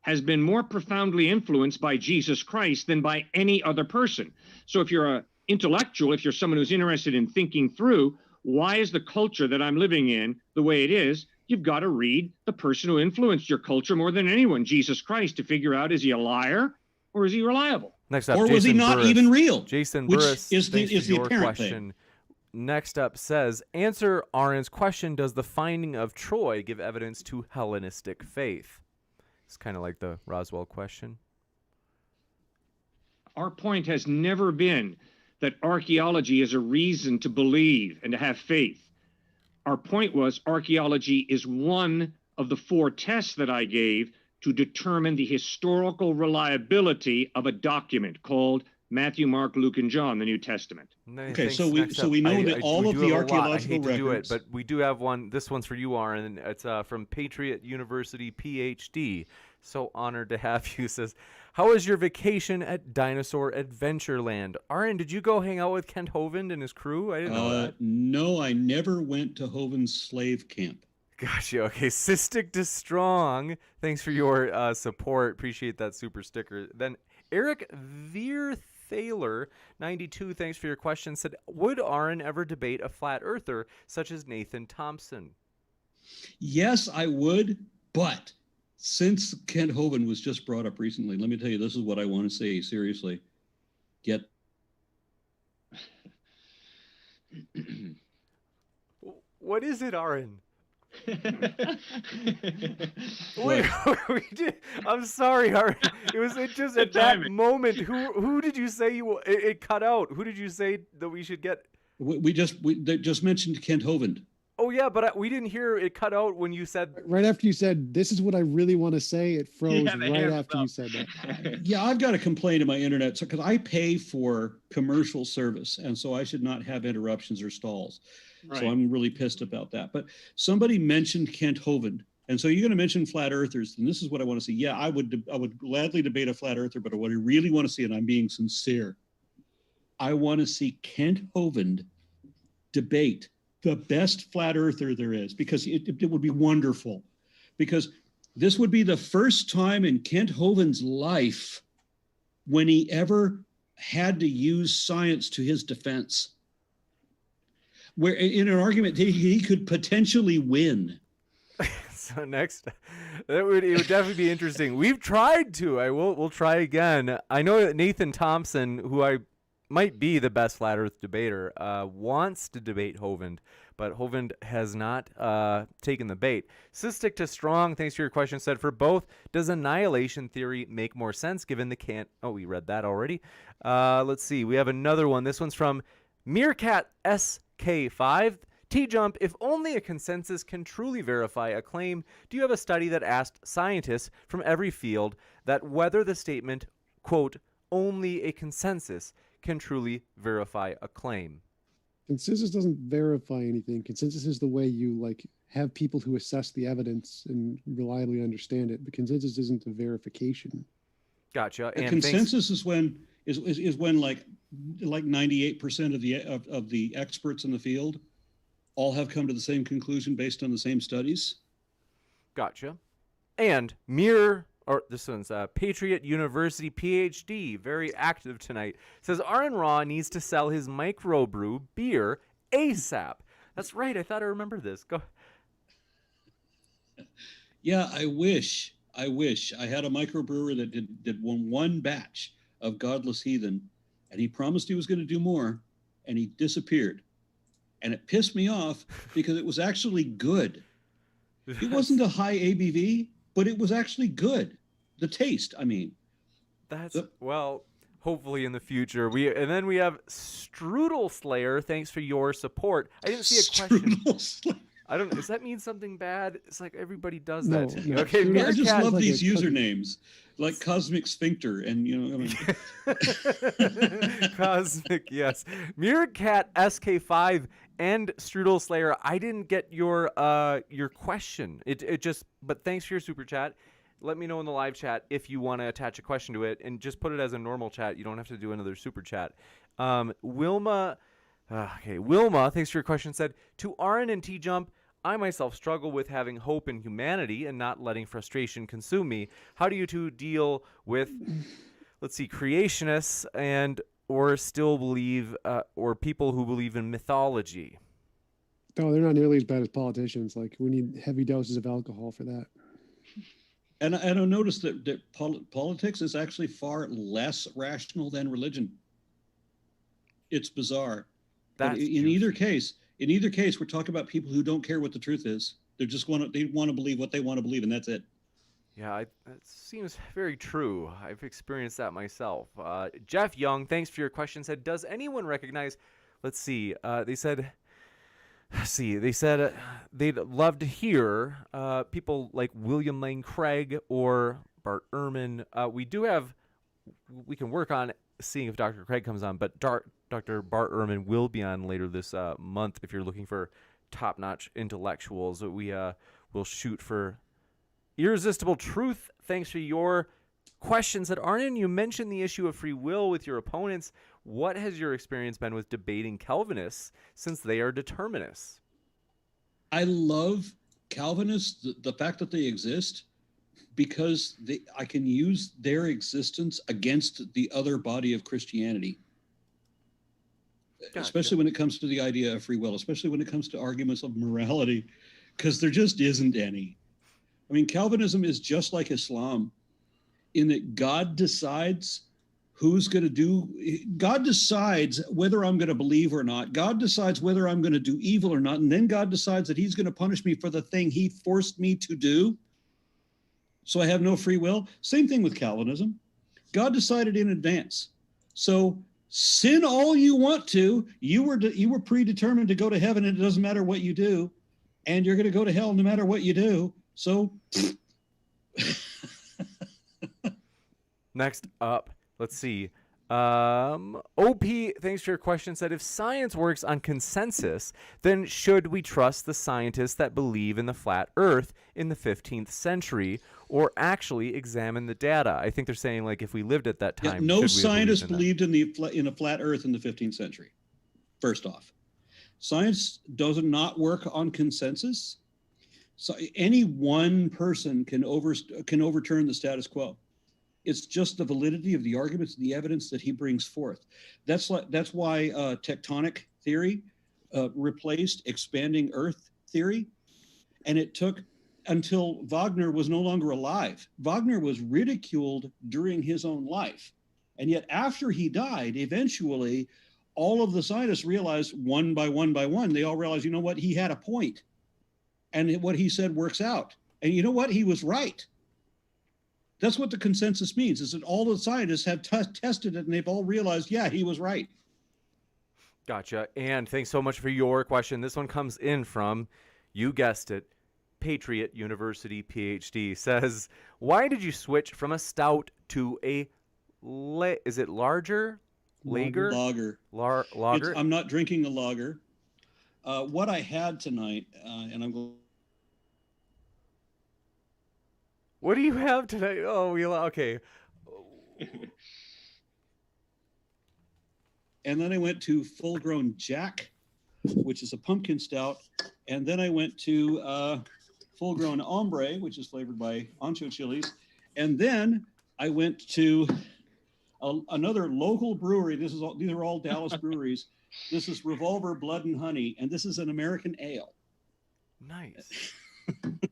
has been more profoundly influenced by Jesus Christ than by any other person. So if you're an intellectual, if you're someone who's interested in thinking through, why is the culture that I'm living in the way it is, you've got to read the person who influenced your culture more than anyone, Jesus Christ, to figure out, is he a liar or is he reliable? Next up, or Jason was he not Burris. even real? Jason which Burris, is the your apparent question. thing. Next up says, answer Aron's question, does the finding of Troy give evidence to Hellenistic faith? It's kind of like the Roswell question. Our point has never been that archaeology is a reason to believe and to have faith. Our point was archaeology is one of the 4 tests that I gave to determine the historical reliability of a document called Matthew, Mark, Luke, and John, the New Testament. Okay, so we know that all we of do the have a lot. I archaeological hate to do it, records. but we do have one. This one's for you, Aron. It's from Patriot University, PhD. So honored to have you. Says, how was your vacation at Dinosaur Adventureland? Aron, did you go hang out with Kent Hovind and his crew? I didn't know that. No, I never went to Hovind's slave camp. Gotcha. Okay, Cystic to Strong. Thanks for your support. Appreciate that super sticker. Then Eric Veerthaler, 92, thanks for your question, said, would Aron ever debate a flat earther such as Nathan Thompson? Yes, I would, but since Kent Hovind was just brought up recently, let me tell you, this is what I want to say, seriously. What is it, Aron? Wait, we did. I'm sorry, Aron. It was just at that moment. Who did you say it cut out? Who did you say that we should get? They just mentioned Kent Hovind. Oh yeah, but we didn't hear it cut out when you said. Right after you said, "This is what I really want to say," it froze right after you said that. Yeah, I've got a complaint to my internet because I pay for commercial service, and so I should not have interruptions or stalls. Right. So I'm really pissed about that. But somebody mentioned Kent Hovind, and so you're going to mention flat earthers, and this is what I want to see. Yeah, I would gladly debate a flat earther, but what I really want to see, and I'm being sincere, I want to see Kent Hovind debate the best flat earther there is, because it would be wonderful, because this would be the first time in Kent Hovind's life when he ever had to use science to his defense, where in an argument he could potentially win. So next, it would definitely be interesting. We've tried to. We'll try again. I know that Nathan Thompson, who I might be the best flat earth debater, wants to debate Hovind, but Hovind has not taken the bait. Cystic to Strong, thanks for your question, said, for both, does annihilation theory make more sense given the can't... Oh, we read that already. Let's see. We have another one. This one's from Meerkat SK5. TJump, if only a consensus can truly verify a claim, do you have a study that asked scientists from every field that whether the statement, quote, only a consensus can truly verify a claim? Consensus doesn't verify anything. Consensus is the way you have people who assess the evidence and reliably understand it. But consensus isn't a verification. Gotcha. And consensus is when 98% of the experts in the field all have come to the same conclusion based on the same studies. Gotcha. And this one's Patriot University PhD, very active tonight, says Aron Ra needs to sell his microbrew beer ASAP. That's right. I thought I remembered this. Go. Yeah, I wish I had a microbrewer that did one batch of Godless Heathen, and he promised he was going to do more, and he disappeared. And it pissed me off because it was actually good. It wasn't a high ABV, but it was actually good. The taste, I mean. Well, hopefully in the future. And then we have Strudel Slayer. Thanks for your support. I didn't see a question. Strudel Slayer. Does that mean something bad? It's like everybody does No, that. no. Okay, I just love like these a cookie. usernames, like Cosmic Sphincter, and Cosmic, yes. Meerkat SK5 and Strudel Slayer. I didn't get your question. But thanks for your super chat. Let me know in the live chat if you want to attach a question to it, and just put it as a normal chat. You don't have to do another super chat. Wilma, thanks for your question, said, to Aron and TJump, I myself struggle with having hope in humanity and not letting frustration consume me. How do you two deal with, creationists or still believe, or people who believe in mythology? No, they're not nearly as bad as politicians. We need heavy doses of alcohol for that. And I noticed that politics is actually far less rational than religion. It's bizarre. In either case, we're talking about people who don't care what the truth is. They want to believe what they want to believe, and that's it. Yeah, it seems very true. I've experienced that myself. Jeff Young, thanks for your question, said, does anyone recognize, they said they'd love to hear people like William Lane Craig or Bart Ehrman. We can work on seeing if Dr. Craig comes on, but Dr. Bart Ehrman will be on later this month. If you're looking for top-notch intellectuals, we will shoot for Irresistible Truth. Thanks for your questions. Arnon, you mentioned the issue of free will with your opponents. What has your experience been with debating Calvinists since they are determinists? I love Calvinists, the fact that they exist, because I can use their existence against the other body of Christianity. Gotcha. Especially when it comes to the idea of free will, especially when it comes to arguments of morality, because there just isn't any. I mean, Calvinism is just like Islam in that God decides who's going to do, God decides whether I'm going to believe or not. God decides whether I'm going to do evil or not. And then God decides that he's going to punish me for the thing he forced me to do. So I have no free will. Same thing with Calvinism. God decided in advance. So sin all you want to. You were predetermined to go to heaven, and it doesn't matter what you do. And you're going to go to hell no matter what you do. So next up, let's see. OP, thanks for your question, said, if science works on consensus, then should we trust the scientists that believe in the flat earth in the 15th century, or actually examine the data? I think they're saying, like, if we lived at that time. No scientist believed in a flat earth in the 15th century. First off, science does not work on consensus. So any one person can overturn the status quo. It's just the validity of the arguments and the evidence that he brings forth. That's why tectonic theory replaced expanding Earth theory, and it took until Wagner was no longer alive. Wagner was ridiculed during his own life, and yet after he died, eventually, all of the scientists realized one by one, they all realized, you know what, he had a point, and what he said works out. And you know what, he was right. That's what the consensus means, is that all the scientists have tested it and they've all realized, yeah, he was right. Gotcha. And thanks so much for your question. This one comes in from, you guessed it, Patriot University PhD, says, why did you switch from a stout to a, is it larger? Lager? Lager. I'm not drinking a lager. What I had tonight, and I'm going. What do you have tonight? Oh, okay. And then I went to Full Grown Jack, which is a pumpkin stout. And then I went to Full Grown Hombre, which is flavored by ancho chilies. And then I went to another local brewery. These are all Dallas breweries. This is Revolver Blood and Honey, and this is an American ale. Nice.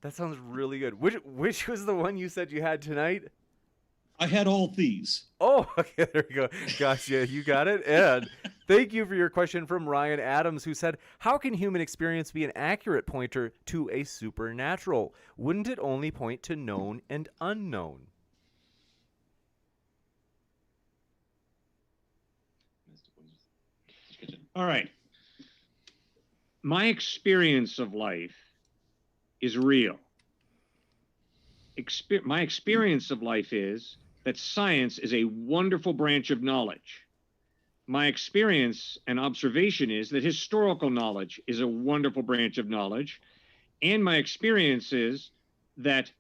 That sounds really good. Which was the one you said you had tonight? I had all these. Oh, okay, there you go. Gotcha. You got it. And thank you for your question from Ryan Adams, who said, how can human experience be an accurate pointer to a supernatural? Wouldn't it only point to known and unknown? All right. My experience of life is real. My experience of life is that science is a wonderful branch of knowledge. My experience and observation is that historical knowledge is a wonderful branch of knowledge. And my experience is that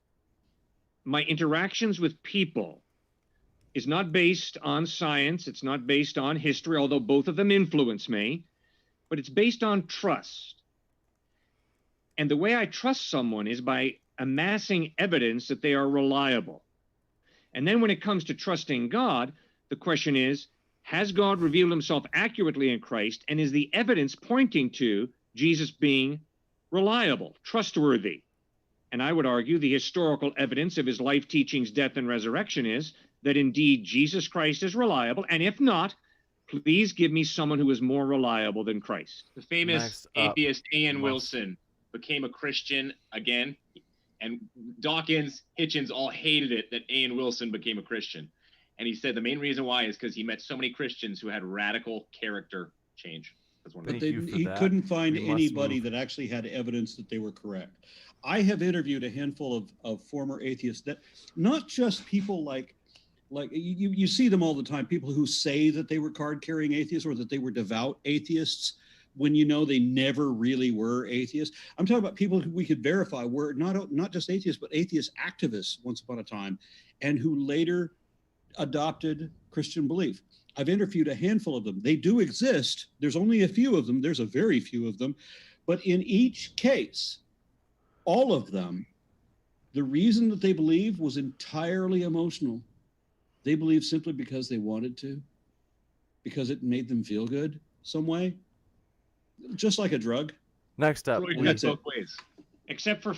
my interactions with people is not based on science. It's not based on history, although both of them influence me, but it's based on trust. And the way I trust someone is by amassing evidence that they are reliable. And then when it comes to trusting God, the question is, has God revealed himself accurately in Christ? And is the evidence pointing to Jesus being reliable, trustworthy? And I would argue the historical evidence of his life, teachings, death, and resurrection is that indeed Jesus Christ is reliable. And if not, please give me someone who is more reliable than Christ. The famous atheist A.N. Wilson became a Christian again, and Dawkins, Hitchens all hated it that A.N. Wilson became a Christian. And he said the main reason why is because he met so many Christians who had radical character change. That's one of but he couldn't find anybody that actually had evidence that they were correct. I have interviewed a handful of former atheists, that not just people like Like you see them all the time. People who say that they were card-carrying atheists or that they were devout atheists, when you know they never really were atheists. I'm talking about people who we could verify were not just atheists, but atheist activists once upon a time, and who later adopted Christian belief. I've interviewed a handful of them. They do exist. There's only a few of them. There's a very few of them. But in each case, all of them, the reason that they believed was entirely emotional. They believed simply because they wanted to, because it made them feel good some way, just like a drug. Next up, Freud we- went both ways. Except for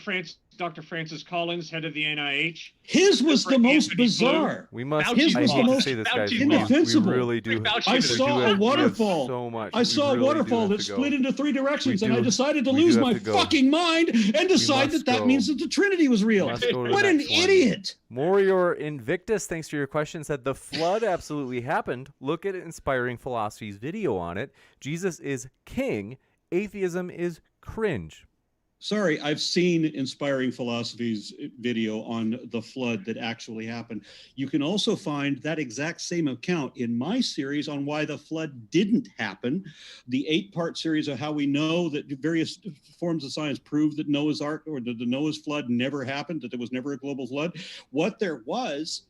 Dr. Francis Collins, head of the NIH. His was the most Anthony bizarre. we must. Fauci's I was the hate to most say this, guys. Fauci's indefensible. We really do. Fauci I did it. saw We a have waterfall. so much. I We saw really a do waterfall have that to go. split into three directions, We and I do- decided to we do lose have my to go. fucking mind and decide must that go. means that the Trinity was real. We must go to the What an next one. idiot! Morior Invictus, thanks for your question, said the flood absolutely happened. Look at Inspiring Philosophy's video on it. Jesus is king. Atheism is cringe. Sorry, I've seen Inspiring Philosophy's video on the flood that actually happened. You can also find that exact same account in my series on why the flood didn't happen. The 8-part series of how we know that various forms of science prove that Noah's Ark or the Noah's flood never happened, that there was never a global flood. What there was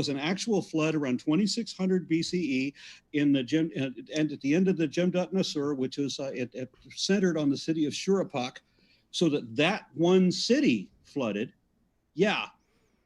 an actual flood around 2600 BCE in the and at the end of the Jemdut Nasur, which is centered on the city of Shuruppak, so that one city flooded. Yeah.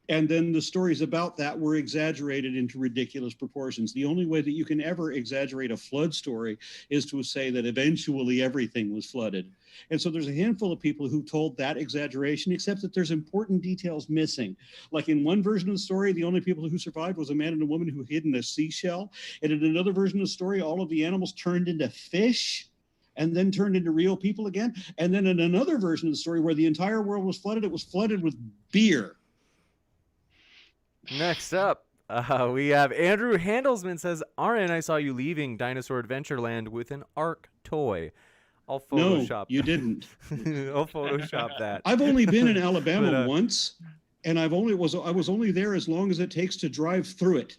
And then the stories about that were exaggerated into ridiculous proportions. The only way that you can ever exaggerate a flood story is to say that eventually everything was flooded. And so there's a handful of people who told that exaggeration, except that there's important details missing. Like in one version of the story, the only people who survived was a man and a woman who hid in a seashell. And in another version of the story, all of the animals turned into fish and then turned into real people again. And then in another version of the story where the entire world was flooded, it was flooded with beer. Next up, we have Andrew Handelsman says, Aron, I saw you leaving Dinosaur Adventureland with an Ark toy. I'll Photoshop. No, you didn't. I'll Photoshop that. I've only been in Alabama But, once, and I was only there as long as it takes to drive through it.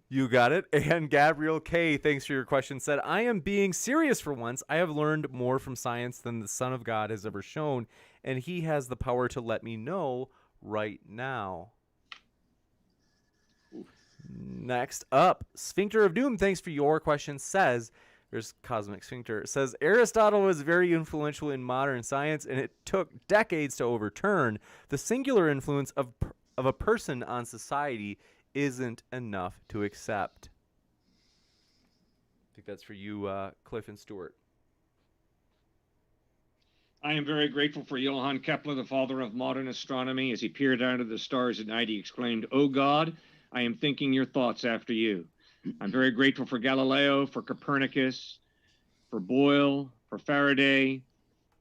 You got it. And Gabriel K, thanks for your question, said, I am being serious for once. I have learned more from science than the Son of God has ever shown, and he has the power to let me know right now. Next up, Sphincter of Doom, thanks for your question, says, there's Cosmic Sphincter, says, Aristotle was very influential in modern science, and it took decades to overturn. The singular influence of a person on society isn't enough to accept. I think that's for you, Cliffe and Stuart. I am very grateful for Johann Kepler, the father of modern astronomy. As he peered out of the stars at night, he exclaimed, "Oh God, I am thinking your thoughts after you." I'm very grateful for Galileo, for Copernicus, for Boyle, for Faraday,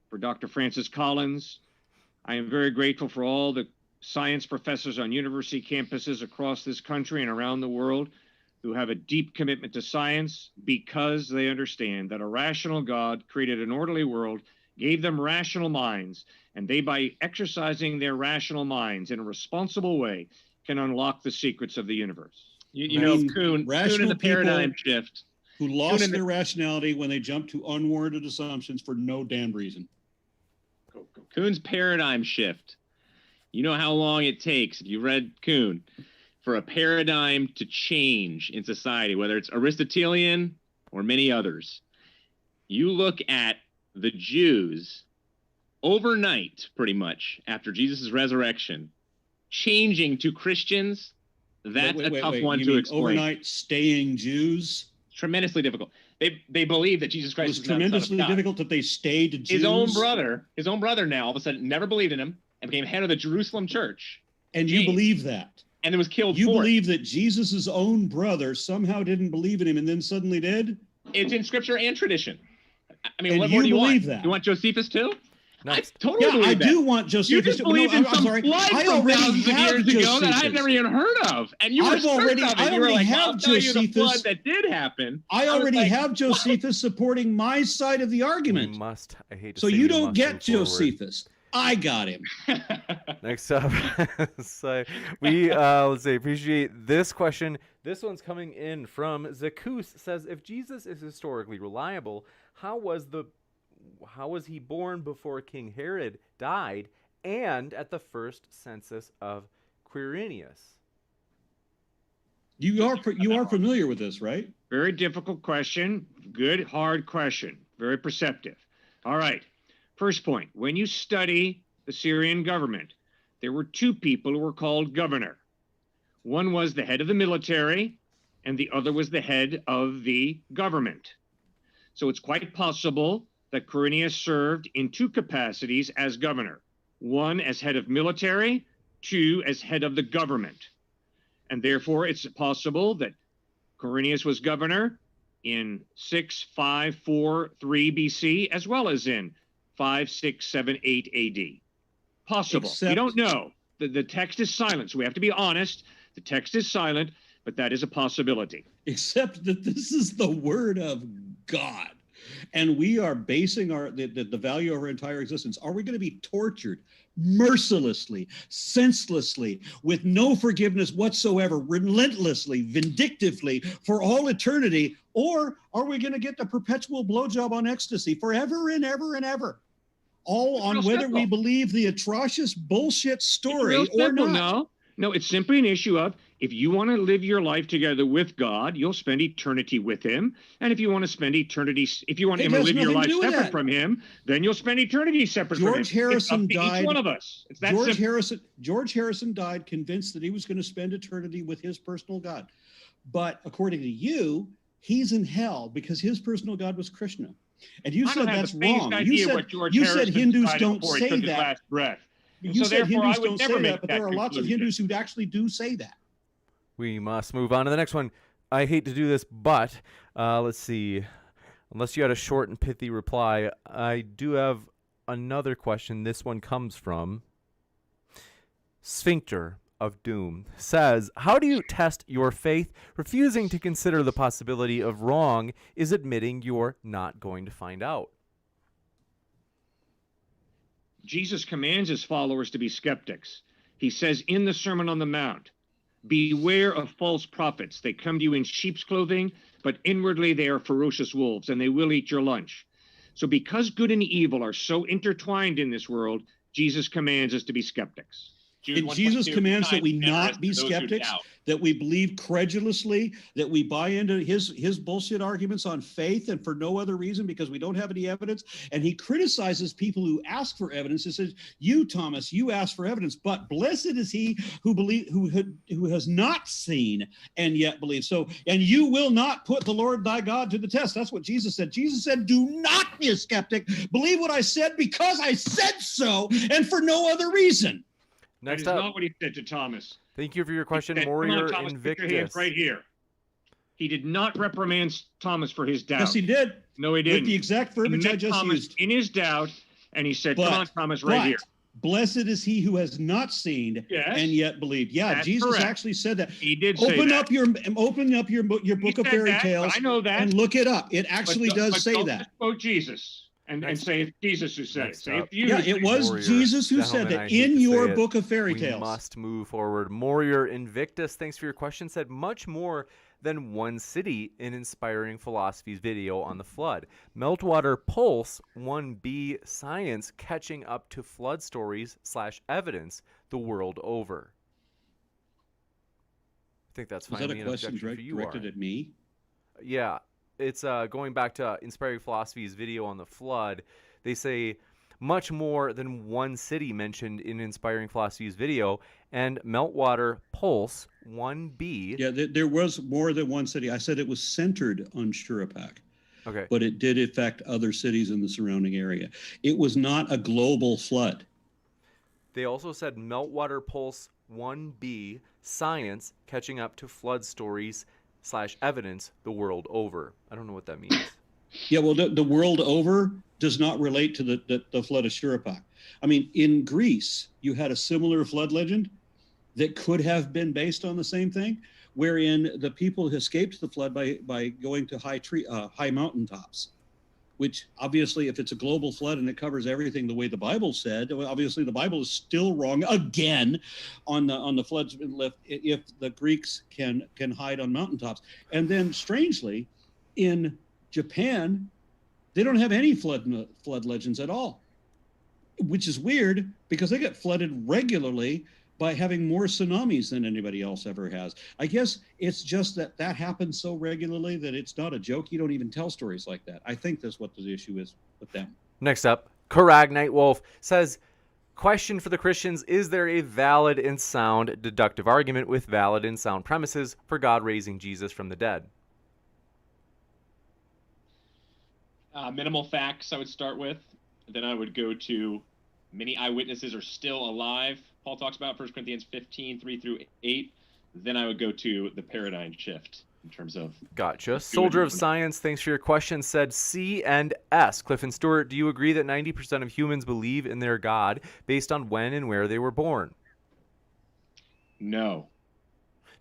for Dr. Francis Collins. I am very grateful for all the science professors on university campuses across this country and around the world who have a deep commitment to science because they understand that a rational God created an orderly world, gave them rational minds, and they, by exercising their rational minds in a responsible way, can unlock the secrets of the universe. You know, Kuhn in rational the paradigm people shift. who lost their rationality when they jumped to unwarranted assumptions for no damn reason. Kuhn's paradigm shift. You know how long it takes, if you read Kuhn, for a paradigm to change in society, whether it's Aristotelian or many others. You look at the Jews overnight, pretty much, after Jesus' resurrection, changing to Christians. That's a tough one You to mean explain. overnight staying Jews? Tremendously difficult. They believe that Jesus It Christ was is not the Son of tremendously God. difficult that they stayed Jews. His own brother now all of a sudden never believed in him and became head of the Jerusalem church. And you believe that? And then was killed You for it. believe that Jesus' own brother somehow didn't believe in him and then suddenly did? It's in scripture and tradition. I mean, And what more do you you want? believe that? You want Josephus too? Nice. I totally Yeah, believe I that. do want Josephus. You just to- believe no, in I'm some sorry. flood I from already thousands of have years ago that I've Josephus. never even heard of. And you were I've already- certain of it. I You were already like, have I'll tell you the Josephus. flood that did happen. I was already like, have Josephus supporting my side of the We argument. must. I hate to So say you we don't must get move forward. Josephus. I got him. Next up, so we let's see. Appreciate this question. This one's coming in from Zakus. Says, if Jesus is historically reliable, how was he born before King Herod died and at the first census of Quirinius? You are familiar with this, right? Very difficult question. Good, hard question. Very perceptive. All right. First point. When you study the Syrian government, there were two people who were called governor. One was the head of the military, and the other was the head of the government. So it's quite possible that Quirinius served in two capacities as governor. One as head of military, two as head of the government. And therefore, it's possible that Quirinius was governor in 6543 BC, as well as in 5678 AD. Possible. We don't know. The text is silent, so we have to be honest. The text is silent, but that is a possibility. Except that this is the word of God. And we are basing the value of our entire existence. Are we going to be tortured mercilessly, senselessly, with no forgiveness whatsoever, relentlessly, vindictively for all eternity? Or are we going to get the perpetual blowjob on ecstasy forever and ever and ever? All on whether we believe the atrocious bullshit story or not. No, it's simply an issue of, if you want to live your life together with God, you'll spend eternity with him. And if you want to spend eternity, if you want him to live your life separate from him, then you'll spend eternity separate from him. George Harrison died. Each one of us. It's that George Harrison died convinced that he was going to spend eternity with his personal God. But according to you, he's in hell because his personal God was Krishna. And you said that's wrong. You said Hindus don't say that. You said Hindus don't say that, but there are lots of Hindus who actually do say that. We must move on to the next one. I hate to do this, but let's see. Unless you had a short and pithy reply, I do have another question. This one comes from Sphincter of Doom. Says, how do you test your faith? Refusing to consider the possibility of wrong is admitting you're not going to find out. Jesus commands his followers to be skeptics. He says in the Sermon on the Mount, beware of false prophets. They come to you in sheep's clothing, but inwardly they are ferocious wolves, and they will eat your lunch. So because good and evil are so intertwined in this world, Jesus commands us to be skeptics. And Jesus commands that we not be skeptics, that we believe credulously, that we buy into his bullshit arguments on faith and for no other reason because we don't have any evidence. And he criticizes people who ask for evidence. He says, you, Thomas, you ask for evidence, but blessed is he who has not seen and yet believes. So, and you will not put the Lord thy God to the test. That's what Jesus said. Jesus said, do not be a skeptic. Believe what I said because I said so and for no other reason. Next that is up, not what he said to Thomas. Thank you for your question, said, Warrior Thomas, Invictus. Right here. He did not reprimand Thomas for his doubt. Yes, he did. No, he didn't. With the exact verbiage I just Thomas used. In his doubt, and he said, come on, Thomas, right here. Blessed is he who has not seen and yet believed. Yeah, that's Jesus correct. Actually said that. He did say that. Open up your book of fairy tales. I know that. And look it up. It actually does say that. Quote Jesus. And say it's Jesus who said it. Say it's you. Yeah, it was Jesus who said that in your book of fairy tales. We must move forward. Warrior Invictus, thanks for your question, said much more than one city in Inspiring Philosophy's video on the flood. Meltwater Pulse 1B Science catching up to flood stories / evidence the world over. I think that's finally an objection for you, directed at me? Yeah. It's going back to Inspiring Philosophy's video on the flood. They say much more than one city mentioned in Inspiring Philosophy's video, and Meltwater Pulse 1B. Yeah, there was more than one city. I said it was centered on Shurapak. Okay. But it did affect other cities in the surrounding area. It was not a global flood. They also said Meltwater Pulse 1B Science catching up to flood stories / evidence the world over. I don't know what that means. Yeah, well, the world over does not relate to the flood of Shurapak. I mean, in Greece, you had a similar flood legend that could have been based on the same thing, wherein the people escaped the flood by going to high mountaintops. which obviously, if it's a global flood and it covers everything the way the Bible said, well, obviously the Bible is still wrong again on the floods if the Greeks can hide on mountaintops. And then strangely, in Japan, they don't have any flood legends at all, which is weird because they get flooded regularly by having more tsunamis than anybody else ever has. I guess it's just that happens so regularly that it's not a joke. You don't even tell stories like that. I think that's what the issue is with them. Next up, Karag Nightwolf says, question for the Christians, is there a valid and sound deductive argument with valid and sound premises for God raising Jesus from the dead? Minimal facts I would start with. Then I would go to many eyewitnesses are still alive. Paul talks about 1 Corinthians 15, 3 through 8. Then I would go to the paradigm shift in terms of... Gotcha. Soldier of Science, thanks for your question, said C and S. Cliffe and Stuart, do you agree that 90% of humans believe in their God based on when and where they were born? No.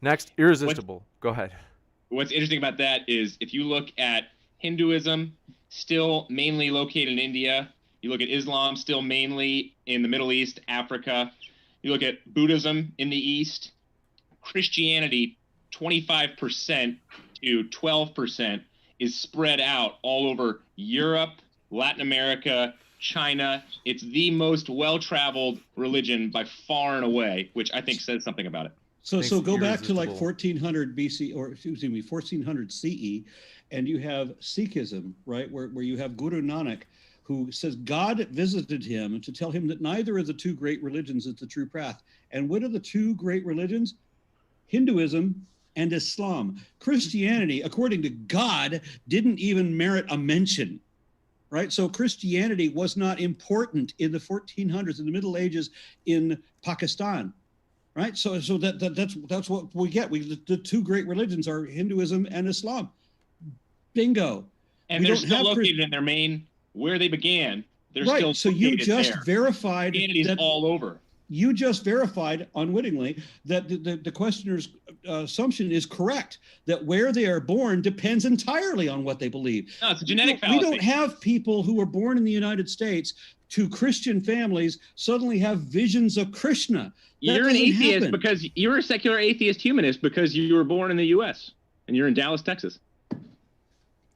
Next, Irresistible. Go ahead. What's interesting about that is if you look at Hinduism, still mainly located in India. You look at Islam, still mainly in the Middle East, Africa. You look at Buddhism in the East. Christianity, 25% to 12% is spread out all over Europe, Latin America, China. It's the most well-traveled religion by far and away, which I think says something about it. So go back to like 1400 BC, or excuse me, 1400 CE, and you have Sikhism, right, where you have Guru Nanak, who says God visited him to tell him that neither of the two great religions is the true path. And what are the two great religions? Hinduism and Islam. Christianity, according to God, didn't even merit a mention, right? So Christianity was not important in the 1400s, in the Middle Ages in Pakistan, right? So that's what we get. The two great religions are Hinduism and Islam. Bingo. And they're still located in their main, where they began. They're still so you just there. verified Christianity's that all over. You just verified unwittingly that the questioner's assumption is correct, that where they are born depends entirely on what they believe. No, it's a genetic fallacy. We don't have people who were born in the United States to Christian families suddenly have visions of Krishna. You're an atheist because you're a secular atheist humanist because you were born in the U.S. and you're in Dallas, Texas.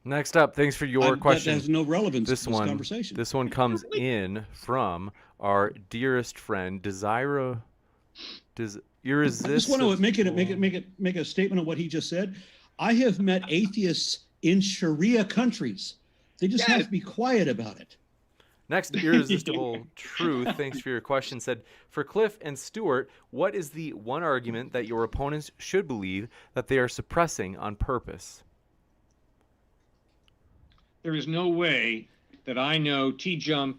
Next up, thanks for your question. That has no relevance to this conversation. This one comes in from our dearest friend, Irresistible. I just want to make a statement on what he just said. I have met atheists in Sharia countries. They just have to be quiet about it. Next, Irresistible Truth, thanks for your question, said, for Cliffe and Stuart, what is the one argument that your opponents should believe that they are suppressing on purpose? There is no way that I know TJump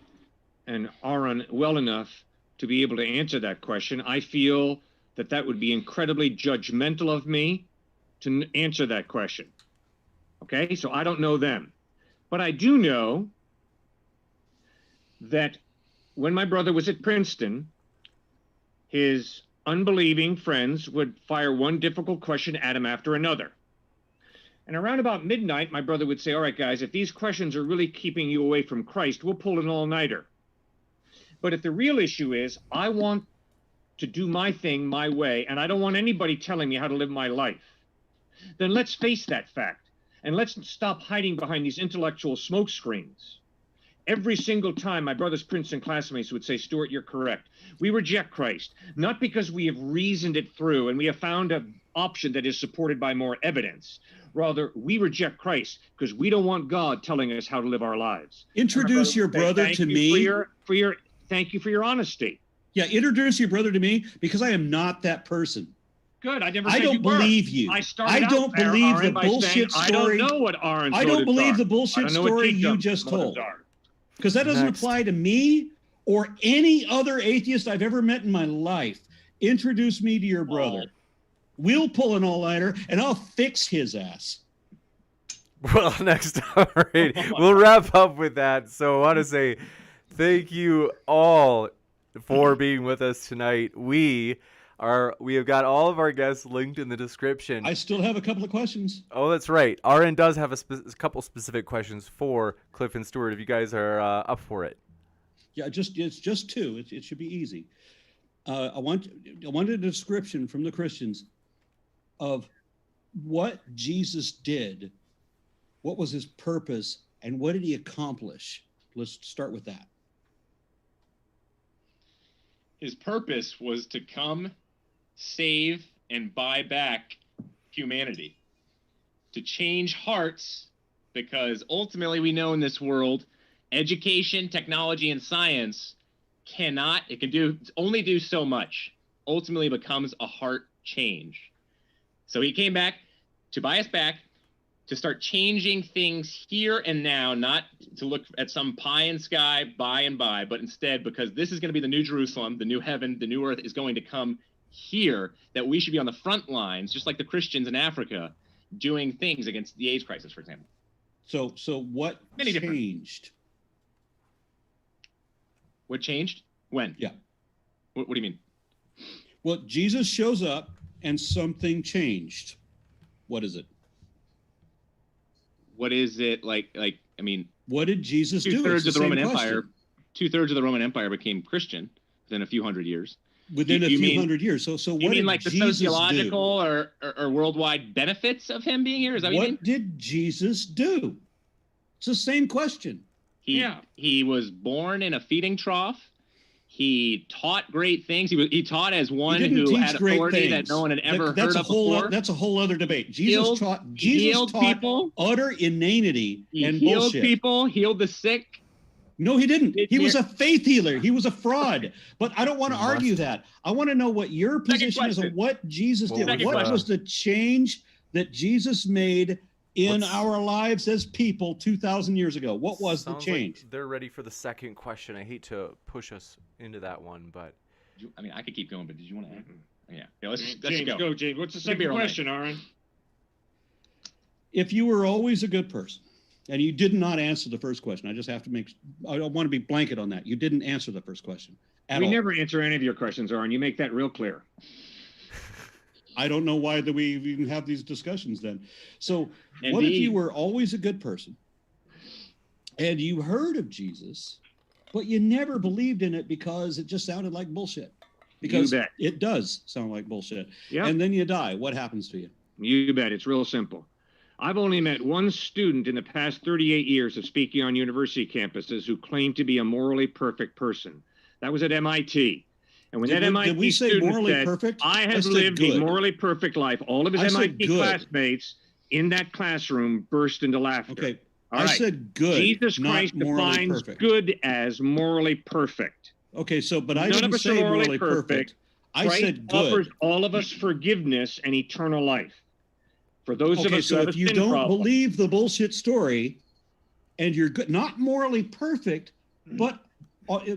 and Aron well enough to be able to answer that question. I feel that would be incredibly judgmental of me to answer that question. Okay, so I don't know them. But I do know that when my brother was at Princeton, his unbelieving friends would fire one difficult question at him after another. And around about midnight, my brother would say, all right, guys, if these questions are really keeping you away from Christ, we'll pull an all-nighter. But if the real issue is, I want to do my thing my way, and I don't want anybody telling me how to live my life, then let's face that fact. And let's stop hiding behind these intellectual smoke screens. Every single time my brother's Princeton classmates would say, Stuart, you're correct. We reject Christ, not because we have reasoned it through and we have found an option that is supported by more evidence. Rather, we reject Christ because we don't want God telling us how to live our lives. Introduce your brother to me. Thank you for your honesty. Yeah, introduce your brother to me because I am not that person. Good. I don't believe you. I don't believe the bullshit story. I don't know what Aron's I don't believe the bullshit story you just told. Because that doesn't apply to me or any other atheist I've ever met in my life. Introduce me to your brother. We'll pull an all-nighter, and I'll fix his ass. Well, next, all right, we'll wrap up with that. So I want to say thank you all for being with us tonight. We We have got all of our guests linked in the description. I still have a couple of questions. Oh, that's right. Aron does have a couple specific questions for Cliffe and Stuart if you guys are up for it. Yeah, it's just two. It should be easy. I wanted a description from the Christians of what Jesus did, what was his purpose, and what did he accomplish? Let's start with that. His purpose was to come, save, and buy back humanity, to change hearts, because ultimately we know in this world, education, technology, and science only do so much. Ultimately becomes a heart change. So he came back to buy us back, to start changing things here and now, not to look at some pie in sky by and by, but instead, because this is going to be the new Jerusalem, the new heaven, the new earth is going to come here, that we should be on the front lines, just like the Christians in Africa, doing things against the AIDS crisis, for example. So what changed? What changed? When? Yeah. What do you mean? Well, Jesus shows up and something changed. What is it? What is it like? I mean, what did Jesus do? Two-thirds of the Roman Empire became Christian within a few hundred years. Within a few hundred years. So what you mean like the sociological or worldwide benefits of him being here? Is that what you mean? What did Jesus do? It's the same question. He was born in a feeding trough. He taught great things. He taught as one who had authority that no one had ever heard of before. That's a whole other debate. Jesus taught people, utter inanity and healed bullshit. People, healed the sick. No, he didn't. He was a faith healer. He was a fraud. But I don't want to argue that. I want to know what your position is on what Jesus did. What was the change that Jesus made in our lives as people 2,000 years ago? What was the change? Like they're ready for the second question. I hate to push us into that one, but I mean, I could keep going, but did you want to? Yeah. Let's James, go, James. What's the second question, Aron? If you were always a good person, and you did not answer the first question, I want to be blanket on that. You didn't answer the first question at all. Never answer any of your questions, Aron. You make that real clear. I don't know why we even have these discussions then. So what if you were always a good person and you heard of Jesus, but you never believed in it because it just sounded like bullshit? Because it does sound like bullshit. Yep. And then you die. What happens to you? You bet. It's real simple. I've only met one student in the past 38 years of speaking on university campuses who claimed to be a morally perfect person. That was at MIT. And when did we say morally perfect? I have lived a morally perfect life. All of his MIT classmates in that classroom burst into laughter. Okay. I said good. Jesus Christ defines good as morally perfect. Okay, but I didn't say morally perfect. I said good. Offers all of us forgiveness and eternal life. For those of us who have a sin problem. If you don't believe the bullshit story, and you're good, not morally perfect, but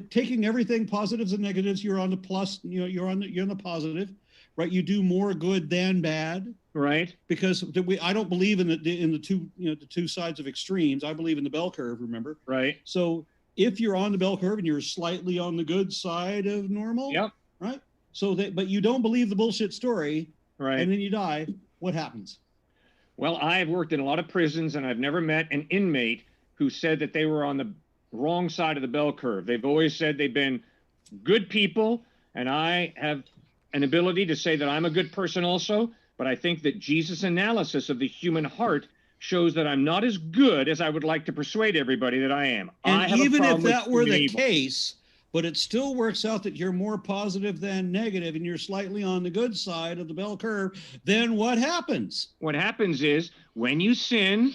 taking everything positives and negatives, you're on the plus. You're on the positive, right? You do more good than bad, right? Because I don't believe in the two sides of extremes. I believe in the bell curve. Remember, right? So if you're on the bell curve and you're slightly on the good side of normal, yep, right? But you don't believe the bullshit story, right? And then you die. What happens? Well, I've worked in a lot of prisons, and I've never met an inmate who said that they were on the wrong side of the bell curve. They've always said they've been good people, and I have an ability to say that I'm a good person also, but I think that Jesus' analysis of the human heart shows that I'm not as good as I would like to persuade everybody that I am. And even if that were the case, but it still works out that you're more positive than negative and you're slightly on the good side of the bell curve, then what happens? What happens is when you sin,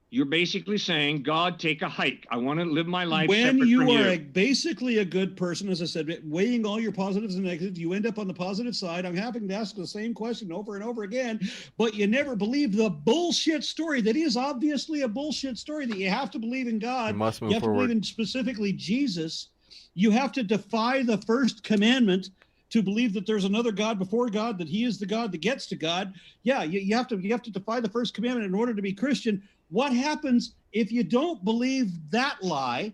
you're basically saying, God, take a hike. I want to live my life separate from you. When you are basically a good person, as I said, weighing all your positives and negatives, you end up on the positive side. I'm having to ask the same question over and over again, but you never believe the bullshit story that is obviously a bullshit story, that you have to believe in God. You must move you have forward. To believe in specifically Jesus. You have to defy the first commandment to believe that there's another God before God, that he is the God that gets to God. Yeah, you have to defy the first commandment in order to be Christian. What happens if you don't believe that lie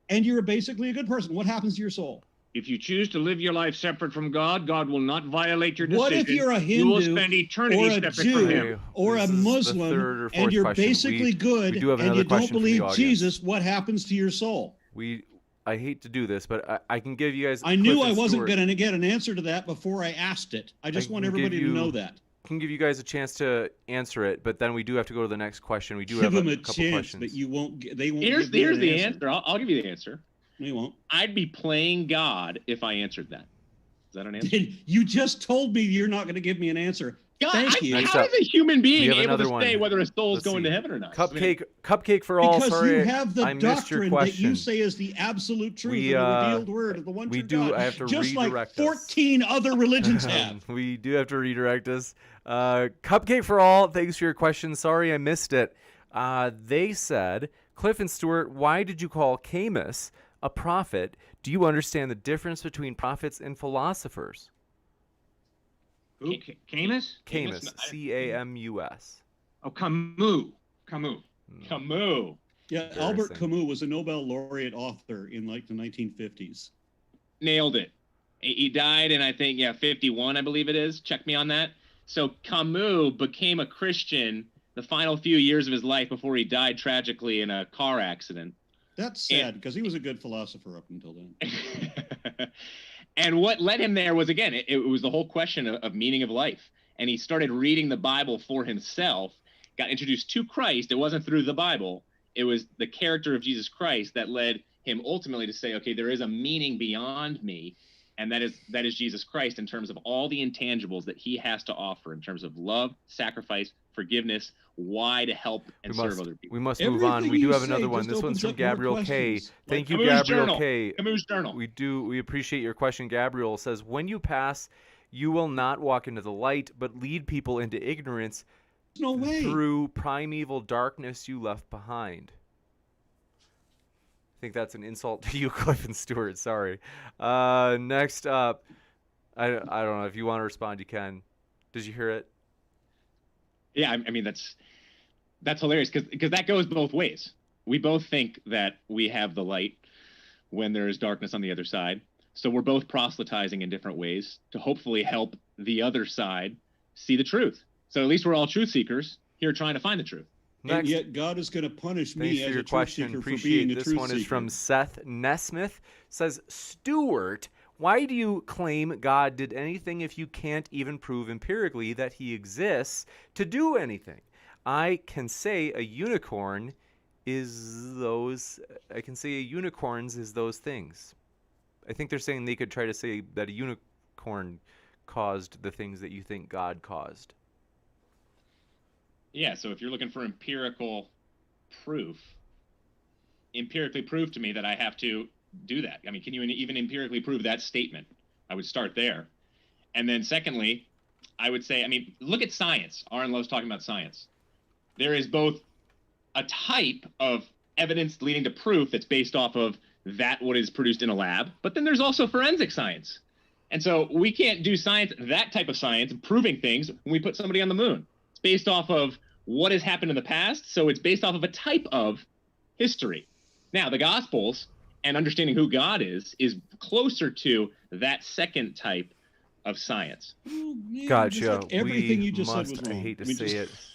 and you're basically a good person? What happens to your soul? If you choose to live your life separate from God, God will not violate your decision. What if you're a You will Hindu spend eternity or a separate from Jew Him. or a This is the Muslim third or and fourth you're question. basically good we do have and another you don't question from the believe audience. Jesus? What happens to your soul? I hate to do this, but I can give you guys. I knew I wasn't Stuart. going to get an answer to that before I asked it. I just want everybody to know that. Can give you guys a chance to answer it, but then we do have to go to the next question. We do Give have them a a couple chance, questions. but you won't. They won't. Here's give me the an answer. I'll give you the answer. They won't. I'd be playing God if I answered that. Is that an answer? You just told me you're not going to give me an answer. God, Thank you. Next how up, is a human being have able to another say one. whether a soul's Let's going see. to heaven or not? Cupcake for all. Because Sorry, you have the I missed your doctrine that question. you say is the absolute truth We, of the revealed word of the one we true do- God. I have to just like redirect us. 14 other religions have. We do have to redirect us. Cupcake for all. Thanks for your question. Sorry I missed it. They said, Cliff and Stuart, why did you call Camus a prophet? Do you understand the difference between prophets and philosophers? Who? Camus? Camus, C-A-M-U-S. Oh, Camus. Camus. Yeah, Albert Camus was a Nobel laureate author in like the 1950s. Nailed it. He died in, I think, 51, I believe it is. Check me on that. So Camus became a Christian the final few years of his life before he died tragically in a car accident. That's sad because he was a good philosopher up until then. And what led him there was, again, it was the whole question of meaning of life. And he started reading the Bible for himself, got introduced to Christ. It wasn't through the Bible. It was the character of Jesus Christ that led him ultimately to say, okay, there is a meaning beyond me. And that is Jesus Christ in terms of all the intangibles that he has to offer in terms of love, sacrifice, forgiveness, why to help and serve other people. We must move on. We do have another one. This one's from Gabriel K. Thank you, Gabriel K. Camus Journal. We appreciate your question. Gabriel says, when you pass, you will not walk into the light, but lead people into ignorance No way. through primeval darkness you left behind. I think that's an insult to you, Cliff and Stuart. Sorry. Next up, I don't know. If you want to respond, you can. Did you hear it? Yeah, I mean, that's hilarious because that goes both ways. We both think that we have the light when there is darkness on the other side. So we're both proselytizing in different ways to hopefully help the other side see the truth. So at least we're all truth seekers here trying to find the truth. And yet God is going to punish me Thanks as for your a truth question. seeker for Appreciate being a this truth one seeker. is from Seth Nesmith. Says, Stuart, why do you claim God did anything if you can't even prove empirically that he exists to do anything? I can say a unicorns is those things. I think they're saying they could try to say that a unicorn caused the things that you think God caused. Yeah, so if you're looking for empirically prove to me that I have to do that. I mean, can you even empirically prove that statement? I would start there. And then secondly, I would say, I mean, look at science. Aron loves talking about science. There is both a type of evidence leading to proof that's based off of what is produced in a lab, but then there's also forensic science. And so we can't do science, that type of science, proving things when we put somebody on the moon. It's based off of what has happened in the past, so it's based off of a type of history. Now, the Gospels and understanding who God is closer to that second type of science. Oh, man, Gotcha. just like everything We you just must, said was I wrong. hate to I mean, say it. just-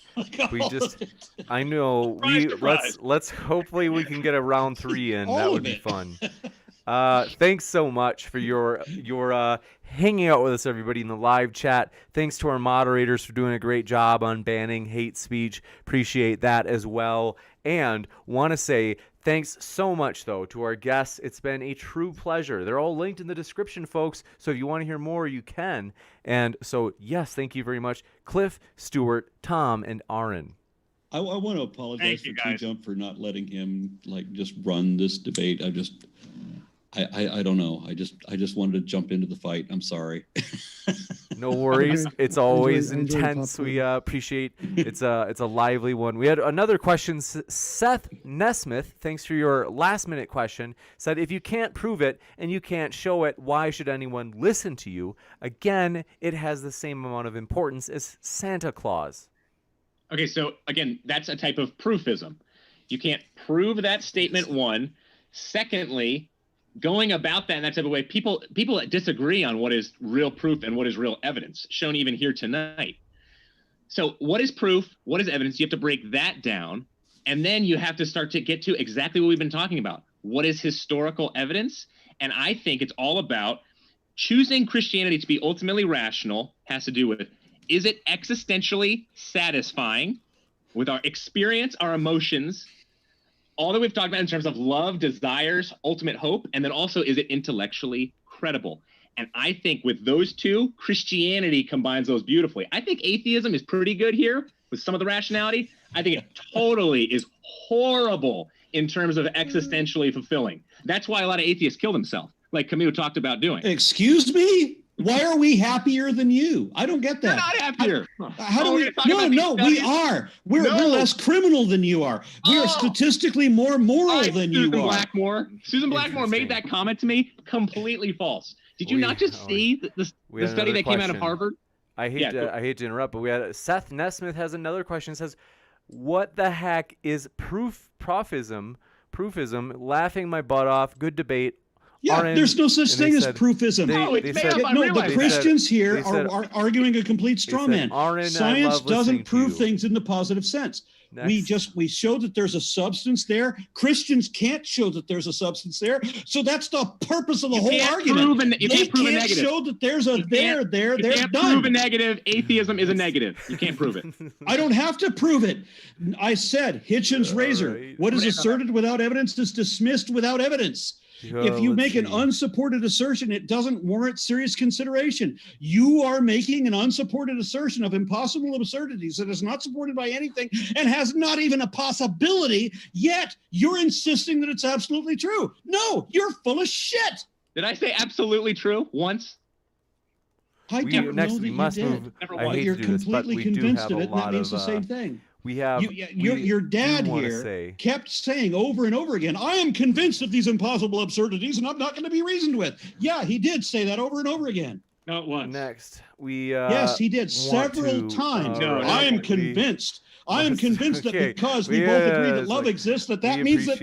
We just, I know. Surprise. Let's hopefully we can get a round 3 in. All That of would be it. fun. Thanks so much for your hanging out with us, everybody, in the live chat. Thanks to our moderators for doing a great job on banning hate speech. Appreciate that as well. And want to say thanks so much, though, to our guests. It's been a true pleasure. They're all linked in the description, folks. So if you want to hear more, you can. And so, yes, thank you very much, Cliff, Stuart, Tom, and Aron. I want to apologize Thank for you, guys. TJump for not letting him just run this debate. I don't know. I just wanted to jump into the fight. I'm sorry. No worries. It's always enjoy intense. popcorn. We appreciate it's a lively one. We had another question. Seth Nesmith, thanks for your last minute question, said if you can't prove it and you can't show it, why should anyone listen to you? Again, it has the same amount of importance as Santa Claus. Okay, so again, that's a type of proofism. You can't prove that statement, one. Secondly, going about that in that type of way, people disagree on what is real proof and what is real evidence, shown even here tonight. So what is proof? What is evidence? You have to break that down. And then you have to start to get to exactly what we've been talking about. What is historical evidence? And I think it's all about choosing Christianity to be ultimately rational. Has to do with, is it existentially satisfying with our experience, our emotions, all that we've talked about in terms of love, desires, ultimate hope, and then also, is it intellectually credible? And I think with those two, Christianity combines those beautifully. I think atheism is pretty good here with some of the rationality. I think it totally is horrible in terms of existentially fulfilling. That's why a lot of atheists kill themselves, like Camus talked about doing. Excuse me? Why are we happier than you? I don't get that. We're not happier. How do we? No, we are. We're less criminal than you are. We are statistically more moral than you are. Susan Blackmore made that comment to me. Completely false. Did you not just see the study that came out of Harvard? I hate to interrupt, but we had Seth Nesmith has another question. Says, what the heck is proofism? Laughing my butt off. Good debate. Yeah, Aron, there's no such thing as proofism. The Christians here are arguing a complete straw man. Science doesn't prove things in the positive sense. Next. We show that there's a substance there. Christians can't show that there's a substance there. So that's the purpose of the whole argument. You can't prove a negative. Show that there's a there. They're done. You can't prove a negative. Atheism is a negative. You can't prove it. I don't have to prove it. I said Hitchens' razor. Right. What is asserted without evidence is dismissed without evidence. If you make an unsupported assertion, it doesn't warrant serious consideration. You are making an unsupported assertion of impossible absurdities that is not supported by anything and has not even a possibility, yet you're insisting that it's absolutely true. No, you're full of shit. Did I say absolutely true once? I don't know that you did. You're completely convinced of it, and that means the same thing. Your dad here kept saying over and over again, I am convinced of these impossible absurdities and I'm not going to be reasoned with. Yeah, he did say that over and over again. Not once. Next, yes, he did several times. I am convinced. I am convinced that because we both agree that love exists, that means that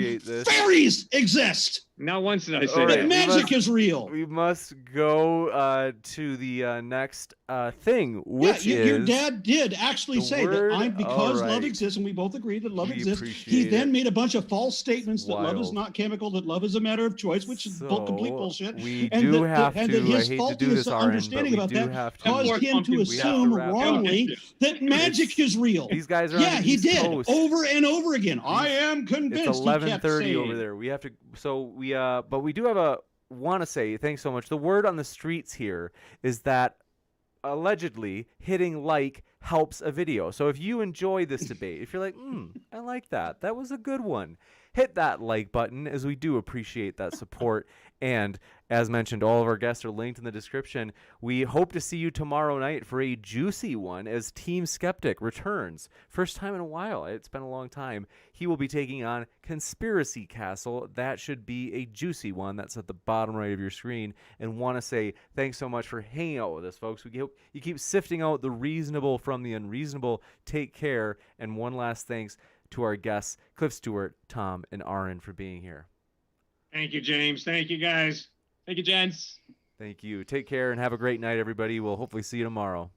fairies exist. Not once did I say that magic is real. We must go to the next thing, which is your dad did actually say that because love exists, and we both agree that love exists. He then made a bunch of false statements that love is not chemical, that love is a matter of choice, which is complete bullshit. And that his faulty understanding about that caused him to assume wrongly that magic is real. These guys are he did over and over again. I am convinced. It's 11:30 over there. We have to. But we do have want to say thanks so much. The word on the streets here is that allegedly hitting like helps a video. So if you enjoy this debate, if you're like, I like that was a good one, hit that like button, as we do appreciate that support. And as mentioned, all of our guests are linked in the description. We hope to see you tomorrow night for a juicy one as Team Skeptic returns. First time in a while. It's been a long time. He will be taking on Conspiracy Castle. That should be a juicy one. That's at the bottom right of your screen. And want to say thanks so much for hanging out with us, folks. We hope you keep sifting out the reasonable from the unreasonable. Take care. And one last thanks to our guests, Cliffe, Stuart, Tom, and Aron, for being here. Thank you, James. Thank you, guys. Thank you, gents. Thank you. Take care and have a great night, everybody. We'll hopefully see you tomorrow.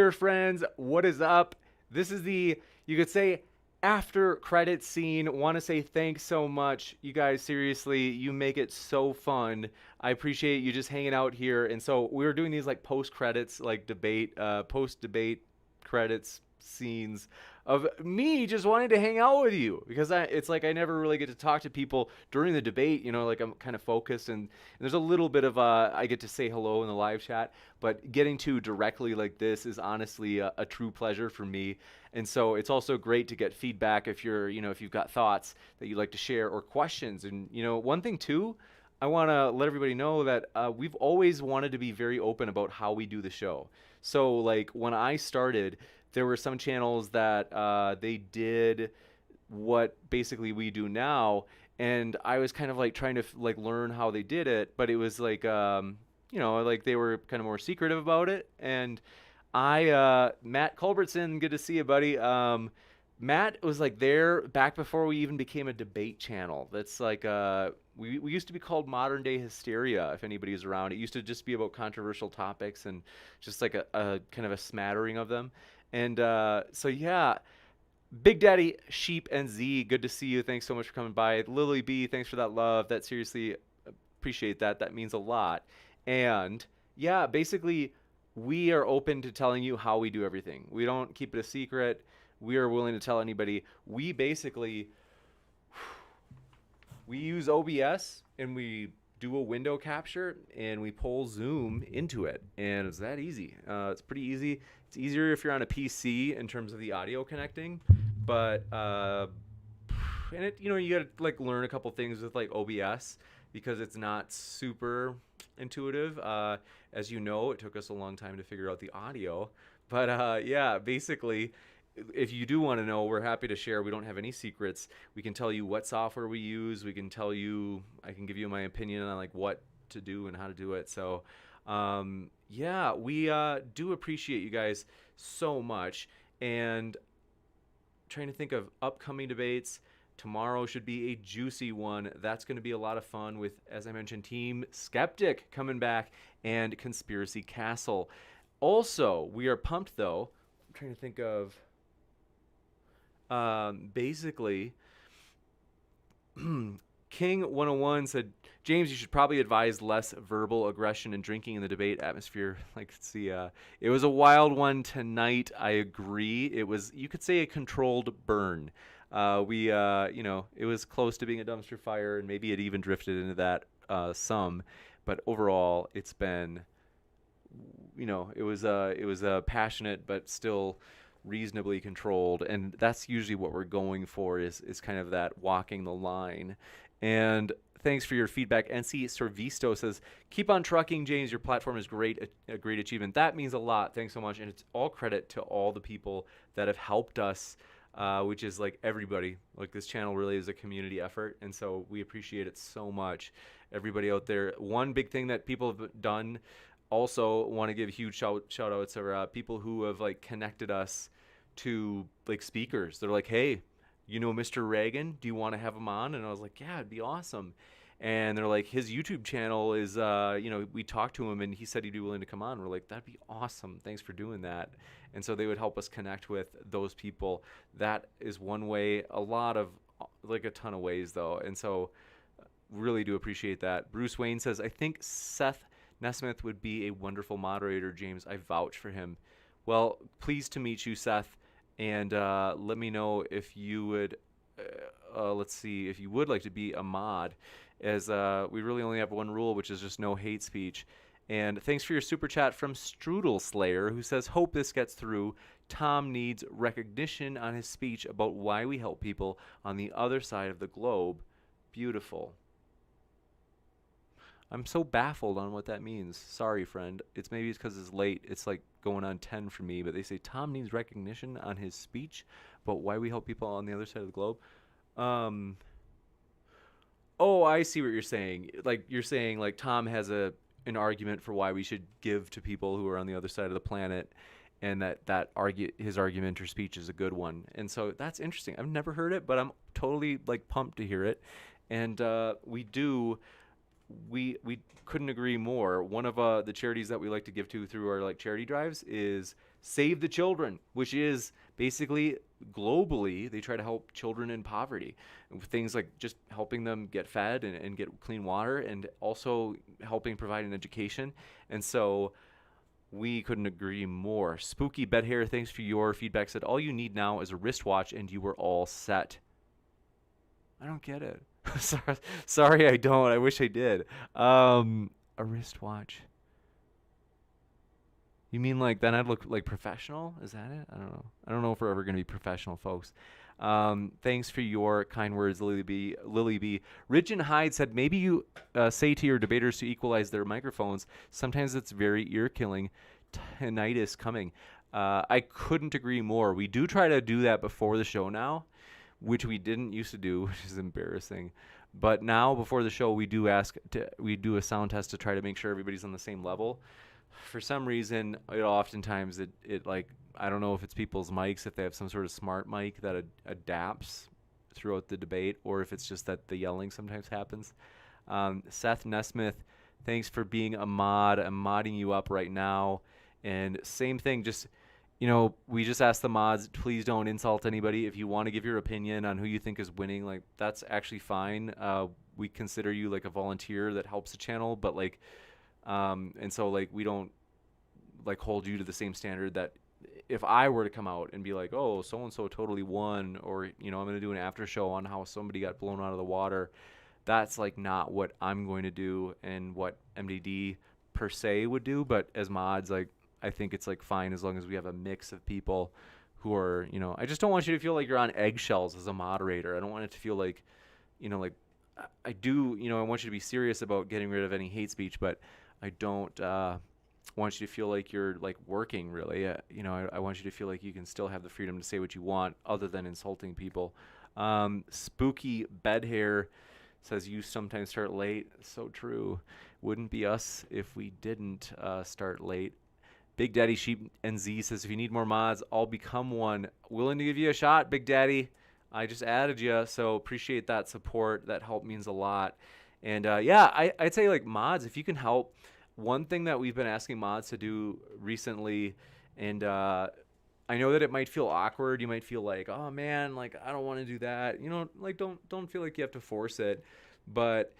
there, friends. What is up? This is the, you could say, after credit scene. Want to say thanks so much. You guys, seriously, you make it so fun. I appreciate you just hanging out here. And so we were doing these like post credits, like post debate credits scenes of me just wanting to hang out with you, because it's like I never really get to talk to people during the debate, you know, like I'm kind of focused, and there's a little bit of I get to say hello in the live chat, but getting to directly like this is honestly a true pleasure for me. And so it's also great to get feedback if if you've got thoughts that you'd like to share or questions. And one thing too, I want to let everybody know that we've always wanted to be very open about how we do the show. So like when I started, there were some channels that they did what basically we do now, and I was kind of like trying to like learn how they did it, but it was like like they were kind of more secretive about it. And Matt Culbertson, good to see you, buddy. Matt was like there back before we even became a debate channel. That's like we used to be called Modern Day Hysteria, if anybody's around. It used to just be about controversial topics and just like a kind of a smattering of them. And so yeah, Big Daddy Sheep and Z, good to see you. Thanks so much for coming by. Lily B, thanks for that love. That seriously appreciate that. That means a lot. And yeah, basically we are open to telling you how we do everything. We don't keep it a secret. We are willing to tell anybody. We basically we use OBS and we do a window capture and we pull Zoom into it, and it's that easy. It's pretty easy. It's easier if you're on a PC in terms of the audio connecting, but and it you gotta like learn a couple things with like OBS because it's not super intuitive. As you know, it took us a long time to figure out the audio, but yeah, basically, if you do want to know, we're happy to share. We don't have any secrets. We can tell you what software we use. We can tell you, I can give you my opinion on like what to do and how to do it. So yeah, we do appreciate you guys so much. And trying to think of upcoming debates. Tomorrow should be a juicy one. That's going to be a lot of fun with, as I mentioned, Team Skeptic coming back and Conspiracy Castle. Also, we are pumped though. I'm trying to think of basically King 101 said, James, you should probably advise less verbal aggression and drinking in the debate atmosphere. Like, see, it was a wild one tonight. I agree. It was, you could say, a controlled burn. It was close to being a dumpster fire, and maybe it even drifted into that some. But overall, it's been, it was passionate, but still reasonably controlled, and that's usually what we're going for is kind of that walking the line. And thanks for your feedback. NC Servisto says, keep on trucking, James, your platform is great, a great achievement. That means a lot. Thanks so much. And it's all credit to all the people that have helped us, which is like everybody. Like, this channel really is a community effort, and so we appreciate it so much. Everybody out there. One big thing that people have done, also want to give huge shout outs are people who have like connected us to like speakers. They're like, hey, Mr. Reagan, do you want to have him on? And I was like, yeah, it'd be awesome. And they're like, his YouTube channel is we talked to him and he said he'd be willing to come on. We're like, that'd be awesome, thanks for doing that. And so they would help us connect with those people. That is one way. A lot of like a ton of ways though, and so really do appreciate that. Bruce Wayne says, I think Seth Nesmith would be a wonderful moderator, James. I vouch for him. Well, pleased to meet you, Seth. And let me know if you would, if you would like to be a mod, as we really only have one rule, which is just no hate speech. And thanks for your super chat from Strudel Slayer, who says, hope this gets through. Tom needs recognition on his speech about why we help people on the other side of the globe. Beautiful. I'm so baffled on what that means. Sorry, friend. Maybe it's because it's late. It's like going on 10 for me. But they say Tom needs recognition on his speech about why we help people on the other side of the globe. Oh, I see what you're saying. Like, you're saying like Tom has an argument for why we should give to people who are on the other side of the planet, and his argument or speech is a good one. And so that's interesting. I've never heard it, but I'm totally like pumped to hear it. And we couldn't agree more. One of the charities that we like to give to through our like charity drives is Save the Children, which is basically globally, they try to help children in poverty. Things like just helping them get fed and get clean water, and also helping provide an education. And so we couldn't agree more. Spooky Bed Hair, thanks for your feedback. Said, all you need now is a wristwatch and you were all set. I don't get it. Sorry, I don't. I wish I did. A wristwatch. You mean like then I'd look like professional? Is that it? I don't know. I don't know if we're ever going to be professional, folks. Thanks for your kind words, Lily B. Ridge and Hyde said, maybe you say to your debaters to equalize their microphones. Sometimes it's very ear-killing. Tinnitus coming. I couldn't agree more. We do try to do that before the show now, which we didn't used to do, which is embarrassing. But now before the show, we do a sound test to try to make sure everybody's on the same level. For some reason, oftentimes it like, I don't know if it's people's mics, if they have some sort of smart mic that adapts throughout the debate, or if it's just that the yelling sometimes happens. Seth Nesmith, thanks for being a mod. I'm modding you up right now. And same thing, just, we just ask the mods, please don't insult anybody. If you want to give your opinion on who you think is winning, like, that's actually fine. We consider you like a volunteer that helps the channel, but like, and so like we don't like hold you to the same standard that if I were to come out and be like, oh, so and so totally won, or I'm going to do an after show on how somebody got blown out of the water, that's like not what I'm going to do and what MDD per se would do. But as mods, like, I think it's like fine as long as we have a mix of people who are, I just don't want you to feel like you're on eggshells as a moderator. I don't want it to feel like, like I do, I want you to be serious about getting rid of any hate speech, but I don't want you to feel like you're like working really. I want you to feel like you can still have the freedom to say what you want other than insulting people. Spooky Bed Hair says, you sometimes start late. So true. Wouldn't be us if we didn't start late. Big Daddy Sheep NZ says, if you need more mods, I'll become one. Willing to give you a shot, Big Daddy. I just added you, so appreciate that support. That help means a lot. And I'd say like mods, if you can help. One thing that we've been asking mods to do recently, and I know that it might feel awkward. You might feel like, oh man, like I don't want to do that. Like don't feel like you have to force it. But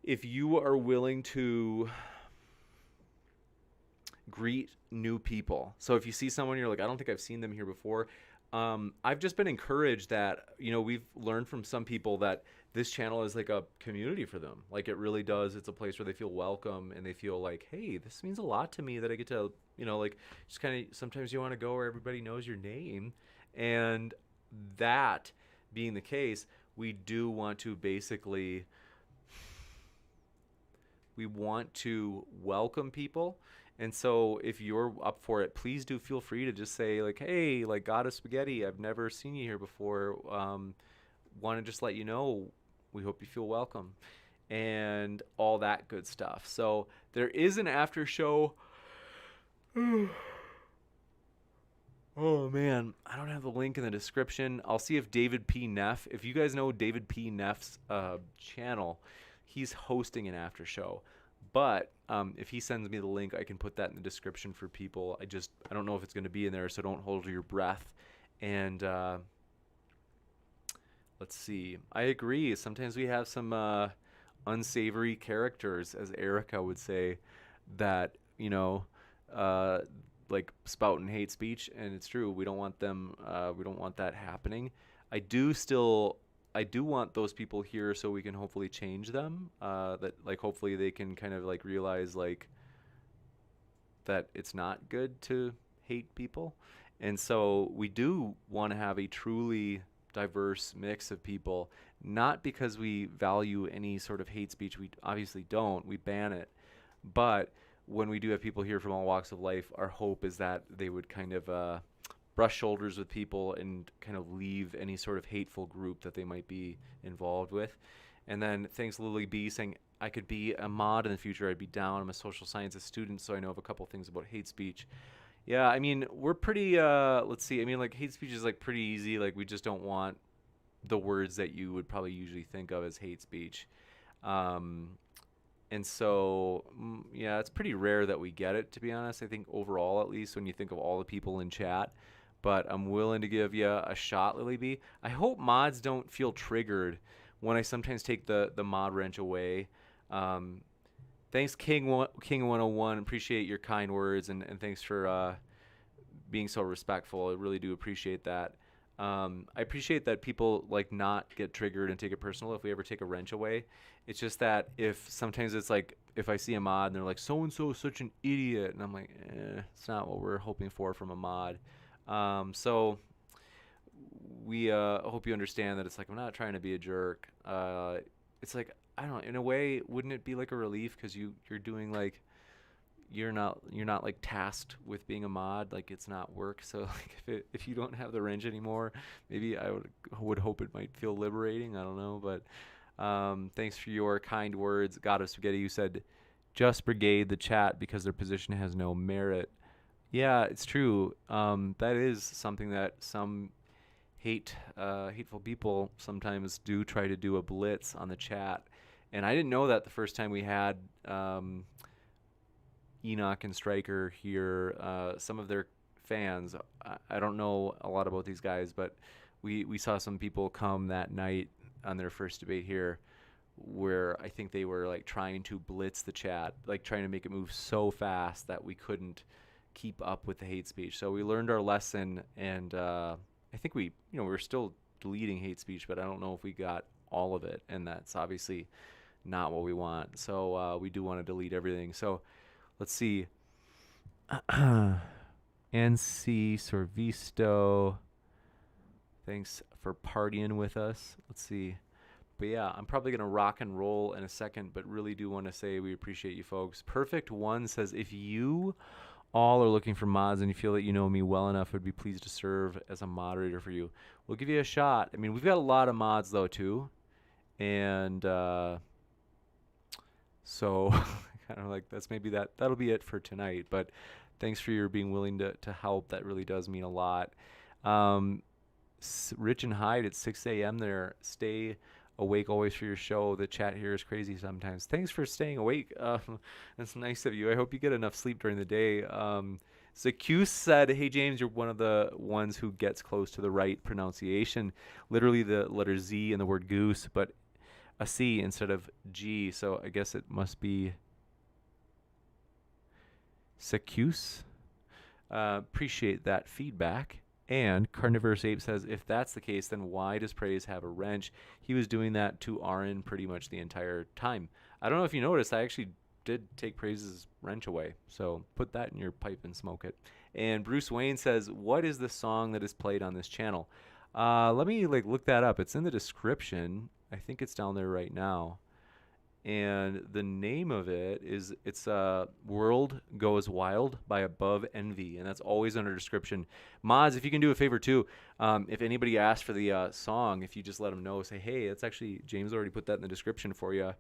if you are willing to greet new people, so if you see someone, you're like, I don't think I've seen them here before. I've just been encouraged that, we've learned from some people that this channel is like a community for them. Like it really does. It's a place where they feel welcome and they feel like, hey, this means a lot to me that I get to, like just kind of, sometimes you want to go where everybody knows your name. And that being the case, we do want to basically, we want to welcome people. And so if you're up for it, please do feel free to just say like, hey, like God of Spaghetti, I've never seen you here before. Want to just let you know, we hope you feel welcome and all that good stuff. So there is an after show. Oh man, I don't have the link in the description. I'll see if David P. Neff, if you guys know David P. Neff's channel, he's hosting an after show. But if he sends me the link, I can put that in the description for people. I don't know if it's going to be in there, so don't hold your breath. And let's see. I agree. Sometimes we have some unsavory characters, as Erica would say, that, like spouting hate speech. And it's true. We don't want them. We don't want that happening. I do want those people here so we can hopefully change them. That like hopefully they can kind of like realize like that it's not good to hate people. And so we do want to have a truly diverse mix of people, not because we value any sort of hate speech. We obviously don't. We ban it. But when we do have people here from all walks of life, our hope is that they would kind of brush shoulders with people and kind of leave any sort of hateful group that they might be involved with. And then thanks Lily B saying, I could be a mod in the future. I'd be down. I'm a social sciences student, so I know of a couple things about hate speech. Yeah, I mean, we're pretty, let's see. I mean, like hate speech is like pretty easy. Like we just don't want the words that you would probably usually think of as hate speech. And so, yeah, it's pretty rare that we get it, to be honest. I think overall, at least, when you think of all the people in chat. But I'm willing to give you a shot, Lily B. I hope mods don't feel triggered when I sometimes take the mod wrench away. Thanks, King 101. Appreciate your kind words, and thanks for being so respectful. I really do appreciate that. I appreciate that people like not get triggered and take it personal if we ever take a wrench away. It's just that if sometimes it's like if I see a mod and they're like, so and so is such an idiot, and I'm like, it's not what we're hoping for from a mod. So we hope you understand that it's like I'm not trying to be a jerk. It's like, I don't know, in a way, wouldn't it be like a relief because you're doing like you're not like tasked with being a mod, like it's not work. So like if you don't have the wrench anymore, maybe I would hope it might feel liberating. I don't know, but thanks for your kind words. God of Spaghetti, you said just brigade the chat because their position has no merit. Yeah, it's true. That is something that some hateful people sometimes do try to do a blitz on the chat. And I didn't know that the first time we had Enoch and Stryker here, some of their fans. I don't know a lot about these guys, but we saw some people come that night on their first debate here where I think they were like trying to blitz the chat, like trying to make it move so fast that we couldn't keep up with the hate speech. So we learned our lesson, and I think we're still deleting hate speech, but I don't know if we got all of it, and that's obviously not what we want. So we do want to delete everything. So let's see. NC Sorvisto, thanks for partying with us. Let's see. But yeah, I'm probably going to rock and roll in a second, but really do want to say we appreciate you folks. Perfect One says, if you all are looking for mods and you feel that you know me well enough, I'd be pleased to serve as a moderator for you. We'll give you a shot. I mean, we've got a lot of mods though too. And so kind of like that'll be it for tonight. But thanks for your being willing to help. That really does mean a lot. Rich and Hyde at 6 a.m. there. Stay awake always for your show. The chat here is crazy sometimes. Thanks for staying awake. That's nice of you. I hope you get enough sleep during the day. Zacuse said, hey, James, you're one of the ones who gets close to the right pronunciation. Literally the letter Z in the word goose, but a C instead of G. So I guess it must be Zacuse. Appreciate that feedback. And Carnivorous Ape says, if that's the case, then why does Praise have a wrench? He was doing that to Aron pretty much the entire time. I don't know if you noticed, I actually did take Praise's wrench away. So put that in your pipe and smoke it. And Bruce Wayne says, what is the song that is played on this channel? Let me look that up. It's in the description. I think it's down there right now. And the name of it's World Goes Wild by Above Envy, and that's always under description. Mods, if you can do a favor too, if anybody asks for the song, if you just let them know, say, hey, it's actually, James already put that in the description for you.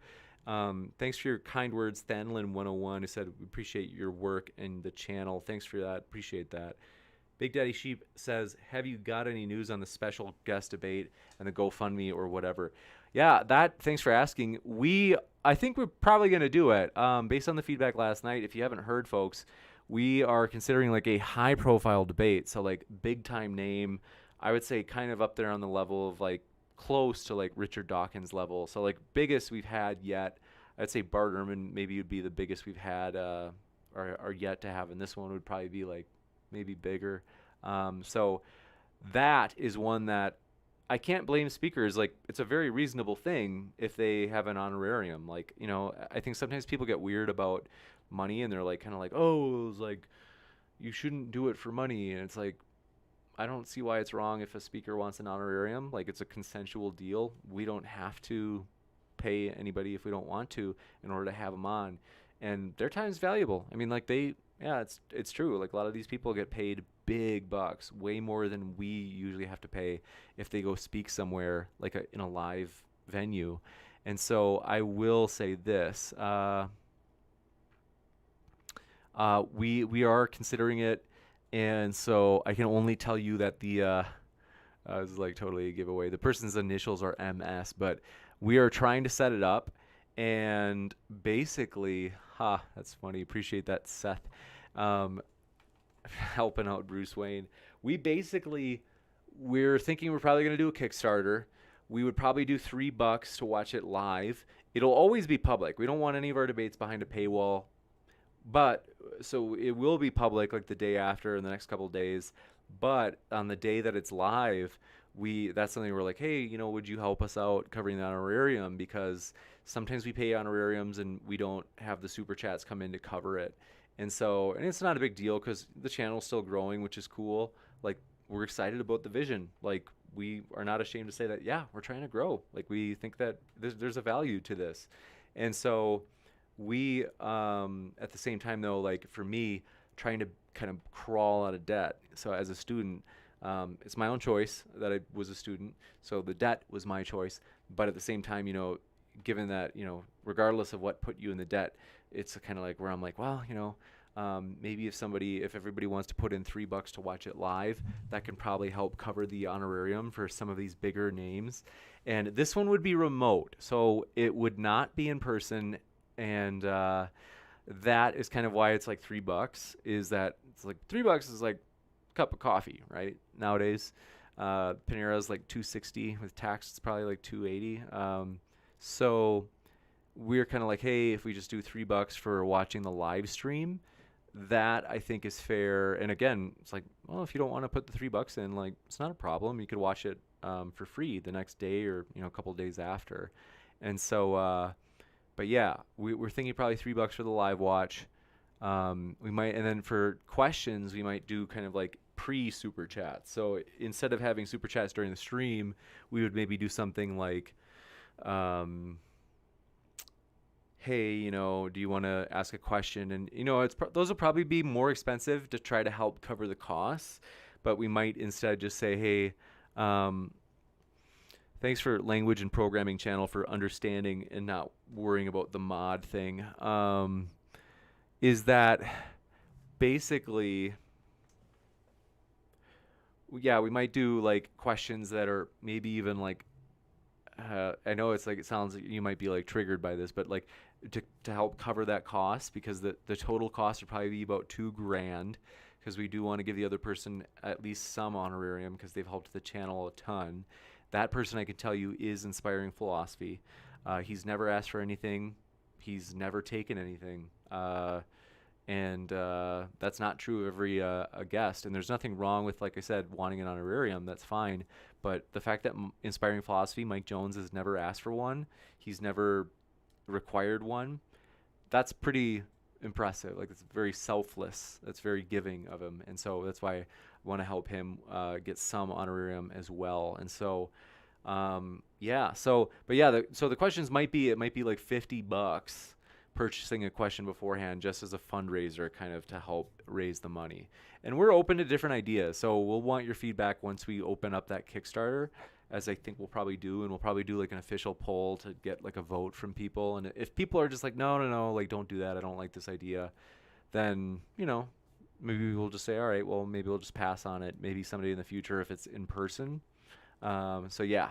Thanks for your kind words, Thanlin101, who said, we appreciate your work and the channel. Thanks for that. Appreciate that. Big Daddy Sheep says, have you got any news on the special guest debate and the GoFundMe or whatever? Yeah, thanks for asking. I think we're probably going to do it. Based on the feedback last night, if you haven't heard, folks, we are considering like a high-profile debate. So like big-time name, I would say kind of up there on the level of like close to like Richard Dawkins level. So like biggest we've had yet, I'd say Bart Ehrman maybe would be the biggest we've had or yet to have. And this one would probably be like maybe bigger. So that is one that I can't blame speakers. Like, it's a very reasonable thing if they have an honorarium. Like, you know, I think sometimes people get weird about money and they're like, kind of like, oh, it's like, you shouldn't do it for money. And it's like, I don't see why it's wrong if a speaker wants an honorarium. Like, it's a consensual deal. We don't have to pay anybody if we don't want to in order to have them on. And their time is valuable. I mean, like, it's true. Like, a lot of these people get paid big bucks, way more than we usually have to pay if they go speak somewhere like in a live venue. And so I will say this, we are considering it, and so I can only tell you that this is like totally a giveaway. The person's initials are MS, but we are trying to set it up, And basically, that's funny. Appreciate that, Seth. Helping out Bruce Wayne. We're thinking we're probably going to do a Kickstarter. We would probably do $3 to watch it live. It'll always be public. We don't want any of our debates behind a paywall. But so it will be public like the day after in the next couple of days. But on the day that it's live, that's something we're like, hey, would you help us out covering the honorarium? Because sometimes we pay honorariums and we don't have the super chats come in to cover it. And it's not a big deal because the channel's still growing, which is cool. Like, we're excited about the vision. Like, we are not ashamed to say that, yeah, we're trying to grow. Like, we think that there's a value to this. And so we, at the same time, though, like, for me, trying to kind of crawl out of debt. So as a student, it's my own choice that I was a student. So the debt was my choice. But at the same time, given that, regardless of what put you in the debt, it's kind of like where I'm like, well, maybe if everybody wants to put in $3 to watch it live, that can probably help cover the honorarium for some of these bigger names. And this one would be remote, so it would not be in person. And that is kind of why it's like $3. Is that it's like $3 is like a cup of coffee, right? Nowadays, Panera's like $2.60 with tax. It's probably like $2.80. So we're kind of like, hey, if we just do $3 for watching the live stream, that I think is fair. And again, it's like, well, if you don't want to put the $3 in, like, it's not a problem. You could watch it for free the next day or a couple of days after. And so, but yeah, we're thinking probably $3 for the live watch. We might, and then for questions, we might do kind of like pre-super chats. So instead of having super chats during the stream, we would maybe do something like, hey, do you want to ask a question? And, those will probably be more expensive to try to help cover the costs. But we might instead just say, hey, thanks for Language and Programming Channel for understanding and not worrying about the mod thing. Is that basically, yeah, we might do like questions that are maybe even like, I know it's like, it sounds like you might be like triggered by this, but like to help cover that cost, because the total cost would probably be about $2,000, because we do want to give the other person at least some honorarium because they've helped the channel a ton. That person, I can tell you, is Inspiring Philosophy. He's never asked for anything. He's never taken anything. And that's not true of every a guest. And there's nothing wrong with, like I said, wanting an honorarium. That's fine. But the fact that Inspiring Philosophy, Mike Jones, has never asked for one, he's never required one, that's pretty impressive. Like, it's very selfless. That's very giving of him. And so that's why I want to help him get some honorarium as well. And so, yeah. So, but yeah, so the questions might be like $50 purchasing a question beforehand, just as a fundraiser, kind of to help raise the money. And we're open to different ideas, so we'll want your feedback once we open up that Kickstarter, as I think we'll probably do. And we'll probably do like an official poll to get like a vote from people. And if people are just like, no, like, don't do that, I don't like this idea, then maybe we'll just say, all right, well, maybe we'll just pass on it. Maybe someday in the future if it's in person. So yeah,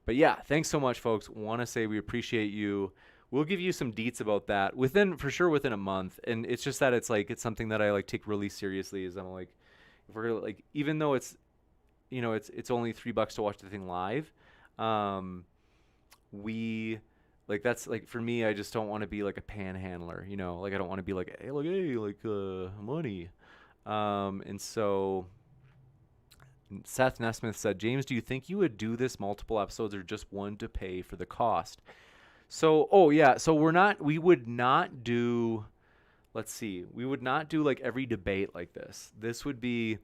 but yeah, thanks so much, folks. Want to say we appreciate you. We'll give you some deets about that within a month. And it's just that it's something that I like take really seriously. Is I'm like, if we're gonna, like, even though it's it's only $3 to watch the thing live, we, like, that's like, for me, I just don't want to be like a panhandler, like, I don't want to be like, hey, look, money. And so Seth Nesmith said, James, do you think you would do this multiple episodes or just one to pay for the cost? So, we would not do, we would not do like every debate like this. This would be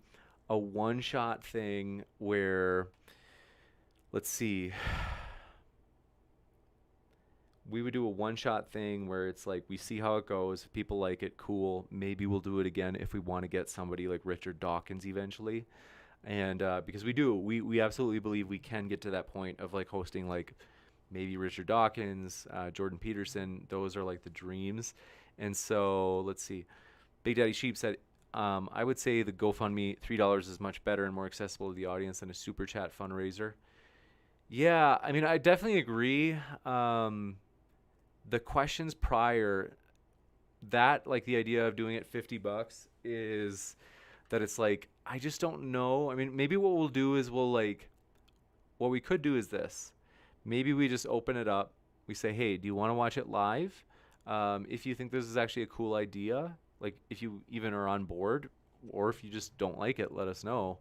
a one-shot thing where, we would do a one-shot thing where it's like, we see how it goes. If people like it, cool. Maybe we'll do it again if we want to get somebody like Richard Dawkins eventually. And because we absolutely believe we can get to that point of like hosting like maybe Richard Dawkins, Jordan Peterson. Those are like the dreams. And so Big Daddy Sheep said, I would say the GoFundMe $3 is much better and more accessible to the audience than a super chat fundraiser. Yeah, I mean, I definitely agree. the questions prior, that like the idea of doing it $50 is that it's like, I just don't know. I mean, maybe what we'll do is what we could do is this. Maybe we just open it up. We say, hey, do you want to watch it live? If you think this is actually a cool idea, like if you even are on board, or if you just don't like it, let us know.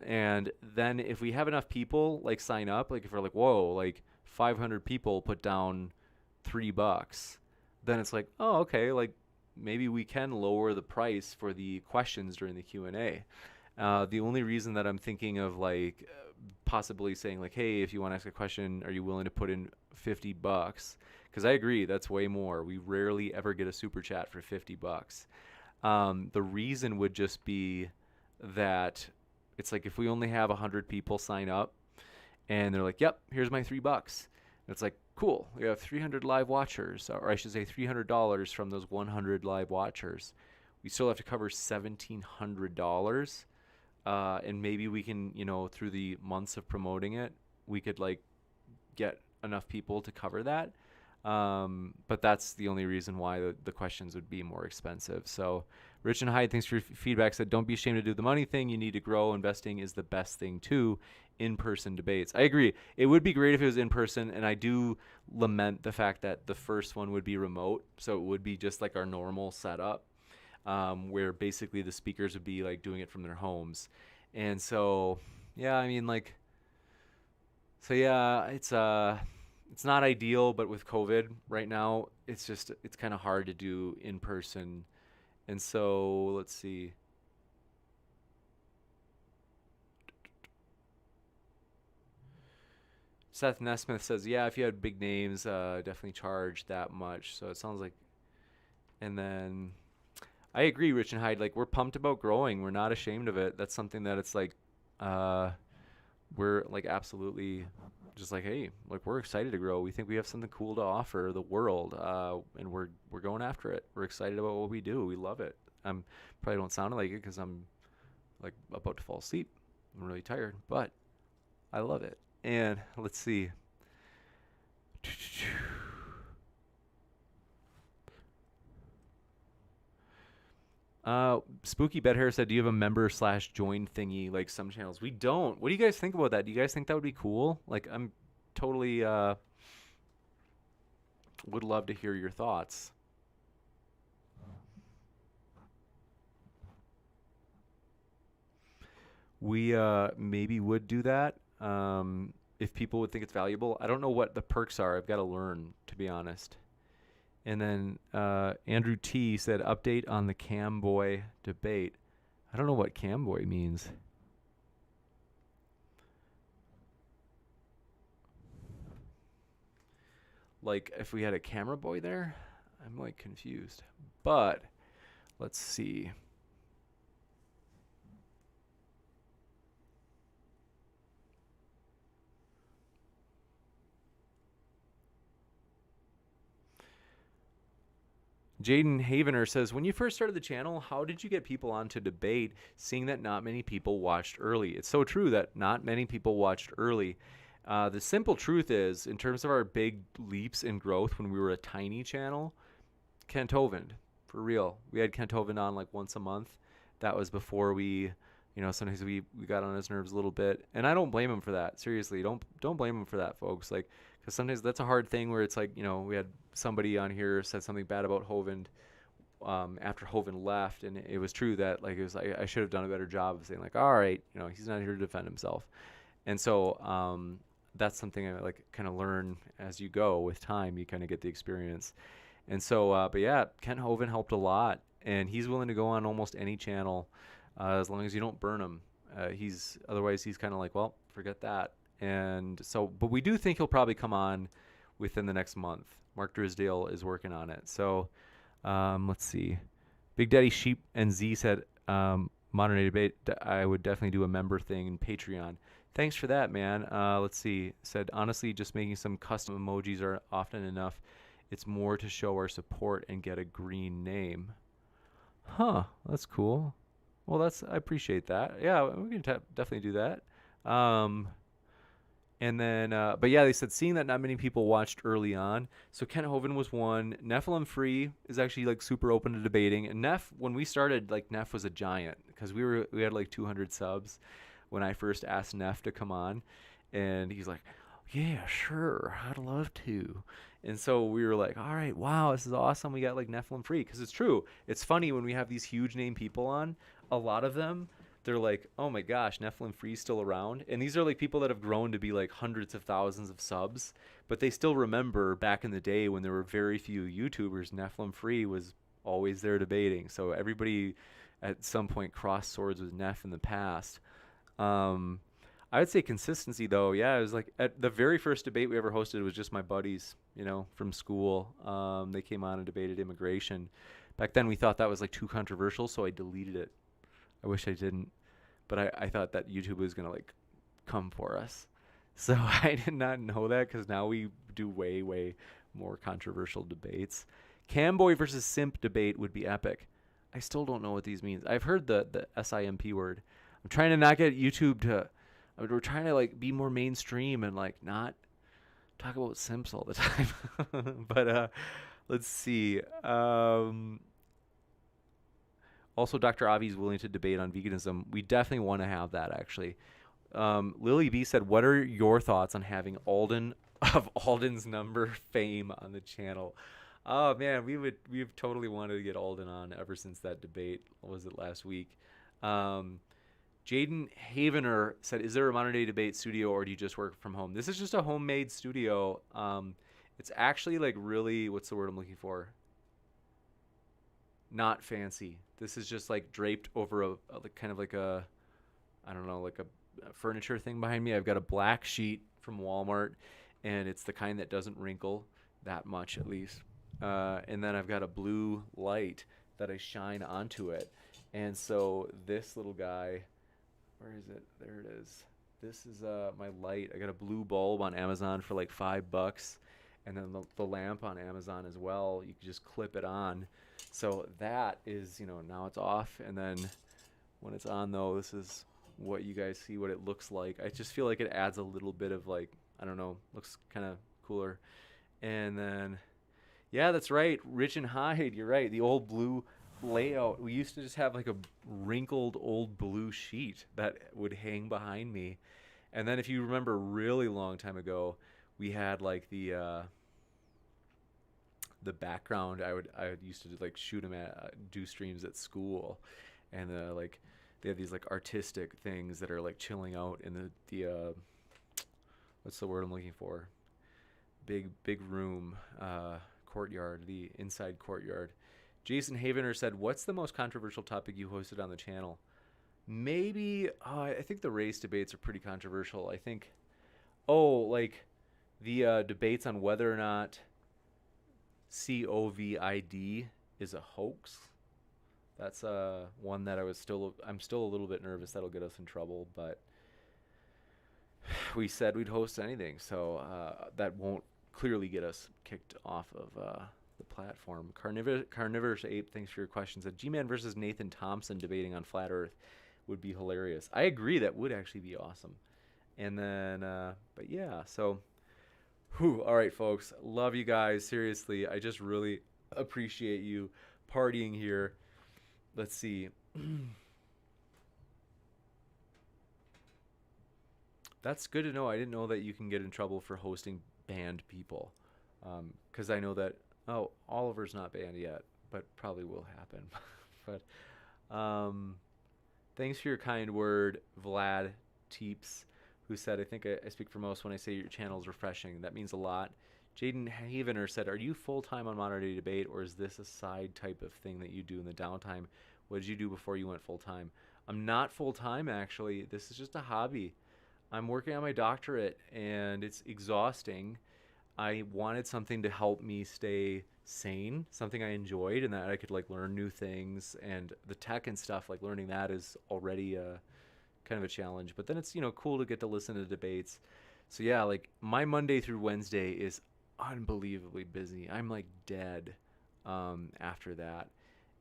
And then if we have enough people like sign up, like if we're like, whoa, like 500 people put down $3, then it's like, oh, okay, like maybe we can lower the price for the questions during the Q&A. The only reason that I'm thinking of like possibly saying like, hey, if you want to ask a question, are you willing to put in $50? Because I agree, that's way more. We rarely ever get a super chat for $50. The reason would just be that it's like if we only have 100 people sign up and they're like, yep, here's my $3. It's like, cool, we have 300 live watchers, or I should say $300 from those 100 live watchers. We still have to cover $1,700. And maybe we can, through the months of promoting it, we could like get enough people to cover that. But that's the only reason why the questions would be more expensive. So Rich and Hyde, thanks for your feedback. Said, don't be ashamed to do the money thing. You need to grow. Investing is the best thing too. In-person debates. I agree. It would be great if it was in person. And I do lament the fact that the first one would be remote. So it would be just like our normal setup, where basically the speakers would be like doing it from their homes. And so, yeah, I mean like, so yeah, it's not ideal, but with COVID right now, it's kind of hard to do in person. And so let's see. Seth Nesmith says, yeah, if you had big names, definitely charge that much. So it sounds like, and then I agree, Rich and Hyde, like we're pumped about growing. We're not ashamed of it. That's something that it's like, we're like absolutely just like, hey, like we're excited to grow. We think we have something cool to offer the world, and we're going after it. We're excited about what we do. We love it. I'm probably don't sound like it because I'm like about to fall asleep. I'm really tired, but I love it. And let's see. Spooky Bed Hair said, do you have a member/join thingy like some channels? We don't. What do you guys think about that? Do you guys think that would be cool? Like, I'm totally would love to hear your thoughts. We maybe would do that if people would think it's valuable. I don't know what the perks are. I've got to learn, to be honest. And then Andrew T said, update on the Camboy debate. I don't know what Camboy means. Like if we had a camera boy there? I'm like confused. But let's see. Jaden Havener says, when you first started the channel, how did you get people on to debate, seeing that not many people watched early? It's so true that not many people watched early. The simple truth is, in terms of our big leaps in growth when we were a tiny channel, Kent Hovind, for real. We had Kent Hovind on like once a month. That was before we, sometimes we got on his nerves a little bit. And I don't blame him for that. Seriously, don't blame him for that, folks. Like, because sometimes that's a hard thing where it's like, we had somebody on here said something bad about Hovind after Hovind left, and it was true that like it was I should have done a better job of saying like, all right, he's not here to defend himself. And so that's something I like kind of learn as you go with time. You kind of get the experience. And so, but yeah, Kent Hovind helped a lot, and he's willing to go on almost any channel as long as you don't burn him. Otherwise he's kind of like, well, forget that. And so, but we do think he'll probably come on within the next month. Mark Drisdale is working on it. So let's see. Big Daddy Sheep and Z said, Modern Day Debate, I would definitely do a member thing in Patreon. Thanks for that, man. Let's see. Said, honestly, just making some custom emojis are often enough. It's more to show our support and get a green name. Huh, that's cool. Well, I appreciate that. Yeah, we can definitely do that. And then, but yeah, they said seeing that not many people watched early on. So Ken Hovind was one. Nephilim Free is actually like super open to debating. And when we started, like Neff was a giant because we had like 200 subs when I first asked Neff to come on, and he's like, "Yeah, sure, I'd love to." And so we were like, "All right, wow, this is awesome. We got like Nephilim Free," because it's true. It's funny when we have these huge name people on. A lot of them, they're like, "Oh my gosh, Nephilim Free's still around." And these are like people that have grown to be like hundreds of thousands of subs, but they still remember back in the day when there were very few YouTubers, Nephilim Free was always there debating. So everybody at some point crossed swords with Neff in the past. I would say consistency though. Yeah, it was like at the very first debate we ever hosted, it was just my buddies, from school. They came on and debated immigration. Back then we thought that was like too controversial, so I deleted it. I wish I didn't, but I thought that YouTube was gonna like come for us. So I did not know that, because now we do way, way more controversial debates. Camboy versus Simp debate would be epic. I still don't know what these means. I've heard the SIMP word. I'm trying to not get YouTube to. We're trying to like be more mainstream and like not talk about simps all the time. But let's see. Also, Dr. Avi's willing to debate on veganism. We definitely want to have that, actually. Lily B said, "What are your thoughts on having Alden of Alden's number fame on the channel?" Oh man, we've totally wanted to get Alden on ever since that debate. What was it, last week? Jaden Havener said, "Is there a modern day debate studio, or do you just work from home?" This is just a homemade studio. It's actually like really, what's the word I'm looking for? Not fancy. This is just like draped over a like kind of like a, I don't know, like a furniture thing behind me. I've got a black sheet from Walmart, and it's the kind that doesn't wrinkle that much, at least. And then I've got a blue light that I shine onto it. And so this little guy, where is it? There it is. This is my light. I got a blue bulb on Amazon for like $5, and then the lamp on Amazon as well. You can just clip it on. So that is, now it's off, and then when it's on though, this is what you guys see, what it looks like. I just feel like it adds a little bit of like, I don't know, looks kind of cooler. And then, yeah, that's right, Rich and Hyde, you're right, the old blue layout. We used to just have like a wrinkled old blue sheet that would hang behind me. And then if you remember a really long time ago, we had like the background. I would used to like shoot them at do streams at school, and like they have these like artistic things that are like chilling out in the what's the word I'm looking for? Big room, courtyard, the inside courtyard. Jason Havener said, "What's the most controversial topic you hosted on the channel?" Maybe I think the race debates are pretty controversial. I think, like the debates on whether or not COVID is a hoax. That's one that I'm still a little bit nervous that'll get us in trouble, but we said we'd host anything, so that won't clearly get us kicked off of the platform. Carnivorous Ape, thanks for your questions. G-Man versus Nathan Thompson debating on Flat Earth would be hilarious. I agree, that would actually be awesome. And then, but yeah, so, all right, folks. Love you guys. Seriously, I just really appreciate you partying here. Let's see. That's good to know. I didn't know that you can get in trouble for hosting banned people. Because I know that, Oliver's not banned yet, but probably will happen. But thanks for your kind word, Vlad Teeps, who said, "I think I speak for most when I say your channel is refreshing." That means a lot. Jaden Havener said, "Are you full-time on Modern Day Debate, or is this a side type of thing that you do in the downtime? What did you do before you went full-time?" I'm not full-time, actually. This is just a hobby. I'm working on my doctorate, and it's exhausting. I wanted something to help me stay sane, something I enjoyed, and that I could like learn new things. And the tech and stuff, like learning that is already kind of a challenge. But then it's, cool to get to listen to debates. So yeah, like my Monday through Wednesday is unbelievably busy. I'm like dead after that.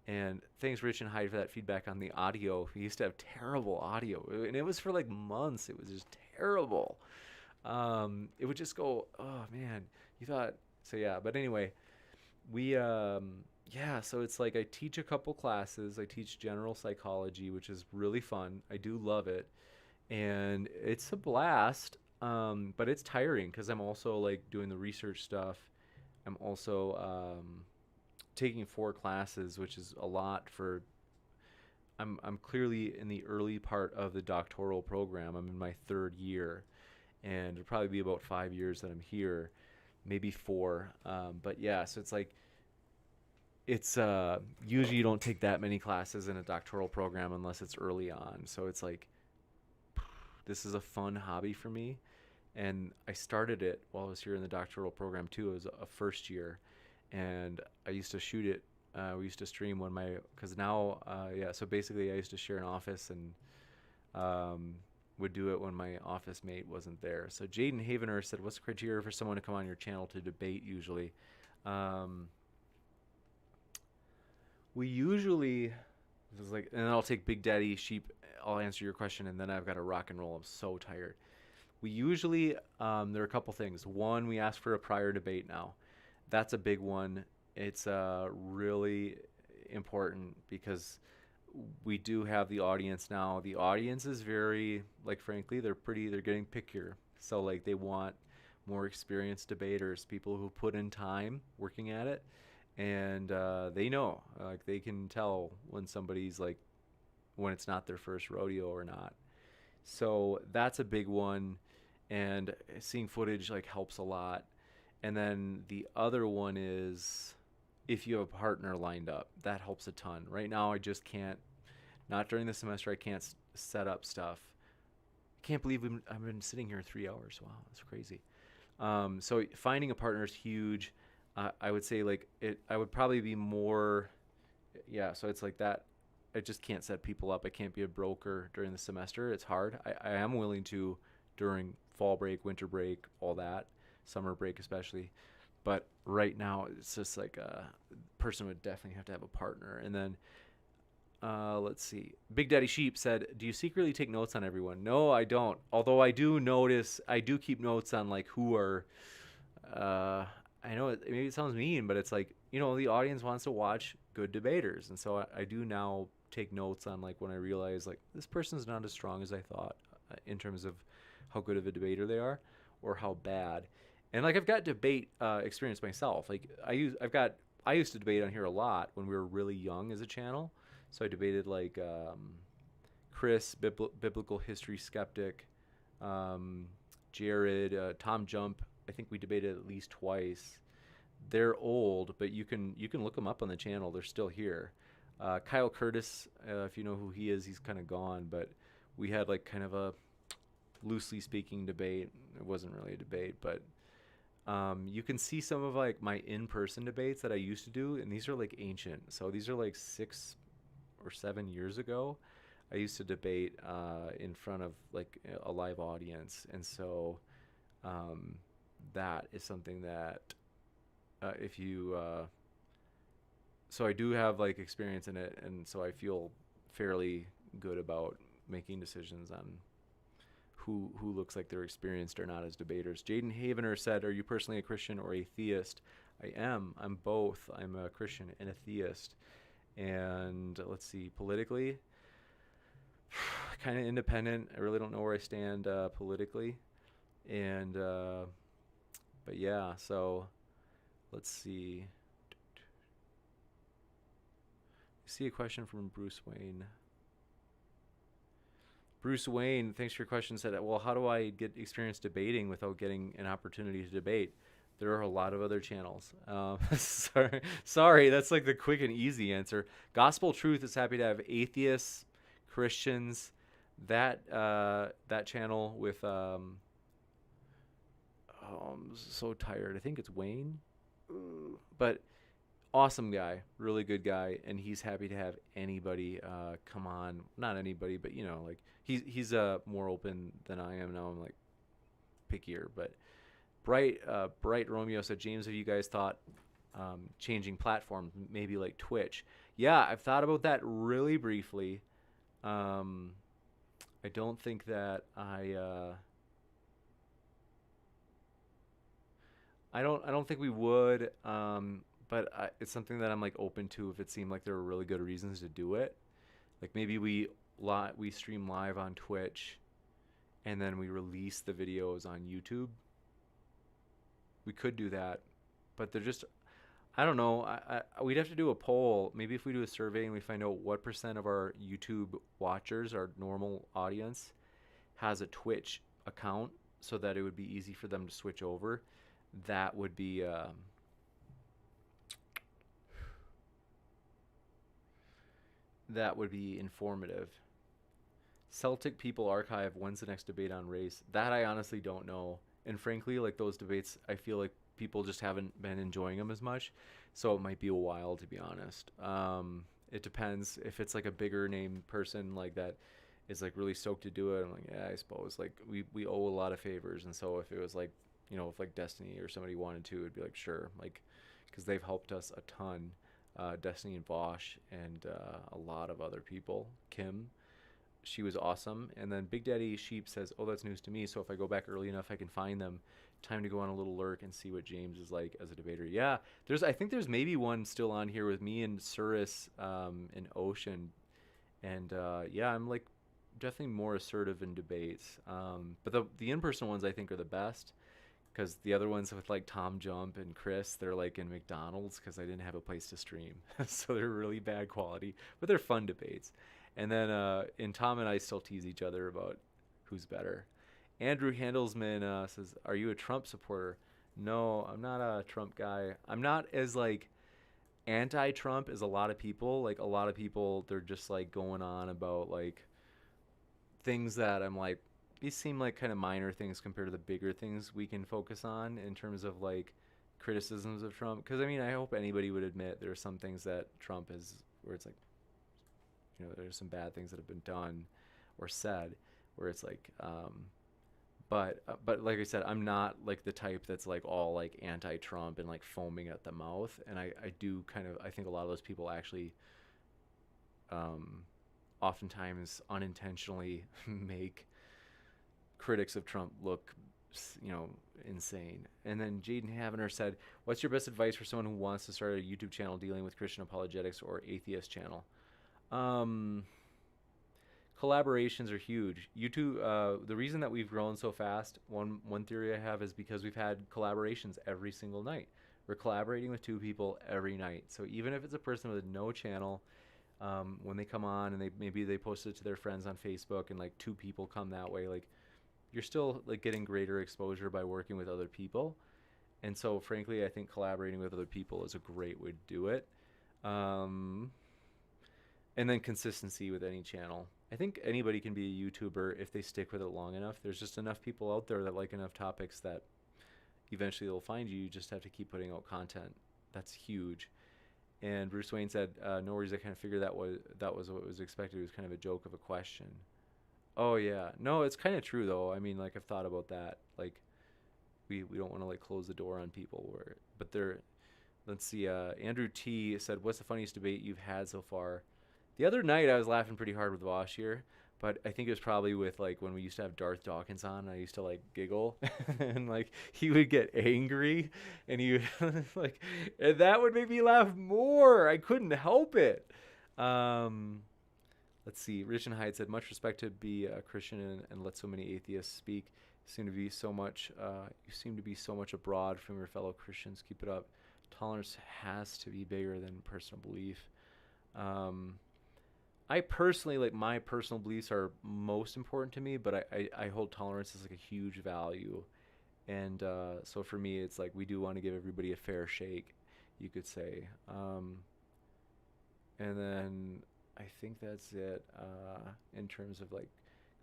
And thanks, Rich and Hyde, for that feedback on the audio. We used to have terrible audio, and it was for like months. It was just terrible. It would just go, oh man, you thought so, yeah. But anyway, we yeah, so it's like I teach a couple classes. I teach general psychology, which is really fun. I do love it, and it's a blast. But it's tiring because I'm also like doing the research stuff. I'm also taking 4 classes, which is a lot for. I'm clearly in the early part of the doctoral program. I'm in my 3rd year, and it'll probably be about 5 years that I'm here, maybe 4. But yeah, so it's like it's usually you don't take that many classes in a doctoral program unless it's early on. So it's like this is a fun hobby for me, and I started it while I was here in the doctoral program too. It was a first year, and I used to shoot it. We used to stream when because now, yeah. So basically, I used to share an office and would do it when my office mate wasn't there. So Jaden Havener said, "What's the criteria for someone to come on your channel to debate?" Usually, we usually it was like, and then I'll take Big Daddy Sheep. I'll answer your question, and then I've got to rock and roll. I'm so tired. We usually there are a couple things. One, we ask for a prior debate now. That's a big one. It's really important because we do have the audience now. The audience is very, like, frankly, they're getting pickier. So like they want more experienced debaters, people who put in time working at it, and they know, like they can tell when somebody's like when it's not their first rodeo or not. So that's a big one, and seeing footage like helps a lot. And then the other one is if you have a partner lined up, that helps a ton. Right now, I just can't. Not during the semester, I can't set up stuff. I can't believe I've been sitting here 3 hours. Wow, that's crazy. So finding a partner is huge. I would say like it. I would probably be more. Yeah. So it's like that. I just can't set people up. I can't be a broker during the semester. It's hard. I am willing to during fall break, winter break, all that, summer break especially. But right now, it's just like a person would definitely have to have a partner. And then let's see. Big Daddy Sheep said, "Do you secretly take notes on everyone?" No, I don't. Although I do notice, I do keep notes on like who are. I know maybe it sounds mean, but it's like the audience wants to watch good debaters, and so I do now take notes on like when I realize like this person's not as strong as I thought in terms of how good of a debater they are or how bad. And like I've got debate experience myself. Like I used to debate on here a lot when we were really young as a channel. So I debated like Chris, biblical history skeptic, Jared, TJump. I think we debated at least twice. They're old, but you can look them up on the channel. They're still here. Kyle Curtis, if you know who he is, he's kind of gone. But we had like kind of a loosely speaking debate. It wasn't really a debate, but you can see some of like my in-person debates that I used to do, and these are like ancient. So these are like 6 or 7 years ago. I used to debate in front of like a live audience, and so that is something that if you so I do have like experience in it, and so I feel fairly good about making decisions on who looks like they're experienced or not as debaters. Jaden Havener said, "Are you personally a Christian or a theist?" I am. I'm both. I'm a Christian and a theist. And let's see, politically, kind of independent. I really don't know where I stand politically. And but yeah, so let's see. I see a question from Bruce Wayne. Bruce Wayne, thanks for your question, said, "Well, how do I get experience debating without getting an opportunity to debate?" There are a lot of other channels. Sorry, that's like the quick and easy answer. Gospel Truth is happy to have atheists, Christians. That channel with I'm so tired. I think it's Wayne, but awesome guy, really good guy, and he's happy to have anybody come on. Not anybody, but like he's more open than I am now. I'm like pickier, but Bright Romeo said, "James, have you guys thought changing platforms, maybe like Twitch?" Yeah, I've thought about that really briefly. I don't think that I don't think we would. But it's something that I'm like open to if it seemed like there were really good reasons to do it. Like maybe we stream live on Twitch, and then we release the videos on YouTube. We could do that, but they're just, I don't know. We'd have to do a poll. Maybe if we do a survey and we find out what percent of our YouTube watchers, our normal audience, has a Twitch account, so that it would be easy for them to switch over. That would be informative. Celtic People Archive, when's the next debate on race? That I honestly don't know. And frankly, like those debates, I feel like people just haven't been enjoying them as much. So it might be a while, to be honest. It depends. If it's like a bigger name person like that is like really stoked to do it, I'm like, yeah, I suppose. Like we owe a lot of favors. And so if it was like, you know, if like Destiny or somebody wanted to, it'd be like, sure. Like, because they've helped us a ton. Destiny and Vosh and a lot of other people. Kim, she was awesome. And then Big Daddy Sheep says, oh, that's news to me. So if I go back early enough, I can find them. Time to go on a little lurk and see what James is like as a debater. Yeah, I think there's maybe one still on here with me and Suris and Ocean. And yeah, I'm like definitely more assertive in debates. But the in-person ones I think are the best. Because the other ones with like TJump and Chris, they're like in McDonald's because I didn't have a place to stream. So they're really bad quality, but they're fun debates. And then in Tom and I still tease each other about who's better. Andrew Handelsman says, are you a Trump supporter? No, I'm not a Trump guy. I'm not as like anti-Trump as a lot of people. Like a lot of people, they're just like going on about like things that I'm like, these seem like kind of minor things compared to the bigger things we can focus on in terms of like criticisms of Trump. Because I mean, I hope anybody would admit there are some things that Trump is, where it's like, you know, there's some bad things that have been done or said, where it's like, but like I said, I'm not like the type that's like all like anti-Trump and like foaming at the mouth. And I do kind of, I think a lot of those people actually, oftentimes unintentionally make critics of Trump look, you know, insane. And then Jaden Havener said, what's your best advice for someone who wants to start a YouTube channel dealing with Christian apologetics or atheist channel? Collaborations are huge. YouTube, the reason that we've grown so fast, one theory I have is because we've had collaborations every single night. We're collaborating with two people every night. So even if it's a person with no channel, when they come on and maybe they post it to their friends on Facebook and like two people come that way, like you're still like getting greater exposure by working with other people. And so frankly, I think collaborating with other people is a great way to do it. And then consistency with any channel. I think anybody can be a YouTuber if they stick with it long enough. There's just enough people out there that like enough topics that eventually they'll find you. You just have to keep putting out content. That's huge. And Bruce Wayne said, no worries, I kind of figured that was what was expected. It was kind of a joke of a question. Oh yeah, no, it's kind of true though. I mean, like I've thought about that. Like, we don't want to like close the door on people, but they're. Let's see. Andrew T said, "What's the funniest debate you've had so far?" The other night, I was laughing pretty hard with Vosh here, but I think it was probably with like when we used to have Darth Dawkins on. And I used to like giggle, and like he would get angry, and he would like, and that would make me laugh more. I couldn't help it. Let's see. Rich and Hyde said, much respect to be a Christian and let so many atheists speak. You seem to be so much abroad from your fellow Christians. Keep it up. Tolerance has to be bigger than personal belief. I personally, like my personal beliefs are most important to me, but I hold tolerance as like a huge value. And so for me, it's like we do want to give everybody a fair shake, you could say. And then I think that's it in terms of like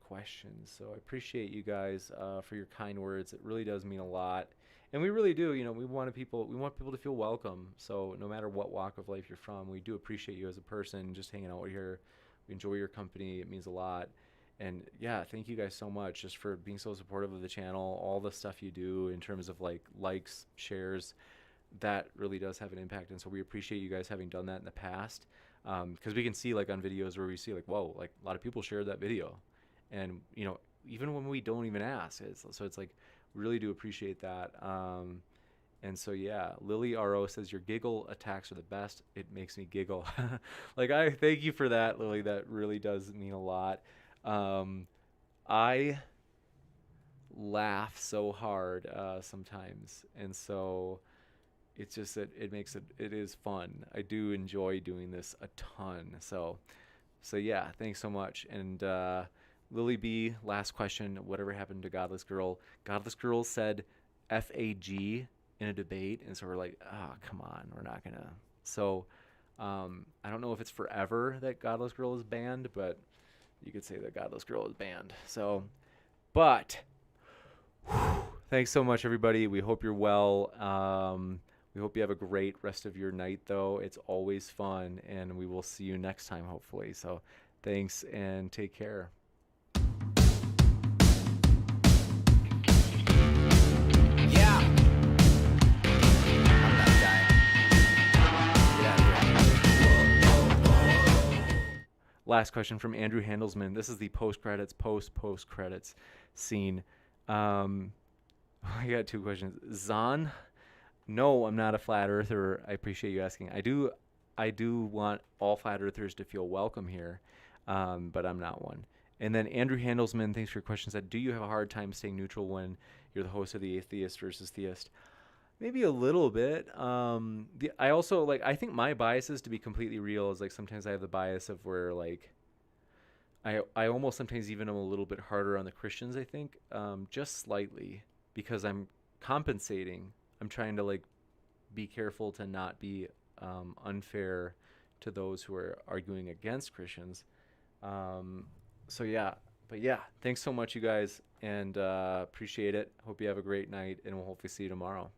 questions. So I appreciate you guys for your kind words. It really does mean a lot, and we really do. You know, we want people to feel welcome. So no matter what walk of life you're from, we do appreciate you as a person. Just hanging out here, we enjoy your company. It means a lot. And yeah, thank you guys so much just for being so supportive of the channel. All the stuff you do in terms of like likes, shares, that really does have an impact. And so we appreciate you guys having done that in the past. Because we can see like on videos where we see like, whoa, like a lot of people shared that video, and you know, even when we don't even ask, it's like we really do appreciate that. And so yeah, Lily RO says your giggle attacks are the best. It makes me giggle. Like, I thank you for that, Lily. That really does mean a lot. I laugh so hard sometimes, and so it's just that it is fun. I do enjoy doing this a ton. So yeah, thanks so much. And Lily B, last question. Whatever happened to Godless Girl? Godless Girl said FAG in a debate, and so we're like, oh, come on, we're not gonna. So I don't know if it's forever that Godless Girl is banned, but you could say that Godless Girl is banned. So, but thanks so much, everybody. We hope you're well. We hope you have a great rest of your night, though. It's always fun, and we will see you next time, hopefully. So thanks, and take care. Yeah. I'm not dying. Get out of here. Last question from Andrew Handelsman. This is the post-credits scene. I got two questions. Zahn, no, I'm not a flat earther. I appreciate you asking. I do want all flat earthers to feel welcome here, but I'm not one. And then Andrew Handelsman, thanks for your question, said, do you have a hard time staying neutral when you're the host of the Atheist versus Theist? Maybe a little bit. I also, like, I think my biases, to be completely real, is like sometimes I have the bias of where, like, I almost sometimes even am a little bit harder on the Christians, I think, just slightly, because I'm compensating. I'm trying to, like, be careful to not be unfair to those who are arguing against Christians. So yeah, but yeah, thanks so much, you guys, and appreciate it. Hope you have a great night, and we'll hopefully see you tomorrow.